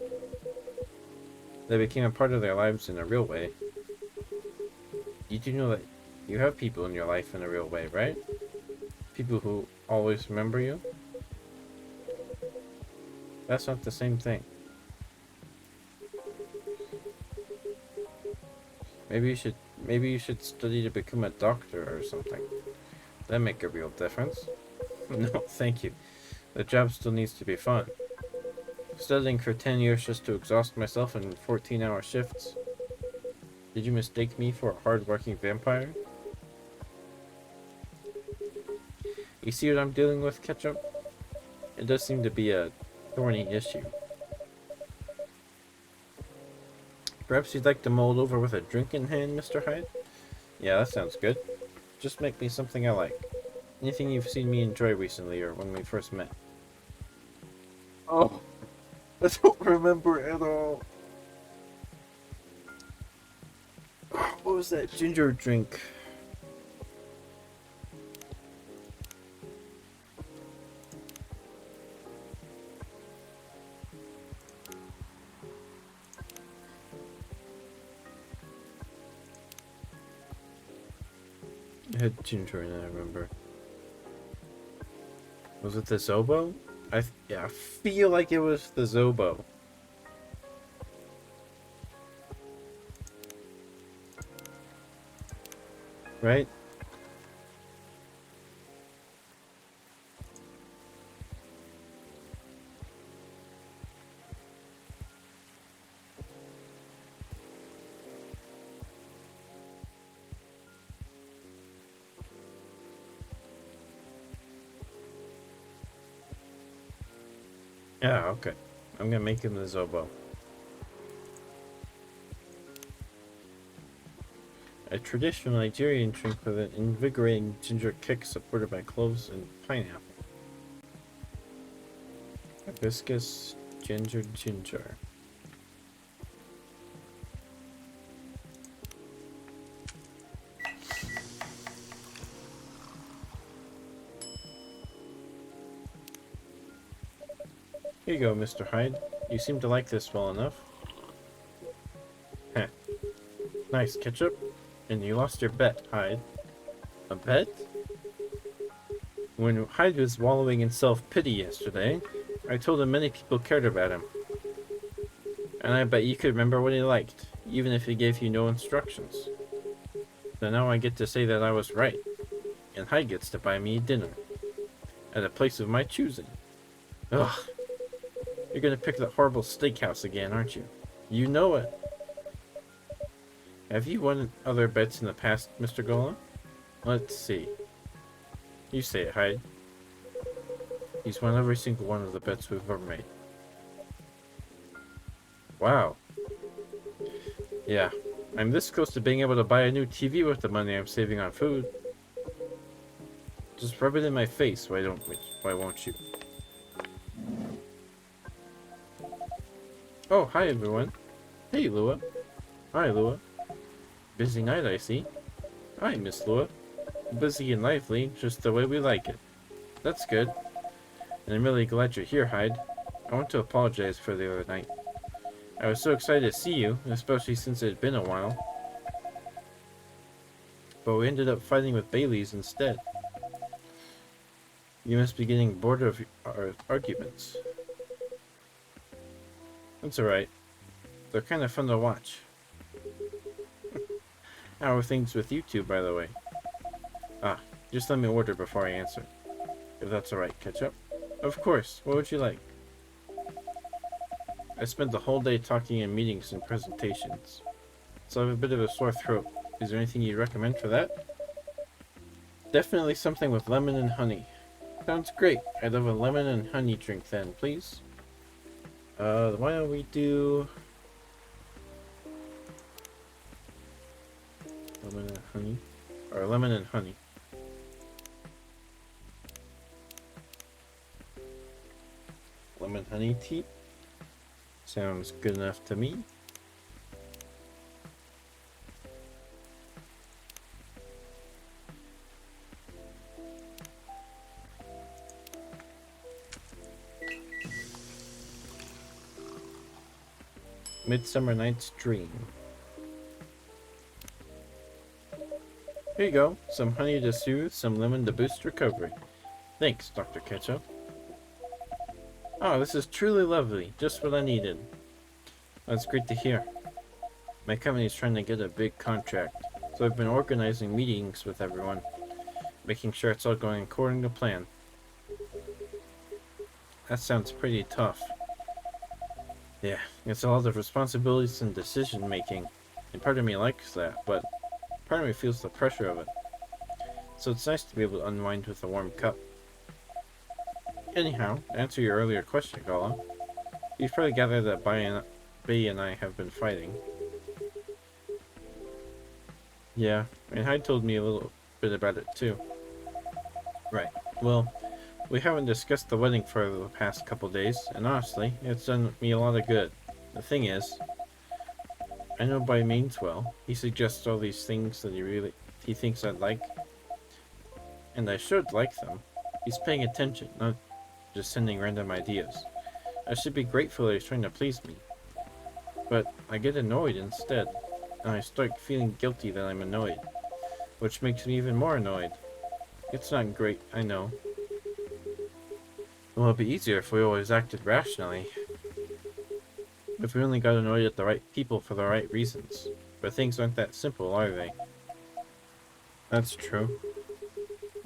That became a part of their lives in a real way. Did you know that you have people in your life in a real way, right? People who always remember you? That's not the same thing. Maybe you should study to become a doctor or something. That'd make a real difference. No, thank you. The job still needs to be fun. Studying for 10 years just to exhaust myself in 14-hour shifts. Did you mistake me for a hard-working vampire? You see what I'm dealing with, Ketchup? It does seem to be a thorny issue. Perhaps you'd like to mull it over with a drink in hand, Mr. Hyde? Yeah, that sounds good. Just make me something I like. Anything you've seen me enjoy recently or when we first met. Oh, I don't remember at all. What was that ginger drink? had ginger in it, I remember. Was it the Zobo? Yeah, I feel like it was the Zobo. Right? Yeah, okay. I'm gonna make him the Zobo. A traditional Nigerian drink with an invigorating ginger kick supported by cloves and pineapple. Hibiscus, ginger. Here you go, Mr. Hyde. You seem to like this well enough. Heh. Nice, ketchup. And you lost your bet, Hyde. A bet? When Hyde was wallowing in self-pity yesterday, I told him many people cared about him. And I bet you could remember what he liked, even if he gave you no instructions. So now I get to say that I was right. And Hyde gets to buy me dinner. At a place of my choosing. Ugh. You're gonna pick that horrible steakhouse again, aren't you? You know it. Have you won other bets in the past, Mr. Golem? Let's see. You say it, Hyde. He's won every single one of the bets we've ever made. Wow. Yeah. I'm this close to being able to buy a new TV with the money I'm saving on food. Just rub it in my face, why won't you? Oh, hi everyone. Hey, Lua. Hi, Lua. Busy night, I see. Hi, Miss Lua. Busy and lively, just the way we like it. That's good. And I'm really glad you're here, Hyde. I want to apologize for the other night. I was so excited to see you, especially since it had been a while. But we ended up fighting with Bailey's instead. You must be getting bored of our arguments. That's alright. They're kind of fun to watch. How are things with you two, by the way? Ah, just let me order before I answer. If that's alright, ketchup? Of course, what would you like? I spent the whole day talking in meetings and presentations, so I have a bit of a sore throat. Is there anything you'd recommend for that? Definitely something with lemon and honey. Sounds great. I'd love a lemon and honey drink then, please. Why don't we do... lemon and honey? Or lemon and honey. Lemon honey tea? Sounds good enough to me. Midsummer Night's Dream. Here you go. Some honey to soothe, some lemon to boost recovery. Thanks, Dr. Ketchup. Oh, this is truly lovely. Just what I needed. That's great to hear. My company is trying to get a big contract, so I've been organizing meetings with everyone, making sure it's all going according to plan. That sounds pretty tough. Yeah, it's a lot of responsibilities and decision making, and part of me likes that, but part of me feels the pressure of it. So it's nice to be able to unwind with a warm cup. Anyhow, to answer your earlier question, Gala, you've probably gathered that Bay and I have been fighting. Yeah, and Hyde told me a little bit about it too. Right, well, we haven't discussed the wedding for the past couple days, and honestly, it's done me a lot of good. The thing is, I know Bay means well. He suggests all these things that he thinks I'd like, and I should like them. He's paying attention, not just sending random ideas. I should be grateful that he's trying to please me. But I get annoyed instead, and I start feeling guilty that I'm annoyed. which makes me even more annoyed. It's not great, I know. Well, it'd be easier if we always acted rationally. If we only got annoyed at the right people for the right reasons. But things aren't that simple, are they? That's true.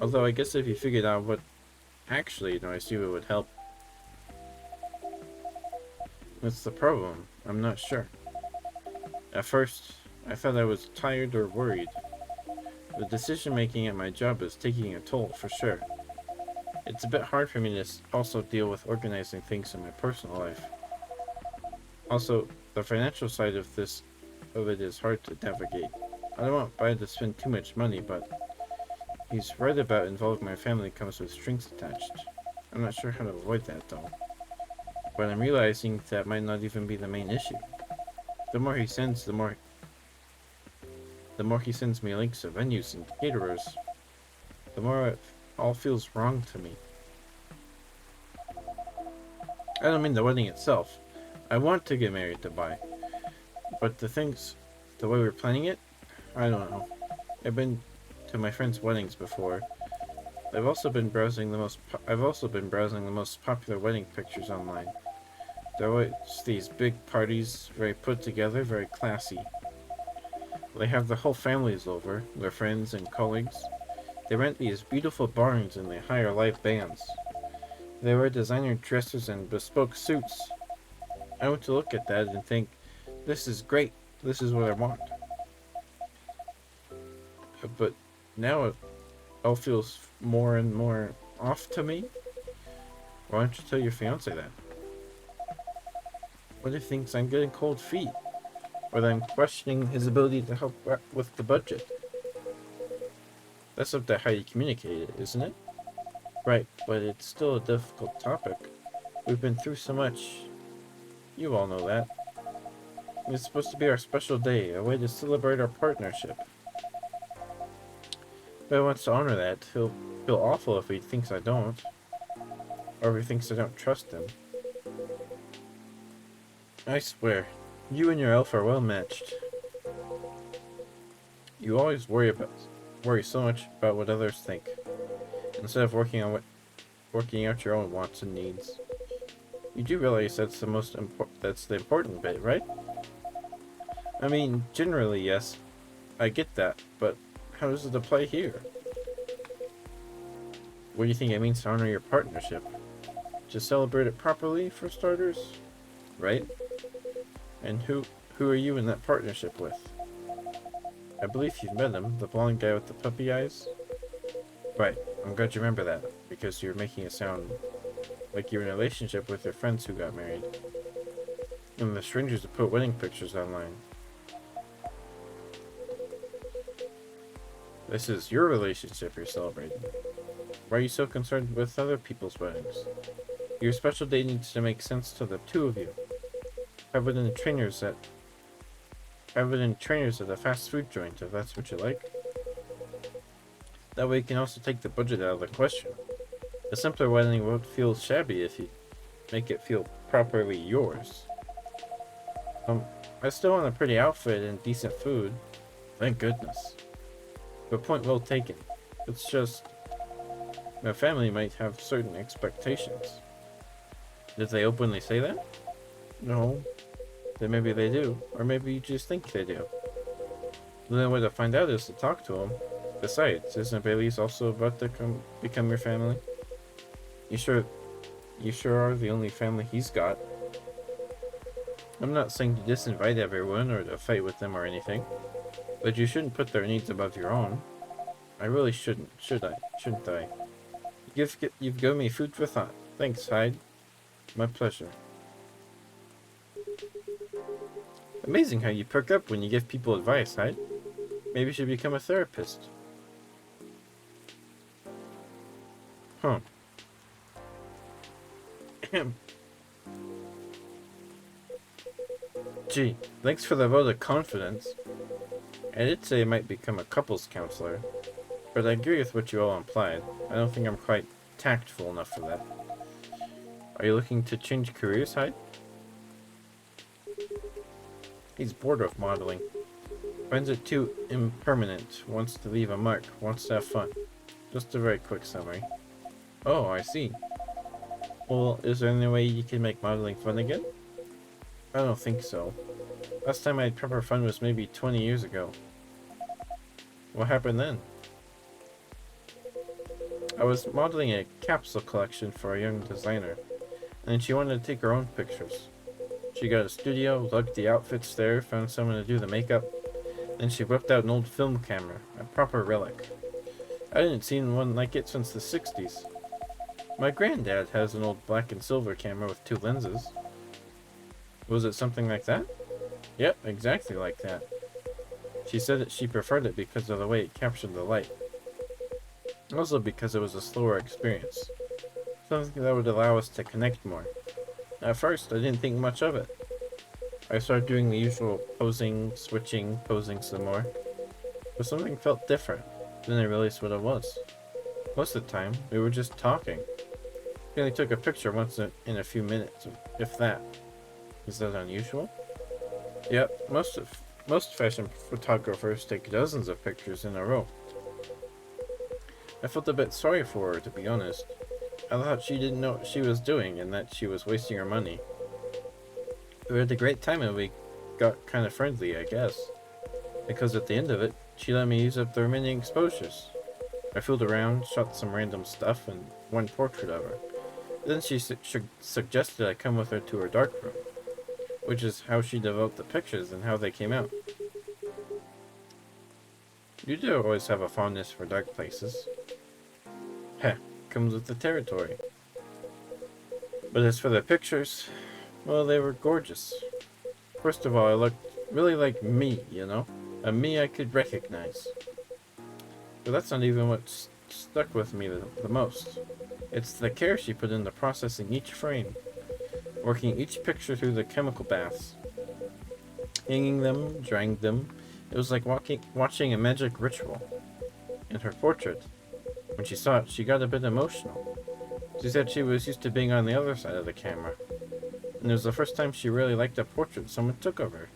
Although I guess if you figured out what actually annoys you, it would help. What's the problem? I'm not sure. At first, I thought I was tired or worried. The decision making at my job is taking a toll, for sure. It's a bit hard for me to also deal with organizing things in my personal life. Also, the financial side of it is hard to navigate. I don't want Bai to spend too much money, but he's right about involving my family comes with strings attached. I'm not sure how to avoid that though. But I'm realizing that might not even be the main issue. The more he sends, the more he sends me links to venues and caterers, the more it all feels wrong to me. I don't mean the wedding itself. I want to get married to Bai, but the way we're planning it, I don't know. I've been to my friends' weddings before. I've also been browsing the most popular wedding pictures online. They're always these big parties, very put together, very classy. They have the whole families over, their friends and colleagues. They rent these beautiful barns and they hire live bands. They wear designer dresses and bespoke suits. I went to look at that and think, this is great, this is what I want. But now it all feels more and more off to me. Why don't you tell your fiance that? What if he thinks I'm getting cold feet? Or that I'm questioning his ability to help with the budget? That's up to how you communicate it, isn't it? Right, but it's still a difficult topic. We've been through so much. You all know that. It's supposed to be our special day, a way to celebrate our partnership. But he wants to honor that. He'll feel awful if he thinks I don't. Or if he thinks I don't trust him. I swear, you and your elf are well matched. You always worry so much about what others think, instead of working out your own wants and needs. You do realize that's the important bit, right? I mean, generally, yes. I get that, but how does it apply here? What do you think it means to honor your partnership? Just celebrate it properly, for starters? Right? And who are you in that partnership with? I believe you've met him, the blonde guy with the puppy eyes? Right, I'm glad you remember that, because you're making it sound like you're in a relationship with your friends who got married. And the strangers who put wedding pictures online. This is your relationship you're celebrating. Why are you so concerned with other people's weddings? Your special day needs to make sense to the two of you. Have it in trainers at a fast food joint if that's what you like. That way you can also take the budget out of the question. A simpler wedding won't feel shabby if you make it feel properly yours. I still want a pretty outfit and decent food. Thank goodness. But point well taken. It's just my family might have certain expectations. Did they openly say that? No. Then maybe they do, or maybe you just think they do. The only way to find out is to talk to them. Besides, isn't Bailey's also about to become your family? You sure are the only family he's got. I'm not saying to disinvite everyone or to fight with them or anything, but you shouldn't put their needs above your own. I really shouldn't, should I? Shouldn't I? You've given me food for thought. Thanks, Hyde. My pleasure. Amazing how you perk up when you give people advice, Hyde. Maybe you should become a therapist. Huh. Gee, thanks for the vote of confidence. I did say I might become a couples counselor, but I agree with what you all implied. I don't think I'm quite tactful enough for that. Are you looking to change careers, Hyde? He's bored of modeling. Finds it too impermanent. Wants to leave a mark. Wants to have fun. Just a very quick summary. Oh, I see. Well, is there any way you can make modeling fun again? I don't think so. Last time I had proper fun was maybe 20 years ago. What happened then? I was modeling a capsule collection for a young designer, and she wanted to take her own pictures. She got a studio, lugged the outfits there, found someone to do the makeup, then she whipped out an old film camera, a proper relic. I hadn't seen one like it since the 60s. My granddad has an old black and silver camera with 2 lenses. Was it something like that? Yep, exactly like that. She said that she preferred it because of the way it captured the light. Also because it was a slower experience. Something that would allow us to connect more. At first, I didn't think much of it. I started doing the usual posing, switching, posing some more. But something felt different. Then I realized what it was. Most of the time, we were just talking. We only took a picture once in a few minutes, if that. Is that unusual? Yep, most fashion photographers take dozens of pictures in a row. I felt a bit sorry for her, to be honest. I thought she didn't know what she was doing and that she was wasting her money. We had a great time and we got kind of friendly, I guess. Because at the end of it, she let me use up the remaining exposures. I fooled around, shot some random stuff, and one portrait of her. Then she suggested I come with her to her darkroom, which is how she developed the pictures and how they came out. You do always have a fondness for dark places. Heh, comes with the territory. But as for the pictures, well, they were gorgeous. First of all, I looked really like me, you know? A me I could recognize. But that's not even what stuck with me the most. It's the care she put into processing each frame, working each picture through the chemical baths, hanging them, drying them. It was like watching a magic ritual. In her portrait, when she saw it, she got a bit emotional. She said she was used to being on the other side of the camera, and it was the first time she really liked a portrait someone took of her.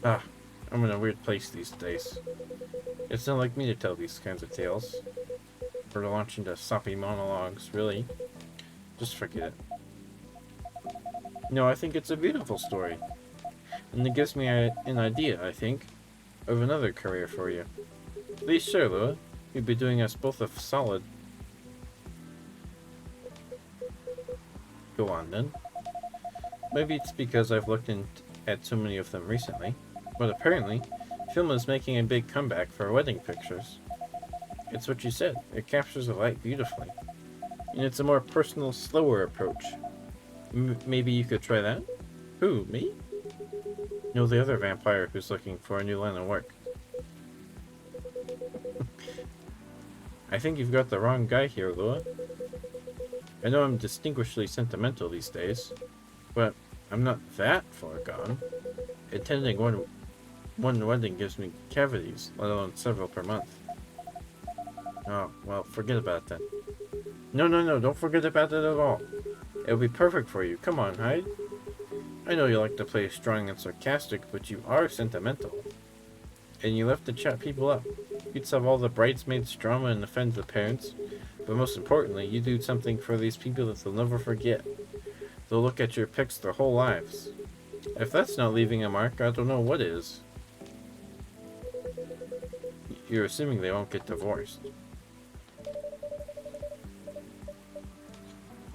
Ah, I'm in a weird place these days. It's not like me to tell these kinds of tales, or to launch into soppy monologues, really. Just forget it. No, I think it's a beautiful story, and it gives me an idea, I think, of another career for you. Please share, Lua. You'd be doing us both a solid. Go on, then. Maybe it's because I've looked at so many of them recently, but apparently, film is making a big comeback for wedding pictures. It's what you said. It captures the light beautifully, and it's a more personal, slower approach. Maybe you could try that? Who, me? No, the other vampire who's looking for a new line of work. I think you've got the wrong guy here, Lua. I know I'm distinguishedly sentimental these days, but I'm not that far gone. Attending one wedding gives me cavities, let alone several per month. Oh, well, forget about that. No, don't forget about it at all. It'll be perfect for you. Come on, Hyde. I know you like to play strong and sarcastic, but you are sentimental. And you love to chat people up. You'd solve all the bridesmaids' drama and offend the parents. But most importantly, you do something for these people that they'll never forget. They'll look at your pics their whole lives. If that's not leaving a mark, I don't know what is. You're assuming they won't get divorced.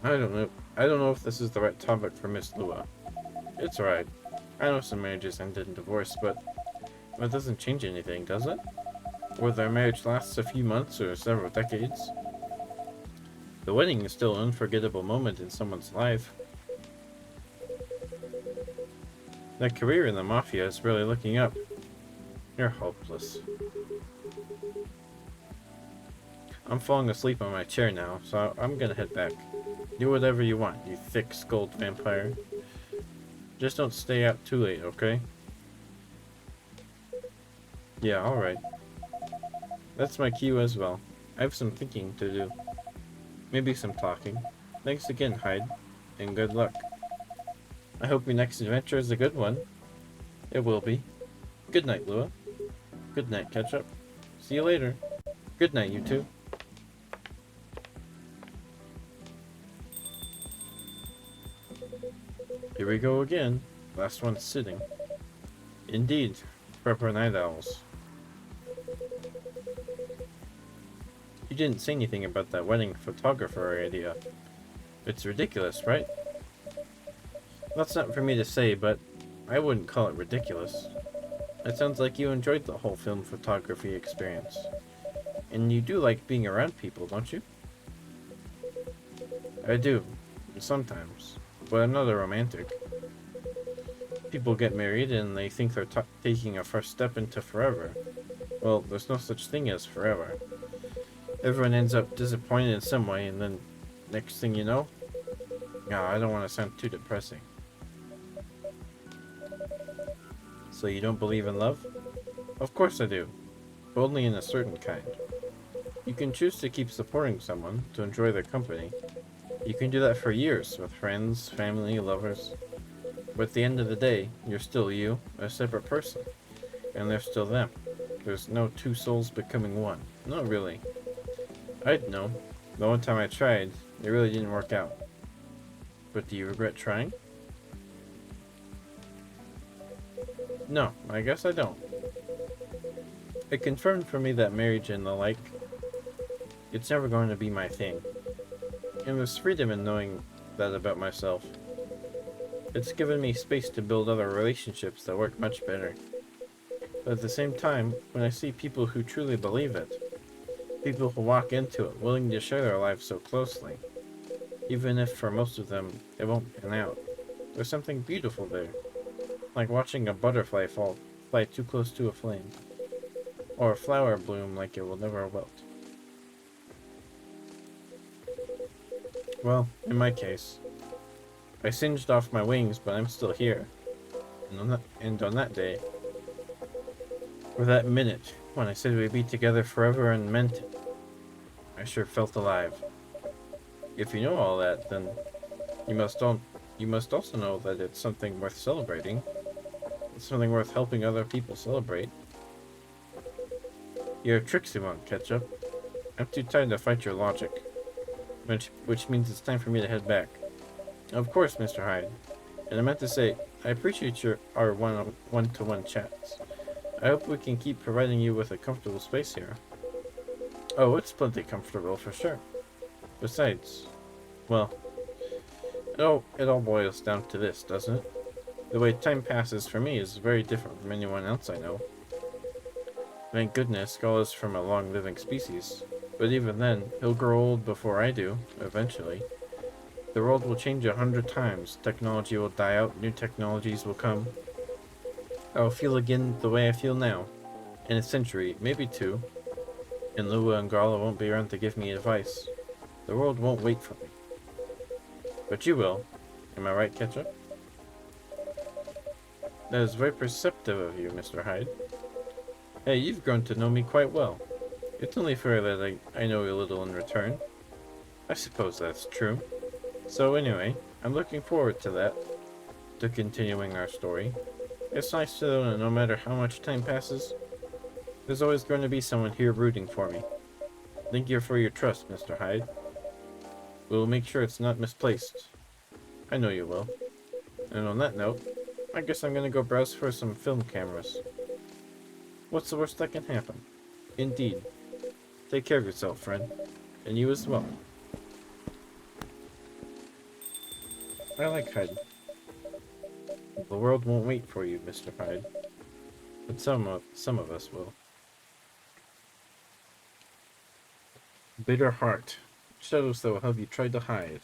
I don't know if this is the right topic for Miss Lua. It's alright. I know some marriages ended in divorce, but that doesn't change anything, does it? Whether a marriage lasts a few months or several decades. The wedding is still an unforgettable moment in someone's life. That career in the Mafia is really looking up. You're hopeless. I'm falling asleep on my chair now, so I'm gonna head back. Do whatever you want, you thick-skulled vampire. Just don't stay out too late, okay? Yeah, alright. That's my cue as well. I have some thinking to do. Maybe some talking. Thanks again, Hyde. And good luck. I hope your next adventure is a good one. It will be. Good night, Lua. Good night, Ketchup. See you later. Good night, you two. Here we go again. Last one sitting. Indeed, proper night owls. You didn't say anything about that wedding photographer idea. It's ridiculous, right? That's not for me to say, but I wouldn't call it ridiculous. It sounds like you enjoyed the whole film photography experience. And you do like being around people, don't you? I do. Sometimes. But I'm not a romantic. People get married and they think they're taking a first step into forever. Well, there's no such thing as forever. Everyone ends up disappointed in some way, and then next thing you know... No, I don't want to sound too depressing. So you don't believe in love? Of course I do. But only in a certain kind. You can choose to keep supporting someone, to enjoy their company. You can do that for years, with friends, family, lovers. But at the end of the day, you're still you, a separate person. And they're still them. There's no two souls becoming one. Not really. I'd know. The one time I tried, it really didn't work out. But do you regret trying? No, I guess I don't. It confirmed for me that marriage and the like, it's never going to be my thing. And there's freedom in knowing that about myself. It's given me space to build other relationships that work much better. But at the same time, when I see people who truly believe it, people who walk into it willing to share their lives so closely, even if for most of them it won't pan out, there's something beautiful there. Like watching a butterfly fly too close to a flame. Or a flower bloom like it will never wilt. Well, in my case, I singed off my wings, but I'm still here. And on that day, or that minute, when I said we'd be together forever and meant it, I sure felt alive. If you know all that, then you must also know that it's something worth celebrating. It's something worth helping other people celebrate. You're a tricksy one, Ketchup. I'm too tired to fight your logic. Which means it's time for me to head back. Of course, Mr. Hyde. And I meant to say, I appreciate our one-to-one chats. I hope we can keep providing you with a comfortable space here. Oh, it's plenty comfortable for sure. Besides, well, it all boils down to this, doesn't it? The way time passes for me is very different from anyone else I know. Thank goodness, Gull is from a long-living species. But even then, he'll grow old before I do, eventually. The world will change 100 times, technology will die out, new technologies will come. I'll feel again the way I feel now. In a century, maybe two. And Lua and Gala won't be around to give me advice. The world won't wait for me. But you will. Am I right, Ketchup? That is very perceptive of you, Mr. Hyde. Hey, you've grown to know me quite well. It's only fair that I know you a little in return. I suppose that's true. So anyway, I'm looking forward to that. To continuing our story. It's nice to know that no matter how much time passes, there's always going to be someone here rooting for me. Thank you for your trust, Mr. Hyde. We'll make sure it's not misplaced. I know you will. And on that note, I guess I'm gonna go browse for some film cameras. What's the worst that can happen? Indeed. Take care of yourself, friend. And you as well. I like Hyde. The world won't wait for you, Mr. Hyde. But some of us will. Bitter heart. Shadows that will have you tried to hide.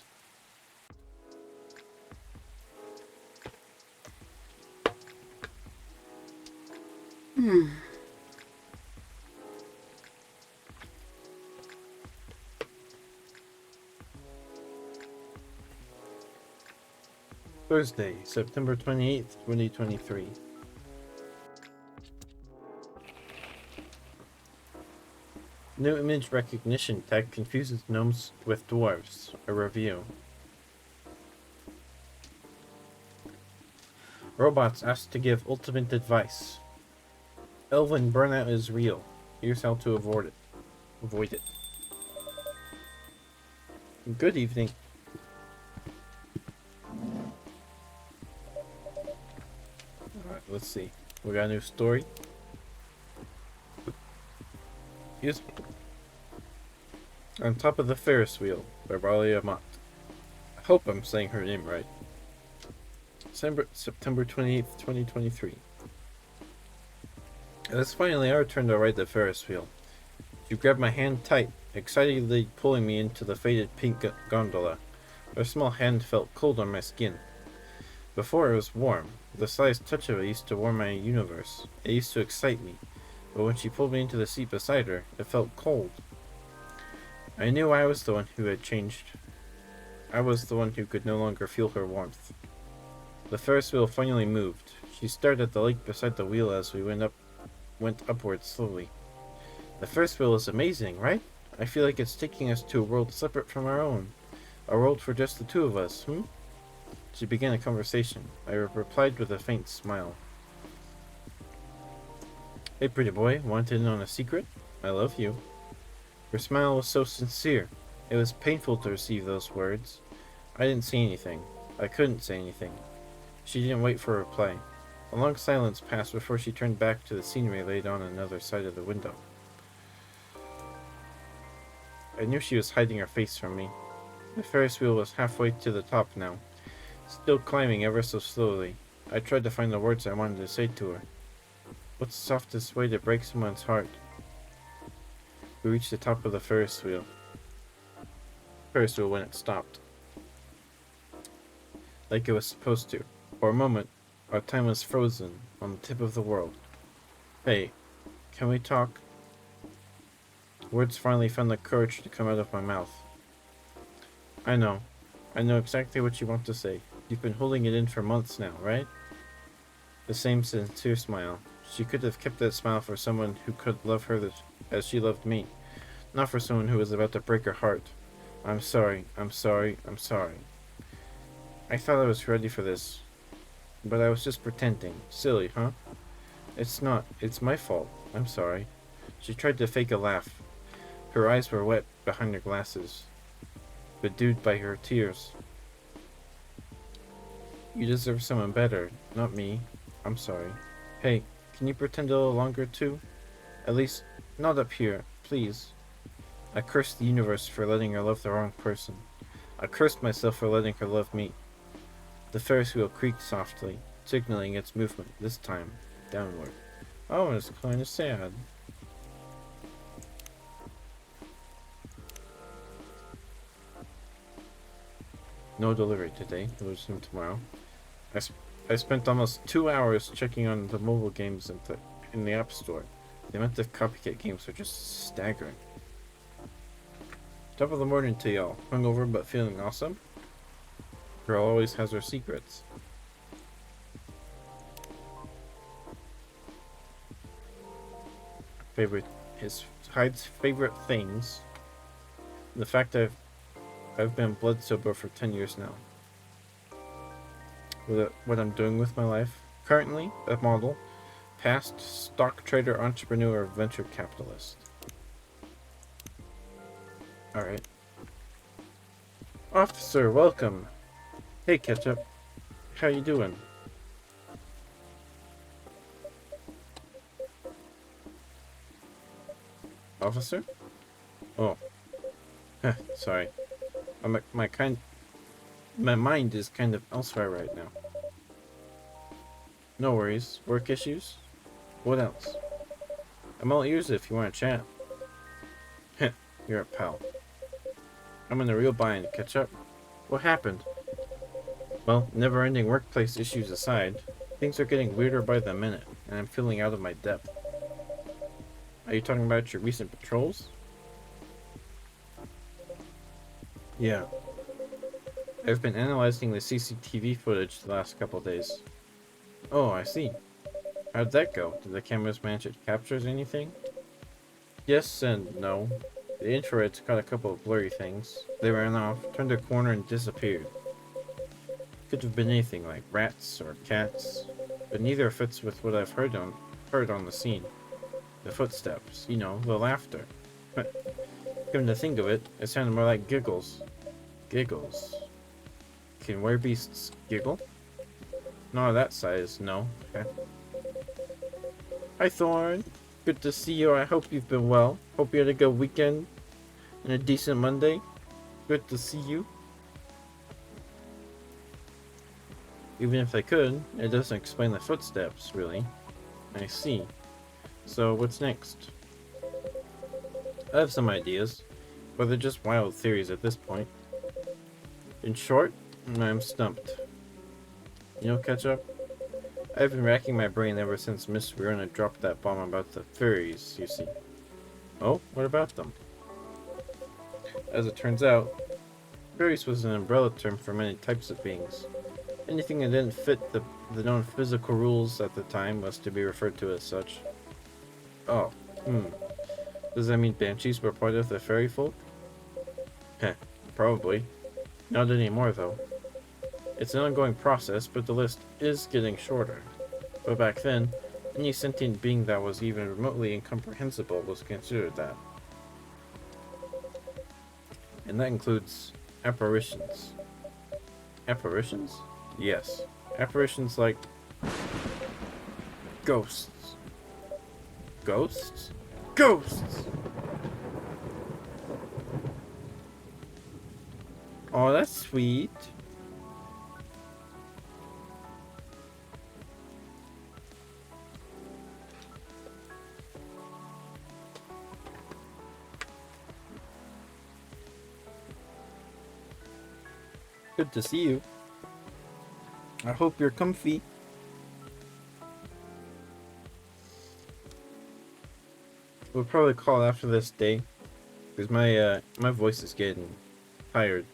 Thursday, September 28th, 2023. New image recognition tech confuses gnomes with dwarves. A review. Robots asked to give ultimate advice. Elven burnout is real. Here's how to avoid it. Avoid it. Good evening. Alright, let's see. We got a new story. Yes. On top of the Ferris wheel by Raleigh Amat. I hope I'm saying her name right. September 28th, 2023. It's finally our turn to ride the Ferris wheel. She grabbed my hand tight, excitedly pulling me into the faded pink gondola. Her small hand felt cold on my skin. Before it was warm. The slightest touch of it used to warm my universe. It used to excite me. But when she pulled me into the seat beside her, it felt cold. I knew I was the one who had changed. I was the one who could no longer feel her warmth. The Ferris wheel finally moved. She stared at the lake beside the wheel as we went upward slowly. The Ferris wheel is amazing, right? I feel like it's taking us to a world separate from our own. A world for just the two of us, She began a conversation. I replied with a faint smile. Hey, pretty boy, want in on a secret? I love you. Her smile was so sincere. It was painful to receive those words. I didn't say anything. I couldn't say anything. She didn't wait for a reply. A long silence passed before she turned back to the scenery laid on another side of the window. I knew she was hiding her face from me. The Ferris wheel was halfway to the top now, still climbing ever so slowly. I tried to find the words I wanted to say to her. What's the softest way to break someone's heart? We reached the top of the Ferris wheel. When it stopped. Like it was supposed to. For a moment, our time was frozen on the tip of the world. Hey, can we talk? Words finally found the courage to come out of my mouth. I know exactly what you want to say. You've been holding it in for months now, right? The same sincere smile. She could have kept that smile for someone who could love her as she loved me, not for someone who was about to break her heart. I'm sorry. I thought I was ready for this, but I was just pretending. Silly, huh? It's not. It's my fault. I'm sorry. She tried to fake a laugh. Her eyes were wet behind her glasses, bedewed by her tears. You deserve someone better, not me. I'm sorry. Hey, can you pretend a little longer too? At least, not up here, please. I cursed the universe for letting her love the wrong person. I cursed myself for letting her love me. The Ferris wheel creaked softly, signaling its movement, this time, downward. Oh, it's kind of sad. No delivery today. We'll resume tomorrow. I spent almost 2 hours checking on the mobile games in the App Store. The amount of copycat games are just staggering. Top of the morning to y'all. Hungover but feeling awesome? Girl always has her secrets. Hyde's favorite things. The fact that I've been blood sober for 10 years now. What I'm doing with my life. Currently, a model. Past, stock trader, entrepreneur, venture capitalist. Alright. Officer, welcome. Hey, Ketchup. How you doing? Officer? Oh. Sorry. My mind is kind of elsewhere right now. No worries. Work issues? What else? I'm all ears if you want to chat. Heh, you're a pal. I'm in a real bind. Catch up. What happened? Well, never-ending workplace issues aside, things are getting weirder by the minute, and I'm feeling out of my depth. Are you talking about your recent patrols? Yeah. I've been analyzing the CCTV footage the last couple days. Oh, I see. How'd that go? Did the cameras manage to capture anything? Yes and no. The infrared's caught a couple of blurry things. They ran off, turned a corner, and disappeared. Could have been anything like rats or cats. but neither fits with what I've heard on the scene. The footsteps, you know, the laughter. But come to think of it, it sounded more like giggles. Giggles. Can werebeasts giggle? Not that size, no. Heh. Hi Thorn. Good to see you. I hope you've been well. Hope you had a good weekend and a decent Monday. Good to see you. Even if I could, it doesn't explain the footsteps, really. I see. So, what's next? I have some ideas, but they're just wild theories at this point. In short, I'm stumped. You know, Ketchup? I've been racking my brain ever since Miss Riona dropped that bomb about the fairies, you see. Oh, what about them? As it turns out, fairies was an umbrella term for many types of beings. Anything that didn't fit the known physical rules at the time was to be referred to as such. Oh, Does that mean banshees were part of the fairy folk? Heh, probably. Not anymore, though. It's an ongoing process, but the list is getting shorter. But back then, any sentient being that was even remotely incomprehensible was considered that. And that includes apparitions. Apparitions? Yes. Apparitions like ghosts. Ghosts? Ghosts! Oh, that's sweet. Good to see you. I hope you're comfy. We'll probably call after this day, because my voice is getting tired.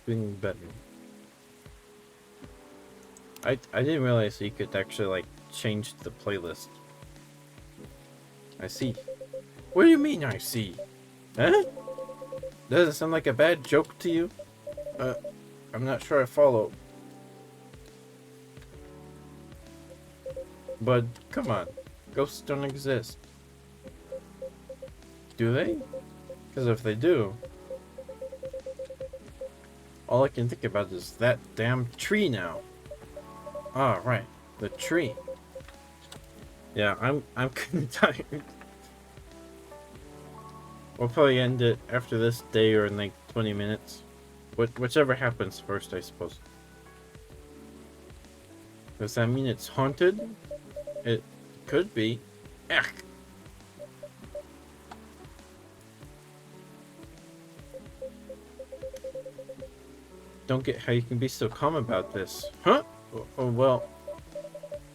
Doing better. I didn't realize you could actually like change the playlist. I see. What do you mean I see? Huh? Does it sound like a bad joke to you? I'm not sure I follow. But come on, ghosts don't exist. Do they? Because if they do, all I can think about is that damn tree now. Ah, right, the tree. Yeah, I'm kinda tired. We'll probably end it after this day or in like 20 minutes. Whichever happens first, I suppose. Does that mean it's haunted? It could be. Ech. Don't get how you can be so calm about this. Huh? Oh, well,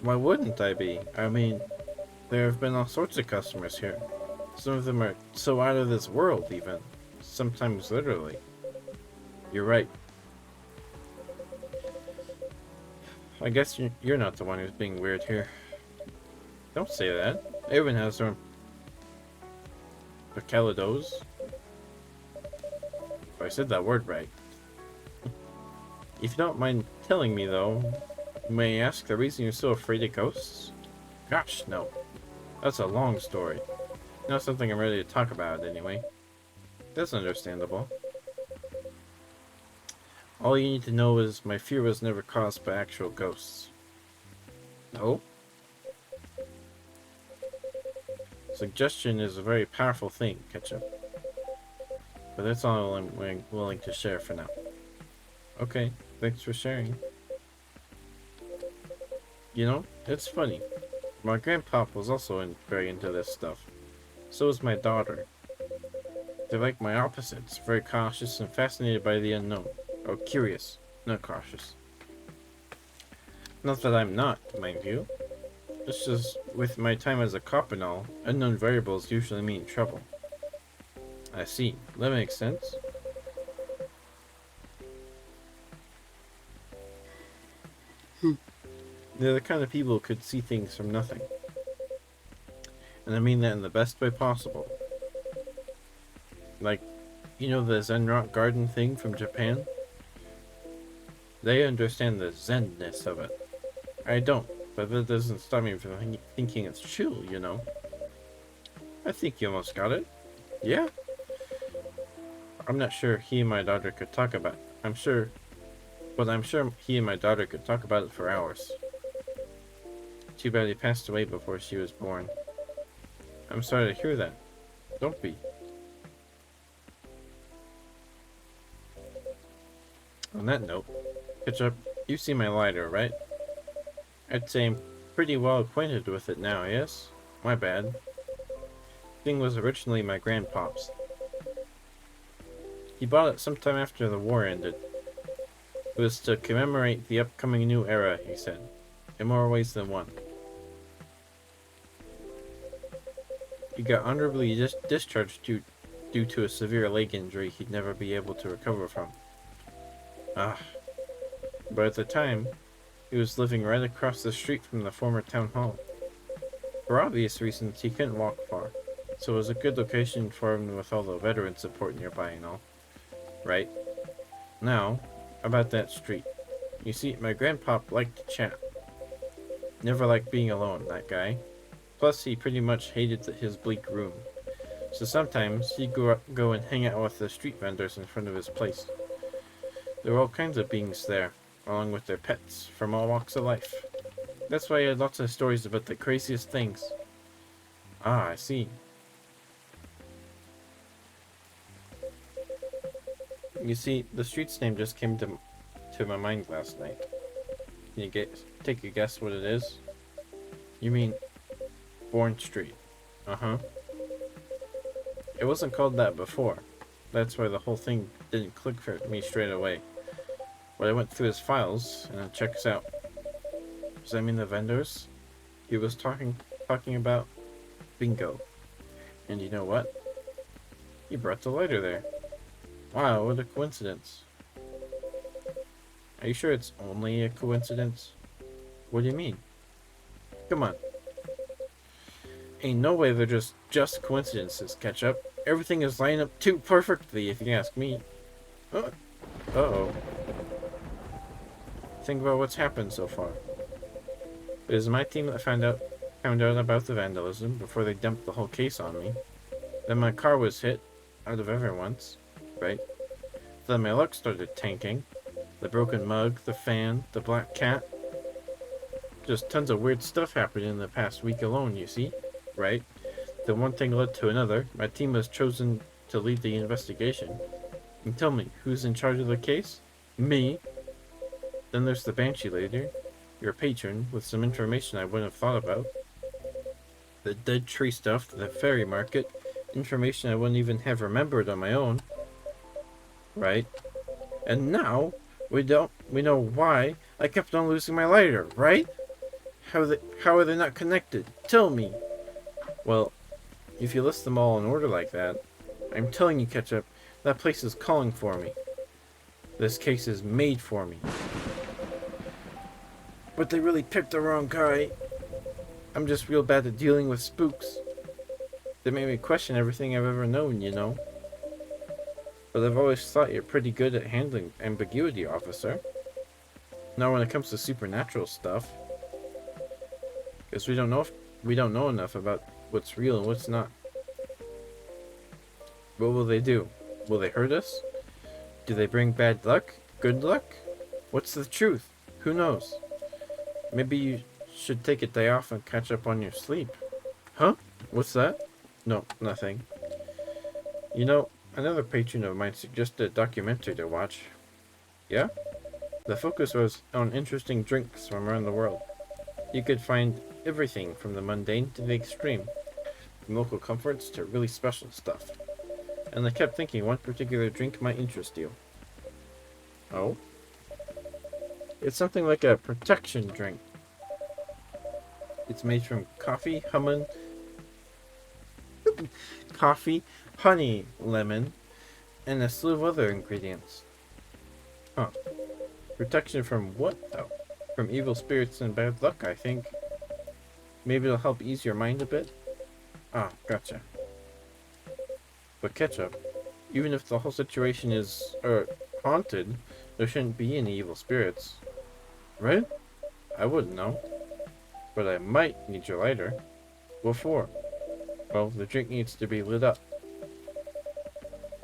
why wouldn't I be? I mean, there have been all sorts of customers here. Some of them are so out of this world, even. Sometimes literally. You're right. I guess you're not the one who's being weird here. Don't say that. Everyone has their own peccalidos. If I said that word right. If you don't mind telling me, though, may I ask the reason you're so afraid of ghosts? Gosh, no. That's a long story. Not something I'm ready to talk about, anyway. That's understandable. All you need to know is my fear was never caused by actual ghosts. Oh? Suggestion is a very powerful thing, Ketchup. But that's all I'm willing to share for now. Okay, thanks for sharing. You know, it's funny. My grandpop was also very into this stuff. So is my daughter. They're like my opposites, very cautious and fascinated by the unknown. Or curious, not cautious. Not that I'm not, mind you. It's just, with my time as a cop and all, unknown variables usually mean trouble. I see. That makes sense. They're the kind of people who could see things from nothing. And I mean that in the best way possible. Like, you know the Zen Rock Garden thing from Japan? They understand the zen-ness of it. I don't, but that doesn't stop me from thinking it's chill, you know? I think you almost got it. Yeah? I'm not sure he and my daughter could talk about it. I'm sure he and my daughter could talk about it for hours. Too bad he passed away before she was born. I'm sorry to hear that. Don't be. On that note, Ketchup, you see my lighter, right? I'd say I'm pretty well acquainted with it now, yes? My bad. Thing was originally my grandpop's. He bought it sometime after the war ended. It was to commemorate the upcoming new era, he said, in more ways than one. He got honorably discharged due to a severe leg injury he'd never be able to recover from. Ah. But at the time, he was living right across the street from the former town hall. For obvious reasons, he couldn't walk far, so it was a good location for him with all the veteran support nearby and all. Right? Now, about that street. You see, my grandpop liked to chat. Never liked being alone, that guy. Plus, he pretty much hated his bleak room. So sometimes, he'd go and hang out with the street vendors in front of his place. There were all kinds of beings there, along with their pets, from all walks of life. That's why he had lots of stories about the craziest things. Ah, I see. You see, the street's name just came to my mind last night. Can you take a guess what it is? You mean Bourne Street? Uh-huh. It wasn't called that before. That's why the whole thing didn't click for me straight away. But I went through his files, and check this out. Does that mean the vendors? He was talking about bingo. And you know what? He brought the lighter there. Wow, what a coincidence. Are you sure it's only a coincidence? What do you mean? Come on. Ain't no way they're just coincidences, Ketchup. Everything is lining up too perfectly, if you ask me. Uh-oh. Think about what's happened so far. It was my team that found out about the vandalism before they dumped the whole case on me. Then my car was hit, out of everyone's, right? Then my luck started tanking. The broken mug, the fan, the black cat. Just tons of weird stuff happened in the past week alone, you see, right? Then one thing led to another. My team was chosen to lead the investigation. And tell me, who's in charge of the case? Me. Then there's the Banshee Lady, your patron, with some information I wouldn't have thought about. The dead tree stuff, the fairy market, information I wouldn't even have remembered on my own. Right? And now, we know why I kept on losing my lighter, right? How are they not connected? Tell me. Well, if you list them all in order like that, I'm telling you, Ketchup, that place is calling for me. This case is made for me. But they really picked the wrong guy. I'm just real bad at dealing with spooks. They made me question everything I've ever known, you know. But I've always thought you're pretty good at handling ambiguity, officer. Not when it comes to supernatural stuff. Because we don't know enough about what's real and what's not. What will they do? Will they hurt us? Do they bring bad luck? Good luck? What's the truth? Who knows? Maybe you should take a day off and catch up on your sleep. Huh? What's that? No, nothing. You know, another patron of mine suggested a documentary to watch. Yeah? The focus was on interesting drinks from around the world. You could find everything from the mundane to the extreme, from local comforts to really special stuff. And I kept thinking one particular drink might interest you. Oh? It's something like a protection drink. It's made from coffee, honey, lemon, and a slew of other ingredients. Huh. Protection from what, though? From evil spirits and bad luck, I think. Maybe it'll help ease your mind a bit? Ah, gotcha. But Ketchup, even if the whole situation is, haunted, There shouldn't be any evil spirits. Right? I wouldn't know. But I might need your lighter. What for? Well, the drink needs to be lit up.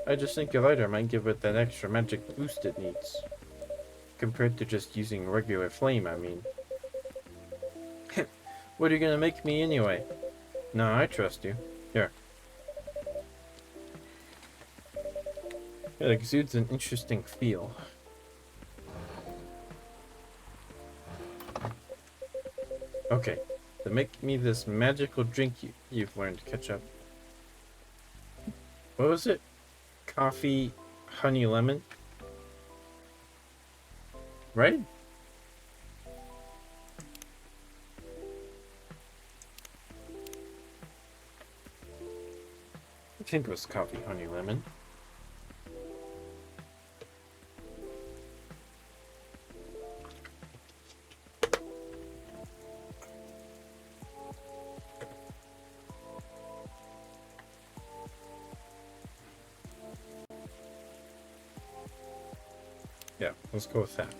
I just think your lighter might give it that extra magic boost it needs. Compared to just using regular flame, I mean. What are you gonna make me anyway? No, I trust you. Here. It exudes an interesting feel. Okay, to make me this magical drink you've learned to catch up. What was it? Coffee, honey, lemon? Right? I think it was coffee, honey, lemon. Yeah, let's go with that.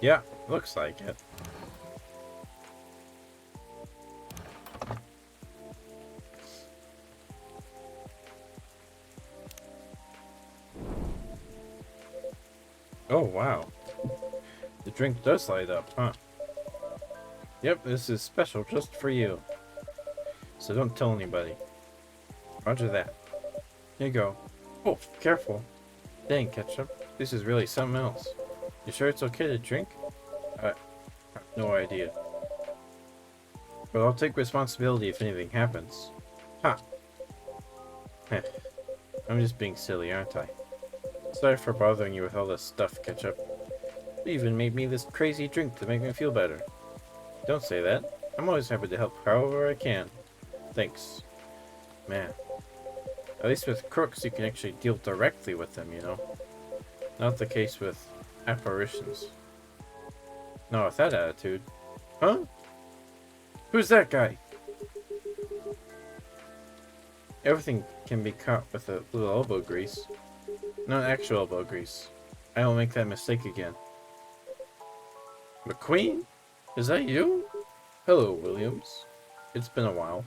Yeah, looks like it. Oh, wow. The drink does light up, huh? Yep, this is special just for you. So don't tell anybody. Roger that. Here you go. Oh, careful. Dang, Ketchup. This is really something else. You sure it's okay to drink? I have no idea. But I'll take responsibility if anything happens. Ha! Heh. I'm just being silly, aren't I? Sorry for bothering you with all this stuff, Ketchup. You even made me this crazy drink to make me feel better. Don't say that. I'm always happy to help however I can. Thanks. Man. At least with crooks you can actually deal directly with them, you know? Not the case with apparitions. Not with that attitude. Huh? Who's that guy? Everything can be caught with a little elbow grease. Not actual elbow grease. I won't make that mistake again. McQueen? Is that you? Hello, Williams. It's been a while.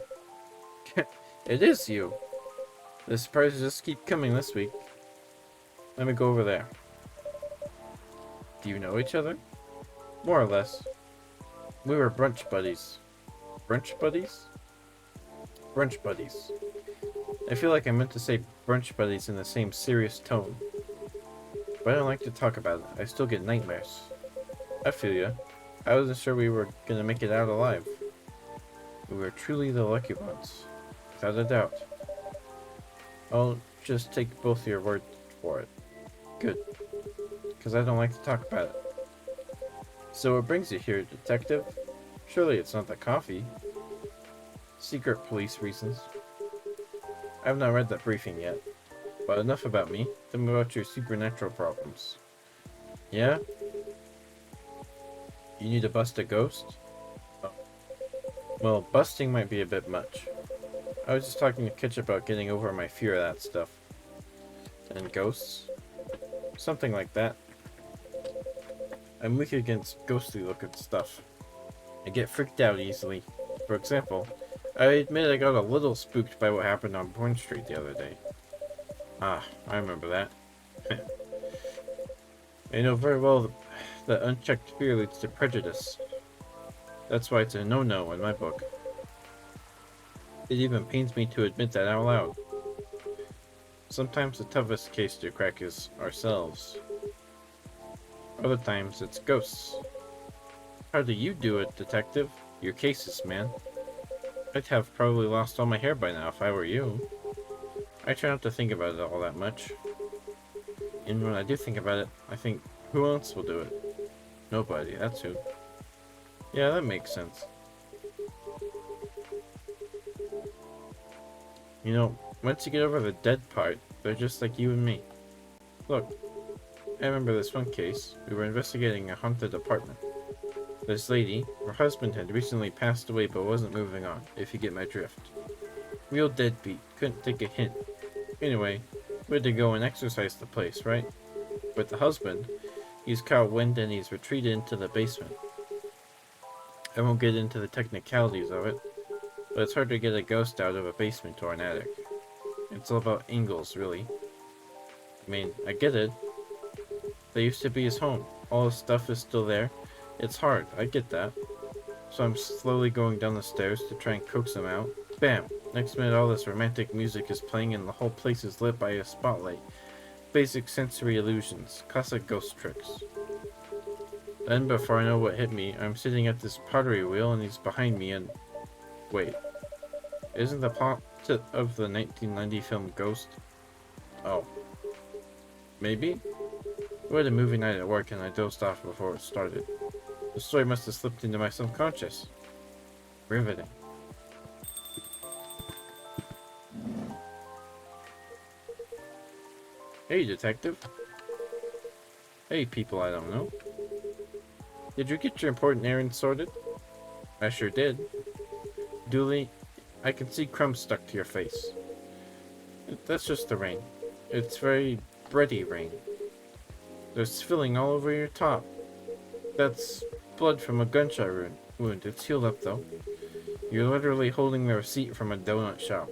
It is you. The surprises just keep coming this week. Let me go over there. Do you know each other? More or less. We were brunch buddies. Brunch buddies? Brunch buddies. I feel like I meant to say brunch buddies in the same serious tone. But I don't like to talk about it. I still get nightmares. I feel ya. I wasn't sure we were gonna make it out alive. We were truly the lucky ones. Without a doubt. I'll just take both your word for it. Good. Because I don't like to talk about it. So what brings you here, detective? Surely it's not the coffee. Secret police reasons. I have not read that briefing yet. But enough about me. Tell me about your supernatural problems. Yeah? You need to bust a ghost? Oh. Well, busting might be a bit much. I was just talking to Kitch about getting over my fear of that stuff. And ghosts? Something like that. I'm weak against ghostly looking stuff. I get freaked out easily. For example, I admit I got a little spooked by what happened on Bourne Street the other day. Ah, I remember that. I know very well that unchecked fear leads to prejudice. That's why it's a no-no in my book. It even pains me to admit that out loud. Sometimes the toughest case to crack is ourselves. Other times it's ghosts. How do you do it, detective? Your cases, man. I'd have probably lost all my hair by now if I were you. I try not to think about it all that much. And when I do think about it, I think, who else will do it? Nobody, that's who. Yeah, that makes sense. You know, once you get over the dead part, they're just like you and me. Look, I remember this one case. We were investigating a haunted apartment. This lady, her husband had recently passed away but wasn't moving on, if you get my drift. Real deadbeat, couldn't take a hint. Anyway, we had to go and exercise the place, right? With the husband, he's caught wind and he's retreated into the basement. I won't get into the technicalities of it, but it's hard to get a ghost out of a basement or an attic. It's all about angles, really. I mean, I get it. They used to be his home. All his stuff is still there. It's hard, I get that. So I'm slowly going down the stairs to try and coax him out. Bam! Next minute all this romantic music is playing and the whole place is lit by a spotlight. Basic sensory illusions. Classic ghost tricks. Then, before I know what hit me, I'm sitting at this pottery wheel and he's behind me and... Wait. Isn't the plot of the 1990 film Ghost? Oh. Maybe? We had a movie night at work and I dozed off before it started. The story must have slipped into my subconscious. Riveting. Hey, detective. Hey, people I don't know. Did you get your important errand sorted? I sure did. Dooley, I can see crumbs stuck to your face. That's just the rain. It's very bready rain. There's filling all over your top. That's blood from a gunshot wound. It's healed up though. You're literally holding the receipt from a donut shop.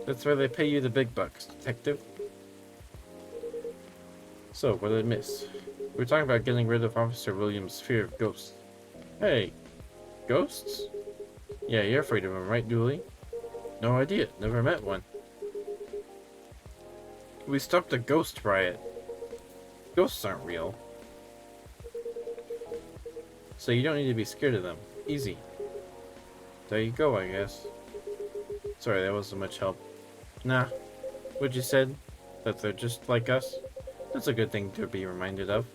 That's why they pay you the big bucks, detective. So, what did I miss? We're talking about getting rid of Officer Williams' fear of ghosts. Hey, ghosts? Yeah, you're afraid of them, right, Dooley? No idea, never met one. We stopped a ghost riot. Ghosts aren't real. So you don't need to be scared of them. Easy. There you go, I guess. Sorry, that wasn't much help. Nah. What you said? That they're just like us? That's a good thing to be reminded of.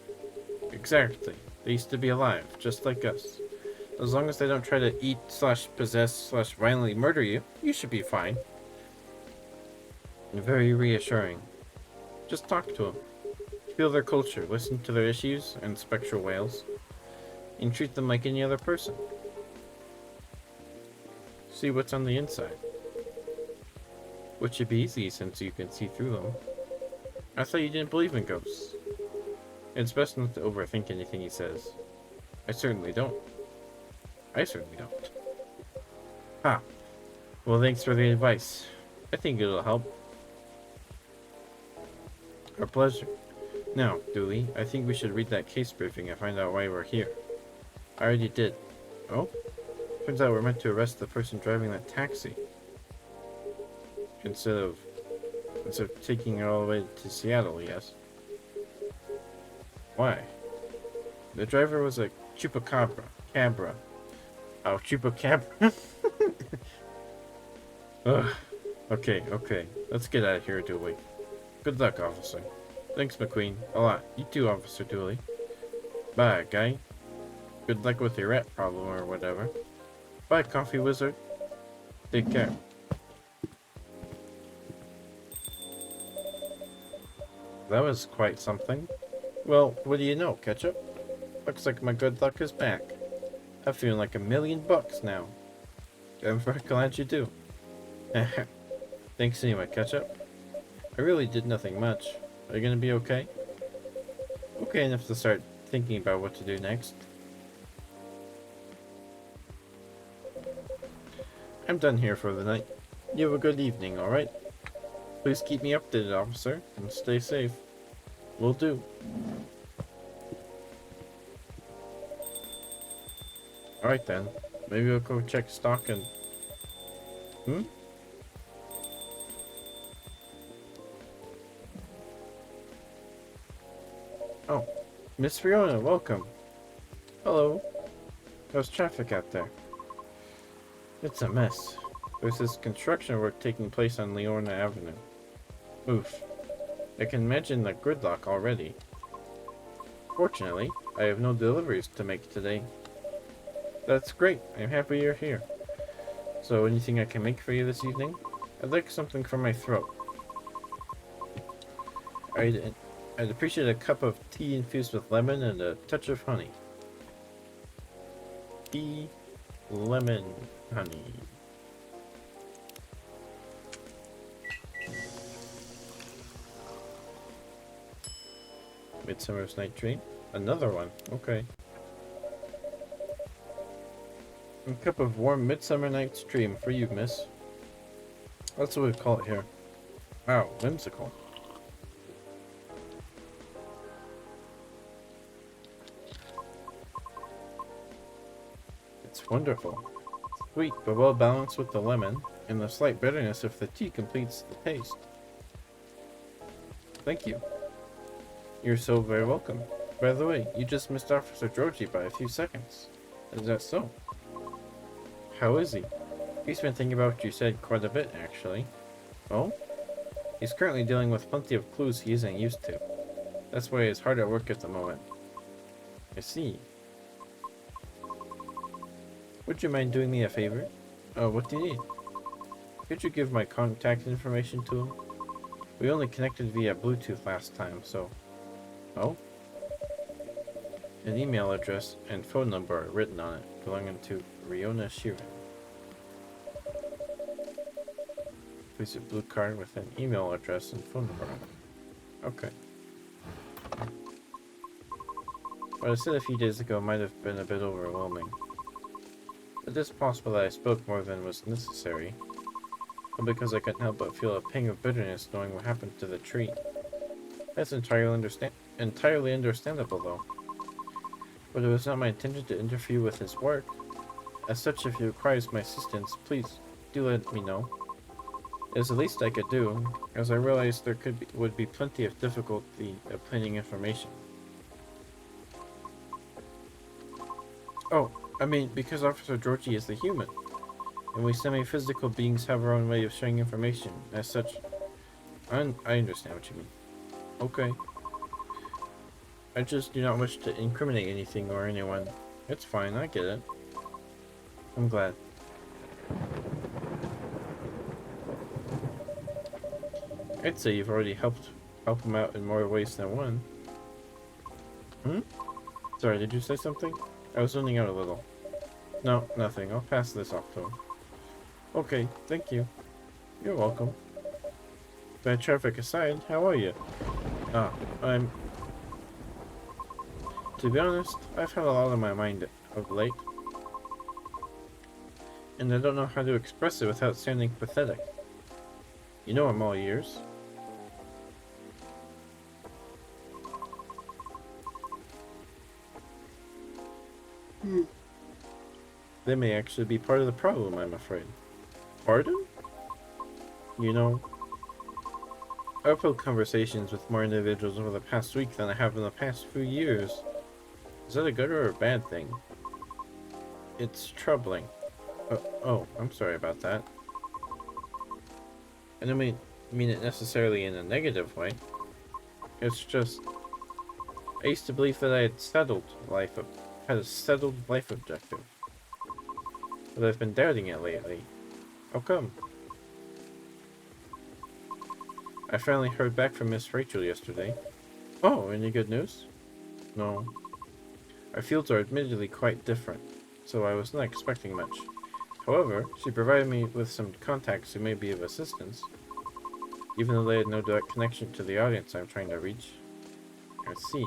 Exactly. They used to be alive, just like us. As long as they don't try to eat / possess / violently murder you, you should be fine. And very reassuring. Just talk to them. Feel their culture, listen to their issues and spectral wails, and treat them like any other person. See what's on the inside. Which should be easy since you can see through them. I thought you didn't believe in ghosts. It's best not to overthink anything he says. I certainly don't. I certainly don't. Ha! Well, thanks for the advice. I think it'll help. Our pleasure. Now, Dooley, I think we should read that case briefing and find out why we're here. I already did. Oh? Turns out we're meant to arrest the person driving that taxi. Instead of taking it all the way to Seattle, yes. Why? The driver was a chupacabra. Oh, chupacabra. Ugh. Okay. Let's get out of here, Dooley. Good luck, officer. Thanks, McQueen. A lot. You too, Officer Dooley. Bye, guy. Good luck with your rat problem or whatever. Bye, Coffee Wizard. Take care. That was quite something. Well, what do you know, Ketchup? Looks like my good luck is back. I'm feeling like $1,000,000 now. I'm very glad you do. Thanks anyway, Ketchup. I really did nothing much. Are you gonna be okay? Okay enough to start thinking about what to do next. I'm done here for the night. You have a good evening, alright? Please keep me updated, officer, and stay safe. Will do. Alright then. Maybe we'll go check stock and... Oh. Miss Fiona, welcome. Hello. How's traffic out there? It's a mess. There's this construction work taking place on Leona Avenue. Oof. I can imagine the gridlock already. Fortunately, I have no deliveries to make today. That's great. I'm happy you're here. So, anything I can make for you this evening? I'd like something for my throat. I'd appreciate a cup of tea infused with lemon and a touch of honey. Tea, lemon, honey. Midsummer's Night Dream? Another one. Okay. A cup of warm Midsummer Night's Dream for you, miss. That's what we call it here. Wow, whimsical. It's wonderful. Sweet, but well balanced with the lemon, and the slight bitterness of the tea completes the taste. Thank you. You're so very welcome. By the way, you just missed Officer Jorji by a few seconds. Is that so? How is he? He's been thinking about what you said quite a bit, actually. Oh? He's currently dealing with plenty of clues he isn't used to. That's why he's hard at work at the moment. I see. Would you mind doing me a favor? Oh, what do you need? Could you give my contact information to him? We only connected via Bluetooth last time, so... Oh? An email address and phone number are written on it, belonging to Riona Shirin. Place a blue card with an email address and phone number on it. Okay. What I said a few days ago might have been a bit overwhelming. It is possible that I spoke more than was necessary, but because I couldn't help but feel a pang of bitterness knowing what happened to the tree. That's entirely understandable, though. But it was not my intention to interfere with his work. As such, if he requires my assistance, please do let me know. It is the least I could do, as I realized there would be plenty of difficulty obtaining information. Oh, I mean, because Officer Jorji is the human, and we semi-physical beings have our own way of sharing information. As such, I understand what you mean. Okay. I just do not wish to incriminate anything or anyone. It's fine, I get it. I'm glad. I'd say you've already help him out in more ways than one. Hmm? Sorry, did you say something? I was zoning out a little. No, nothing. I'll pass this off to him. Okay, thank you. You're welcome. Bad traffic aside, how are you? Ah, to be honest, I've had a lot on my mind of late. And I don't know how to express it without sounding pathetic. You know I'm all ears. They may actually be part of the problem, I'm afraid. Pardon? You know, I've held conversations with more individuals over the past week than I have in the past few years. Is that a good or a bad thing? It's troubling. Oh, I'm sorry about that. I don't mean it necessarily in a negative way. It's just, I used to believe that I had had a settled life objective. But I've been doubting it lately. How come? I finally heard back from Miss Rachel yesterday. Oh, any good news? No. Our fields are admittedly quite different, so I was not expecting much. However, she provided me with some contacts who may be of assistance, even though they had no direct connection to the audience I'm trying to reach. I see.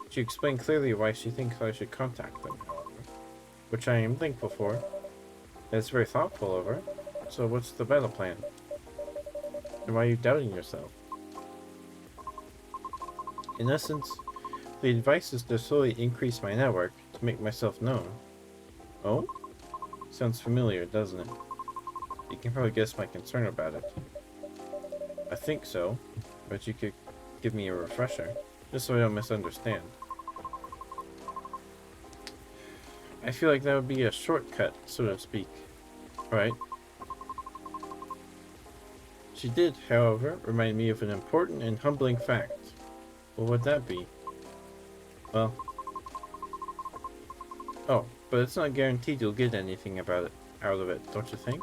She explained clearly why she thinks I should contact them, however, which I am thankful for. It's very thoughtful of her. So what's the battle plan? And why are you doubting yourself? In essence, the advice is to slowly increase my network to make myself known. Oh? Sounds familiar, doesn't it? You can probably guess my concern about it. I think so, but you could give me a refresher, just so I don't misunderstand. I feel like that would be a shortcut, so to speak. Right? She did, however, remind me of an important and humbling fact. What would that be? Well... Oh, but it's not guaranteed you'll get anything out of it, don't you think?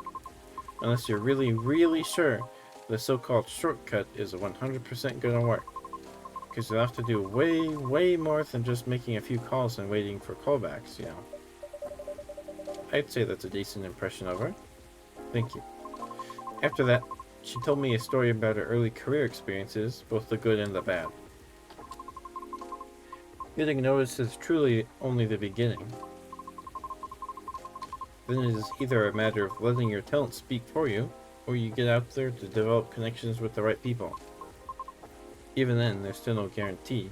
Unless you're really, really sure the so-called shortcut is 100% gonna work. Because you'll have to do way, way more than just making a few calls and waiting for callbacks, you know. I'd say that's a decent impression of her. Thank you. After that, she told me a story about her early career experiences, both the good and the bad. Getting noticed is truly only the beginning. Then it is either a matter of letting your talent speak for you, or you get out there to develop connections with the right people. Even then, there's still no guarantee.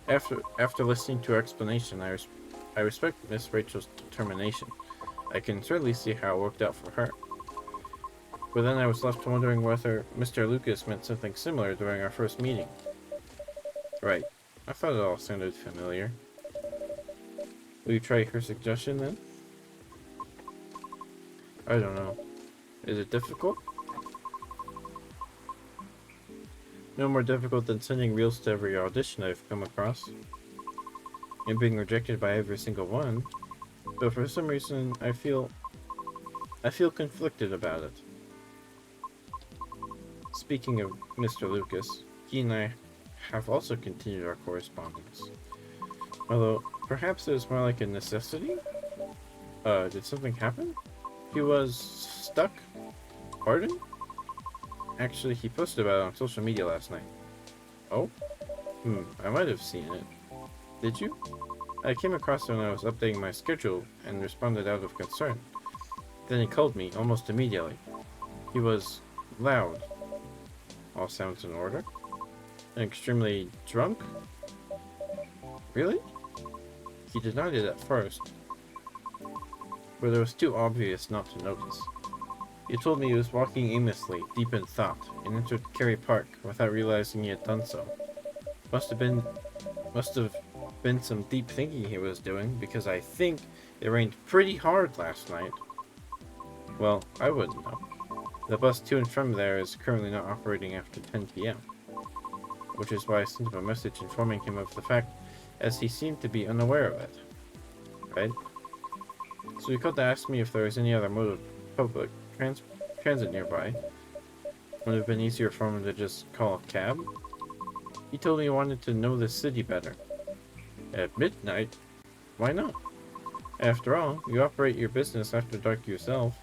After listening to her explanation, I respect Miss Rachel's determination. I can certainly see how it worked out for her. But then I was left wondering whether Mr. Lucas meant something similar during our first meeting. Right. I thought it all sounded familiar. Will you try her suggestion then? I don't know. Is it difficult? No more difficult than sending reels to every audition I've come across. And being rejected by every single one. But for some reason, I feel conflicted about it. Speaking of Mr. Lucas, he and I have also continued our correspondence. Although, perhaps it was more like a necessity? Did something happen? He was stuck? Pardon? Actually, he posted about it on social media last night. Oh? I might have seen it. Did you? I came across it when I was updating my schedule and responded out of concern. Then he called me almost immediately. He was loud. All sounds in order. And extremely drunk? Really? He denied it at first, but it was too obvious not to notice. He told me he was walking aimlessly, deep in thought, and entered Kerry Park without realizing he had done so. Must have been some deep thinking he was doing, because I think it rained pretty hard last night. Well, I wouldn't know. The bus to and from there is currently not operating after 10 p.m., which is why I sent him a message informing him of the fact, as he seemed to be unaware of it. Right? So he called to ask me if there was any other mode of public transit nearby. Would it have been easier for him to just call a cab? He told me he wanted to know the city better. At midnight? Why not? After all, you operate your business after dark yourself.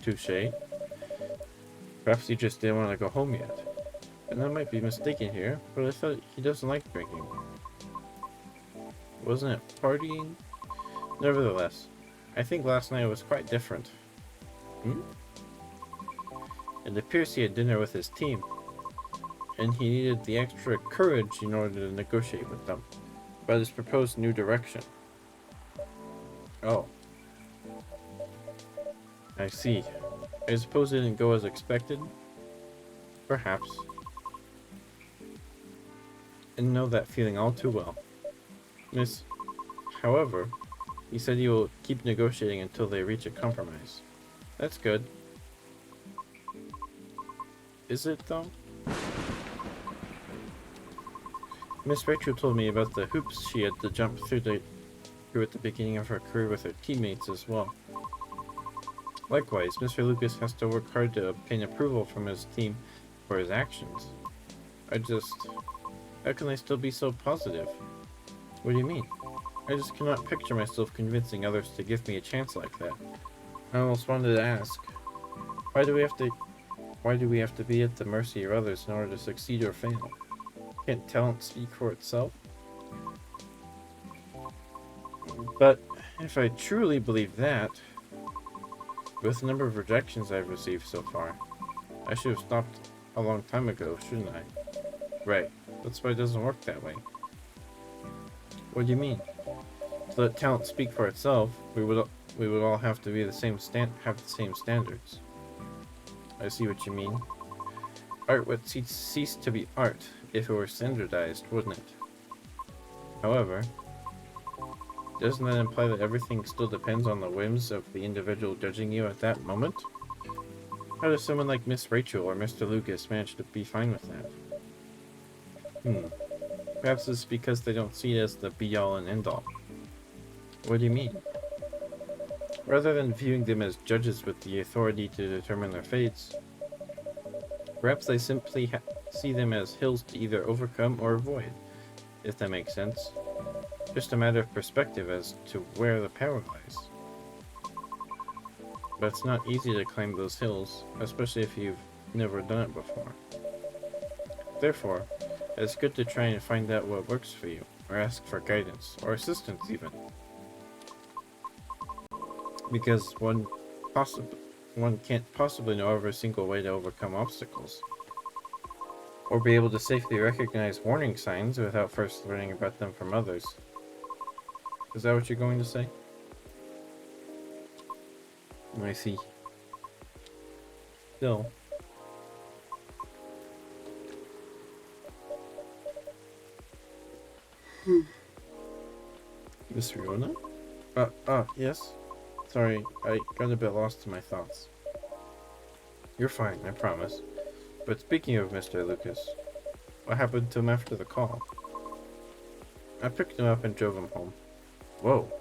Touché. Perhaps he just didn't want to go home yet. And I might be mistaken here, but I thought he doesn't like drinking. Wasn't it partying? Nevertheless, I think last night was quite different. It appears he had dinner with his team, and he needed the extra courage in order to negotiate with them about his proposed new direction. Oh. I see. I suppose it didn't go as expected? Perhaps. I know that feeling all too well. However, he said he will keep negotiating until they reach a compromise. That's good. Is it, though? Miss Rachel told me about the hoops she had to jump through at the beginning of her career with her teammates as well. Likewise, Mr. Lucas has to work hard to obtain approval from his team for his actions. How can I still be so positive? What do you mean? I just cannot picture myself convincing others to give me a chance like that. I almost wanted to ask, why do we have to be at the mercy of others in order to succeed or fail? Can't talent speak for itself? But if I truly believe that, with the number of rejections I've received so far, I should have stopped a long time ago, shouldn't I? Right. That's why it doesn't work that way. What do you mean? To let talent speak for itself, we would all have to be have the same standards. I see what you mean. Art would cease to be art if it were standardized, wouldn't it? However, doesn't that imply that everything still depends on the whims of the individual judging you at that moment? How does someone like Miss Rachel or Mr. Lucas manage to be fine with that? Perhaps it's because they don't see it as the be-all and end-all. What do you mean? Rather than viewing them as judges with the authority to determine their fates, perhaps they simply see them as hills to either overcome or avoid, if that makes sense. Just a matter of perspective as to where the power lies. But it's not easy to climb those hills, especially if you've never done it before. Therefore, It's good to try and find out what works for you, or ask for guidance, or assistance even. Because one can't possibly know every single way to overcome obstacles. Or be able to safely recognize warning signs without first learning about them from others. Is that what you're going to say? I see. Still. Miss Riona? Yes? Sorry, I got a bit lost in my thoughts. You're fine, I promise. But speaking of Mr. Lucas, what happened to him after the call? I picked him up and drove him home. Whoa.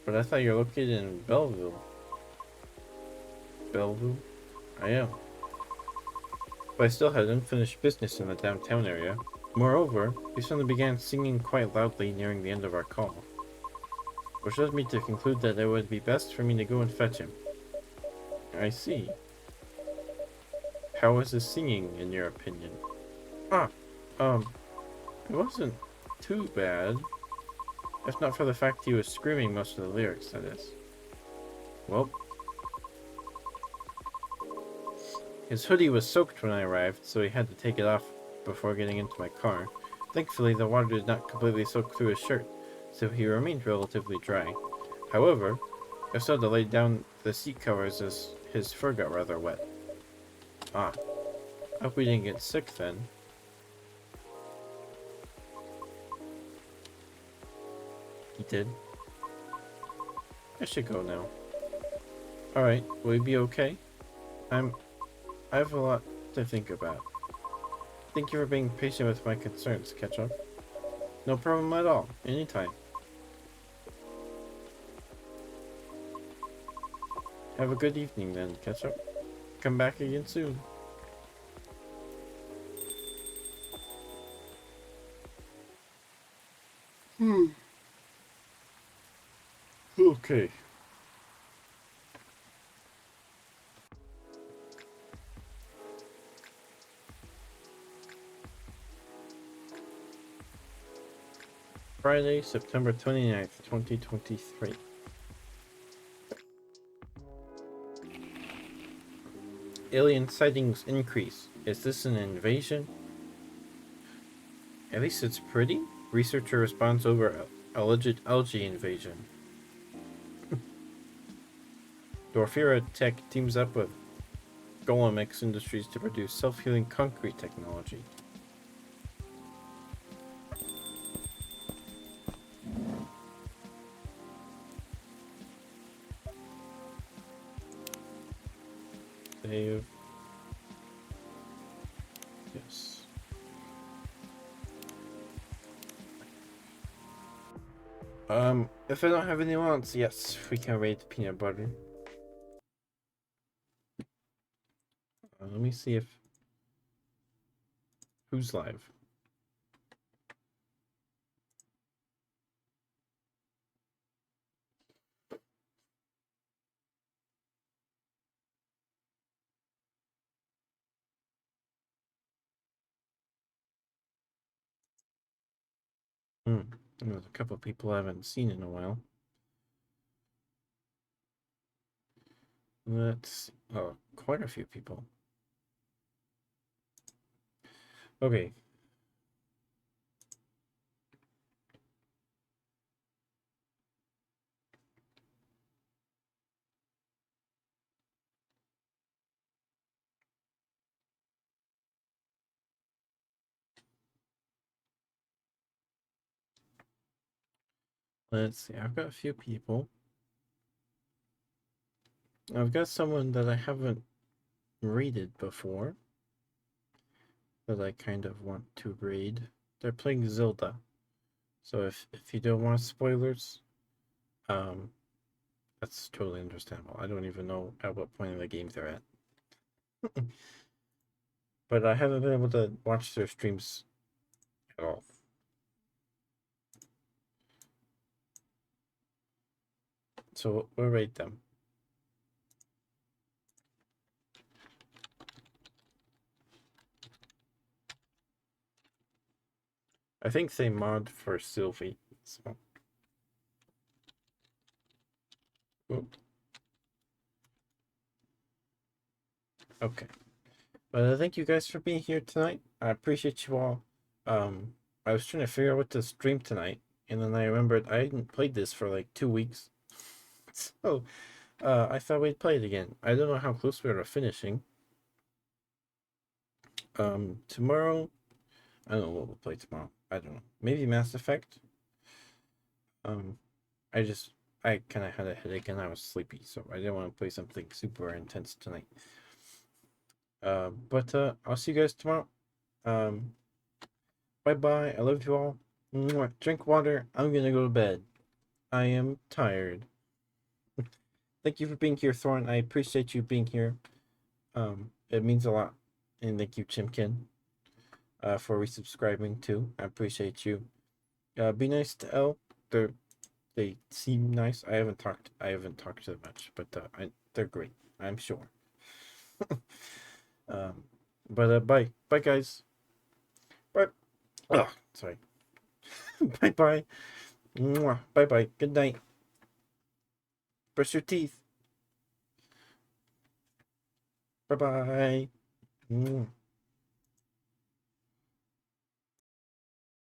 But I thought you're located in Belleville. Belleville? I am. But I still had unfinished business in the downtown area. Moreover, he suddenly began singing quite loudly nearing the end of our call, which led me to conclude that it would be best for me to go and fetch him. I see. How was his singing, in your opinion? It wasn't too bad. If not for the fact he was screaming most of the lyrics, that is. Well, his hoodie was soaked when I arrived, so he had to take it off before getting into my car. Thankfully, the water did not completely soak through his shirt, so he remained relatively dry. However, I still had to lay down the seat covers as his fur got rather wet. I hope we didn't get sick then. He did. I should go now. Alright, will you be okay? I have a lot to think about. Thank you for being patient with my concerns, Ketchup. No problem at all. Anytime. Have a good evening then, Ketchup. Come back again soon. Okay. Friday, September 29th, 2023. Alien sightings increase. Is this an invasion? At least it's pretty. Researcher responds over alleged algae invasion. Dorfira Tech teams up with Golemex Industries to produce self-healing concrete technology. Save. Yes. If I don't have anyone else, yes, we can rate peanut butter. Let me see if who's live. There's a couple of people I haven't seen in a while. Let's see. Oh, quite a few people. Okay. Let's see. I've got a few people. I've got someone that I haven't raided before that I kind of want to raid. They're playing Zelda. So if you don't want spoilers, that's totally understandable. I don't even know at what point in the game they're at. But I haven't been able to watch their streams at all. So we'll rate them. I think they mod for Sylvie. So. Oop. Okay. But thank you guys for being here tonight. I appreciate you all. I was trying to figure out what to stream tonight, and then I remembered I hadn't played this for like 2 weeks. So, I thought we'd play it again. I don't know how close we are to finishing. Tomorrow, I don't know what we'll play tomorrow. I don't know. Maybe Mass Effect. Um, I kind of had a headache and I was sleepy, so I didn't want to play something super intense tonight. But I'll see you guys tomorrow. Bye bye. I love you all. Mwah. Drink water. I'm gonna go to bed. I am tired. Thank you for being here, Thorn. I appreciate you being here. It means a lot. And thank you, Chimkin, for resubscribing too. I appreciate you. Be nice to L. They seem nice. I haven't talked to them much, but they're great. I'm sure. Bye guys. Bye. Oh, sorry. Bye bye. Bye bye. Good night. Brush your teeth. Bye bye.